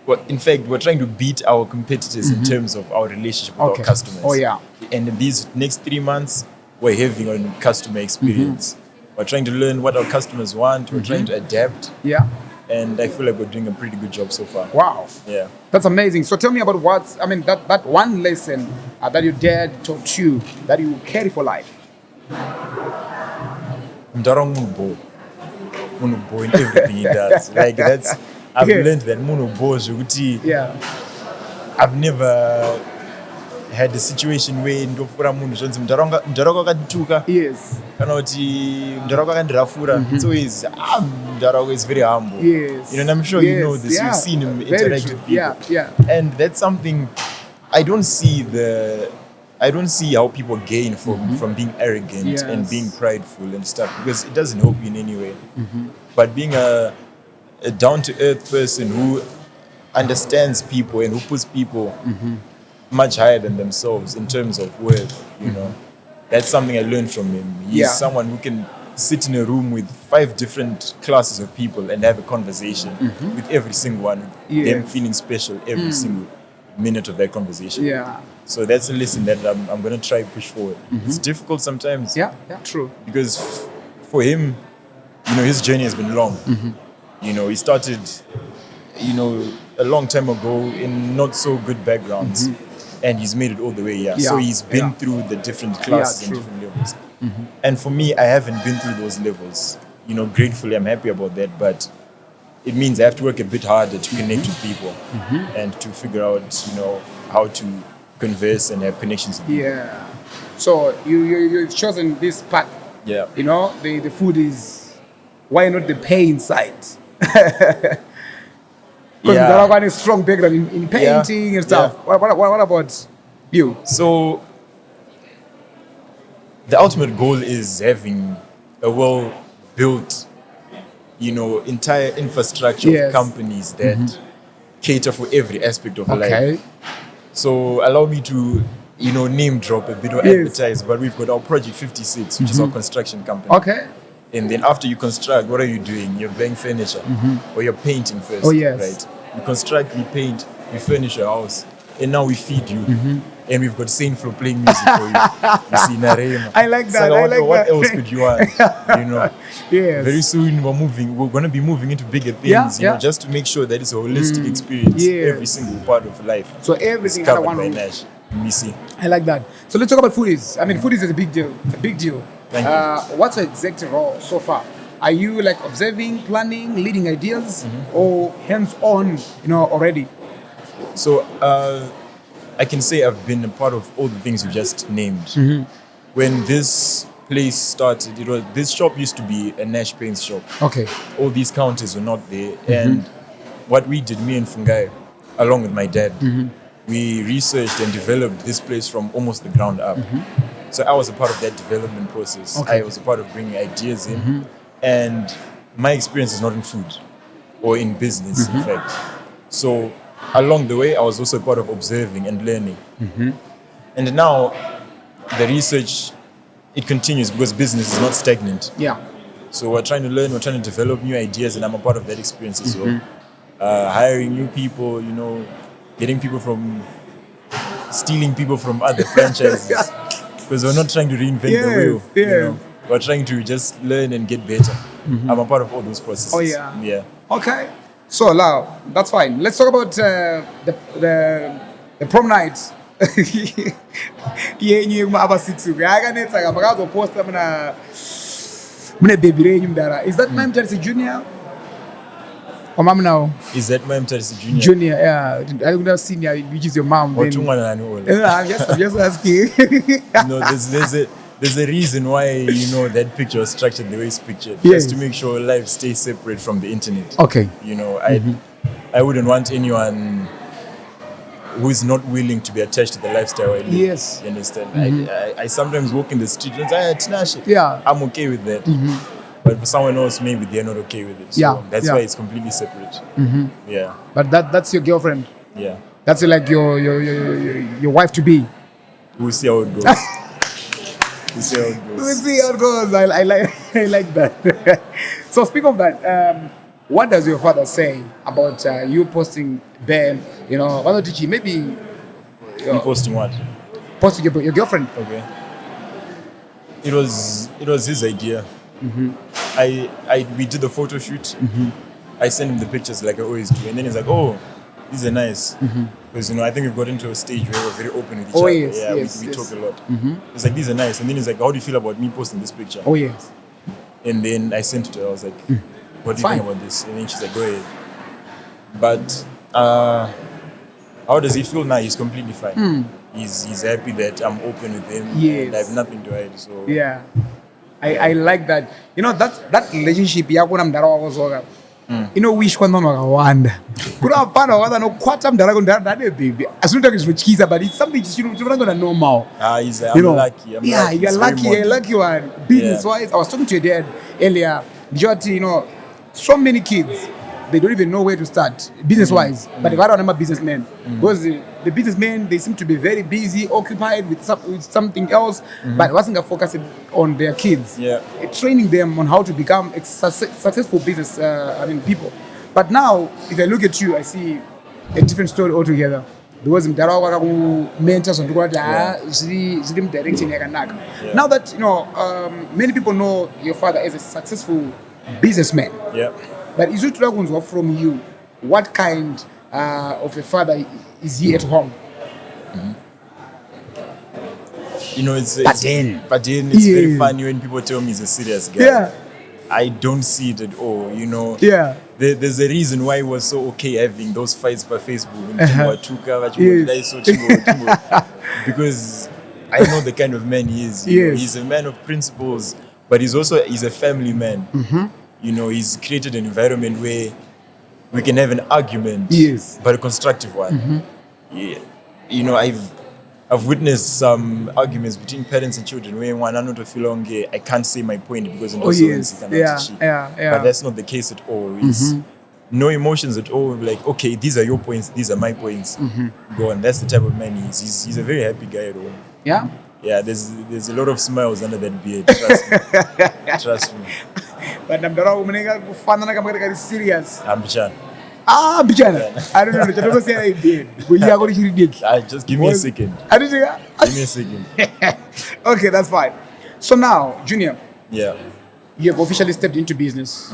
Well, in fact, we're trying to beat our competitors in terms of our relationship with our customers. Oh yeah. And in these next 3 months, we're having on customer experience. We're trying to learn what our customers want. We're trying to adapt. Yeah. And I feel like we're doing a pretty good job so far. Wow. Yeah. That's amazing. So tell me about that one lesson that your dad taught you that you carry for life. Muno bo in everything he does. I've learned that Muno bo I've never had a situation where ndopfura munhu zvonzi mudharaunda akandituka kana kuti mudharaunda akandirafura. It's always mudharaunda is very humble. And I'm sure you know this. You've seen him interact with people. And that's something I don't see how people gain from being arrogant and being prideful and stuff, because it doesn't help you in any way. But being a down-to-earth person who understands people and who puts people much higher than themselves in terms of worth, that's something I learned from him. He's someone who can sit in a room with 5 different classes of people and have a conversation with every single one, them feeling special every single minute of that conversation. So that's a lesson that I'm going to try to push forward. It's difficult sometimes. Yeah, true. Because for him, his journey has been long. He started, a long time ago in not so good backgrounds, and he's made it all the way here. So he's been through the different classes and different levels. And for me, I haven't been through those levels. Gratefully, I'm happy about that, but it means I have to work a bit harder to connect with people and to figure out, how to converse and have connections with people. So you've chosen this path. The food is, why not the pay inside? Because Darawan is strong background in painting and stuff. What about you? So the ultimate goal is having a well-built, entire infrastructure of companies that cater for every aspect of life. So allow me to, name drop a bit or advertise, but we've got our Project 56, which is our construction company. And then after you construct, what are you doing? You're buying furniture or you're painting first, right? You construct, you paint, you furnish your house, and now we feed you. And we've got Saint Flo playing music for you. You see, Narema. I like that. What else could you want? Very soon we're going to be moving into bigger things, just to make sure that it's a holistic experience, every single part of life. So everything is covered by Nash. I like that. So let's talk about foodies. Foodies is a big deal. It's a big deal. Thank you. What's your executive role so far? Are you like observing, planning, leading ideas, or hands-on, already? So I can say I've been a part of all the things you just named. When this place started, this shop used to be a Nash Paints shop. All these counters were not there. And what we did, me and Fungai, along with my dad, we researched and developed this place from almost the ground up. So I was a part of that development process. I was a part of bringing ideas in. And my experience is not in food or in business, in fact. So along the way, I was also a part of observing and learning. And now the research, it continues because business is not stagnant. So we're trying to learn, we're trying to develop new ideas, and I'm a part of that experience as well. Hiring new people, getting people stealing people from other franchises. Because we're not trying to reinvent the wheel. We're trying to just learn and get better. I'm a part of all those processes. Okay. So now that's fine. Let's talk about the prom night. Yeah, you aba 6. I can it's like I'm going to post them muna baby renyu mdara. Is that my Mutarisi Junior? Or mom now? Is that my Mutarisi Junior? Junior, yeah. I would have seen you, which is your mom. Or Then. I'm just asking. No, there's a reason why that picture was structured the way it's pictured. Yes. Just to make sure life stays separate from the internet. Okay. I wouldn't want anyone who is not willing to be attached to the lifestyle I live. Yes. You understand? I sometimes walk in the street and say, Tinashe. Yeah. I'm okay with that. But for someone else, maybe they're not okay with it. So that's why it's completely separate. Yeah. But that's your girlfriend. Yeah. That's like your wife to be. We'll see how it goes. We'll see how it goes. We'll see how it goes. I like that. So speak of that. What does your father say about you posting Ben? Why don't you maybe You posting what? posting your girlfriend? Okay. It was his idea. We did the photo shoot. I sent him the pictures like I always do, and then he's like, "Oh, these are nice." Because I think we've got into a stage where we're very open with each other. Yes, Yeah, yes, we yes. talk a lot. It's like, "These are nice," and then he's like, "How do you feel about me posting this picture?" Oh yes. And then I sent it to her. I was like, "What do you Fine. think about this?" And then she's like, "Go ahead." But how does he feel now? He's completely fine. He's happy that I'm open with him. Yes. And I have nothing to hide. So Yeah. I like that. That relationship yakona mdara wako zoka. Wish kwa ndono wakawanda. Kuna apana wakanda no kwata mdara kwa ndara dade baby. Asunta kishinochikiza, but it's something you're normal. I'm lucky. Yeah, lucky. you're It's very lucky. You're modern. lucky one. Business wise, I was talking to your dad earlier. Majority, so many kids, they don't even know where to start business wise. But they got to remember businessmen because the businessmen, they seem to be very busy, occupied with something else, but wasn't focusing on their kids. Yeah. Training them on how to become successful business. People. But now, if I look at you, I see a different story altogether. Because mentors and direction. Now that many people know your father as a successful businessman. Yeah. But is it Dragon's from you? What kind of a father is he at home? But then it's very funny when people tell me he's a serious guy. Yeah. I don't see it at all. Yeah. There's a reason why he was so okay having those fights by Facebook. Because I know the kind of man he is. He's a man of principles, but he's a family man. He's created an environment where we can have an argument, but a constructive one. I've witnessed some arguments between parents and children where one not feel I can't say my point because but that's not the case at all. It's no emotions at all. Like, okay, these are your points, these are my points. Go on. That's the type of man he is. He's a very happy guy at home. Yeah. Yeah, there's a lot of smiles under that beard. Trust me. But I'm serious. I'm Bichan. Bichana. I don't know. I don't say I did. Just give me a second. Give me a second. Okay, that's fine. So now, Junior, Yeah. you have officially stepped into business.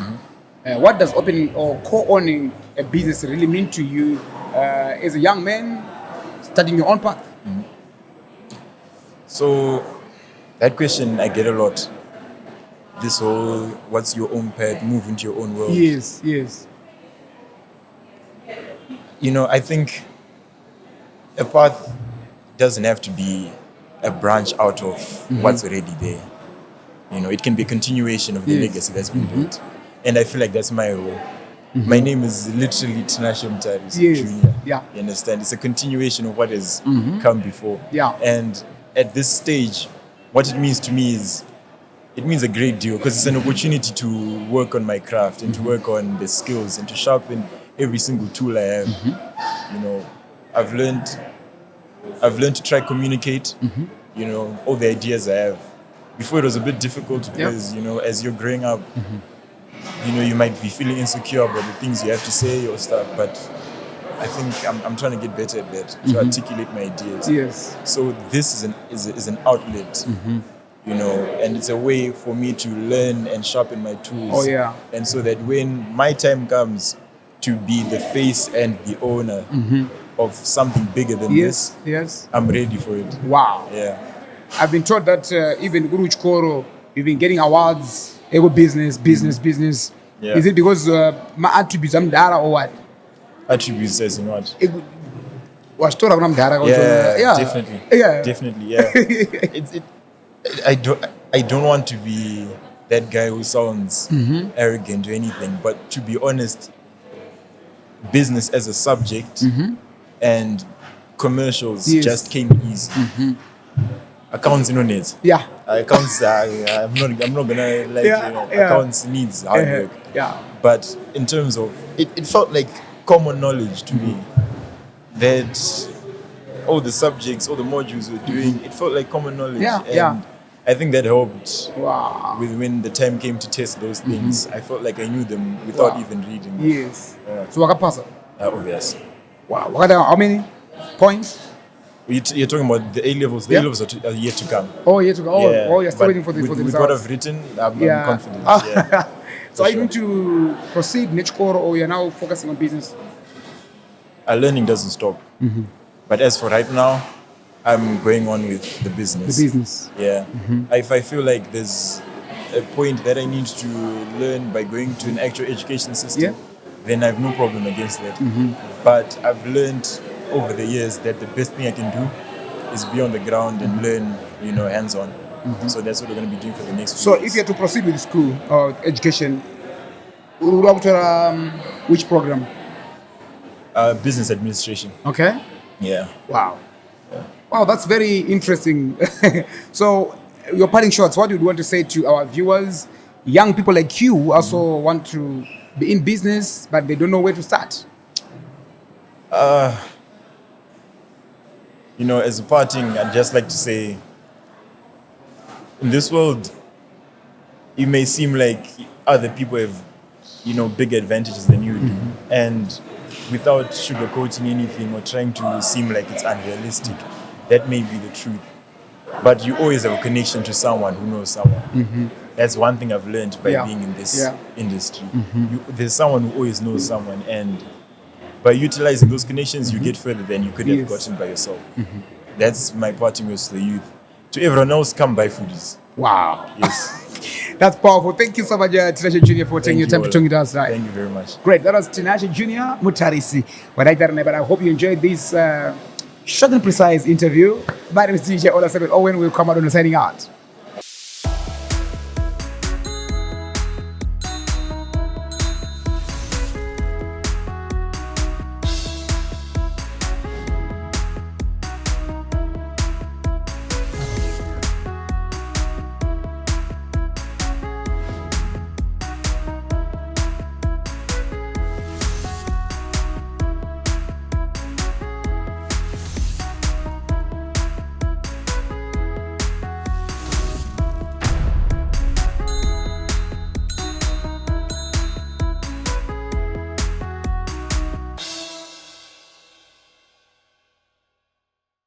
What does opening or co-owning a business really mean to you as a young man starting your own path? So that question I get a lot. This whole, what's your own path, move into your own world. Yes. I think a path doesn't have to be a branch out of what's already there. It can be a continuation of the legacy that's been built. And I feel like that's my role. My name is literally Tinashe Mutarisi Junior. Yeah. You understand? It's a continuation of what has come before. Yeah. And at this stage, what it means to me is, it means a great deal because it's an opportunity to work on my craft and to work on the skills and to sharpen every single tool I have. I've learned to try communicate, all the ideas I have. Before it was a bit difficult because, as you're growing up, you might be feeling insecure about the things you have to say or stuff, but I think I'm trying to get better at that, to articulate my ideas. Yes. So this is an outlet, and it's a way for me to learn and sharpen my tools. Oh, yeah. And so that when my time comes, to be the face and the owner of something bigger than this, Yes. I'm ready for it. Wow. Yeah. I've been told that even Guru Chikoro, you've been getting awards, ego business. Yeah. Is it because my attributes I'm dara or what? Attributes as in what? Was told I'm dara. Yeah, definitely. Yeah. Definitely, yeah. I don't want to be that guy who sounds arrogant or anything, but to be honest, business as a subject and commercials just came easy. Accounts needs. Yeah. Accounts. I'm not gonna lie to you. Accounts needs hard work. Yeah. But in terms of it felt like common knowledge to me that all the subjects, all the modules we're doing, it felt like common knowledge. And I think that helped. Wow. With when the time came to test those things, I felt like I knew them without even reading. Yes. Yeah. So what pass? Obvious. Wow. How many points? You're talking about the A levels. The A levels are yet to come. Oh, yet to go. Oh, you're still But waiting for the with results. what I've written, I'm confident. Yeah. So are you going to proceed Nichkoro or you're now focusing on business? Learning doesn't stop. But as for right now, I'm going on with the business. The business. Yeah. If I feel like there's a point that I need to learn by going to an actual education system, then I have no problem against that. But I've learned over the years that the best thing I can do is be on the ground and learn, hands-on. So that's what we're going to be doing for the next few years. If you had to proceed with school or education, which program? Business administration. Okay. Yeah. Wow. Wow, that's very interesting. So, your parting shots, what do you want to say to our viewers, young people like you who also want to be in business, but they don't know where to start? As a parting, I'd just like to say, in this world, it may seem like other people have, bigger advantages than you do. And without sugarcoating anything or trying to seem like it's unrealistic, that may be the truth. But you always have a connection to someone who knows someone. That's one thing I've learned by being in this industry. There's someone who always knows someone, and by utilizing those connections, you get further than you could have gotten by yourself. That's my parting words to the youth. To everyone else, come buy foodies. Wow. Yes. That's powerful. Thank you so much, Tinashe Jr., for taking your time to talk to us. Right. Thank you very much. Great. That was Tinashe Jr. Mutarisi. But I hope you enjoyed this short and precise interview. My name is DJ Ola7 Owen. We'll come out on the signing out.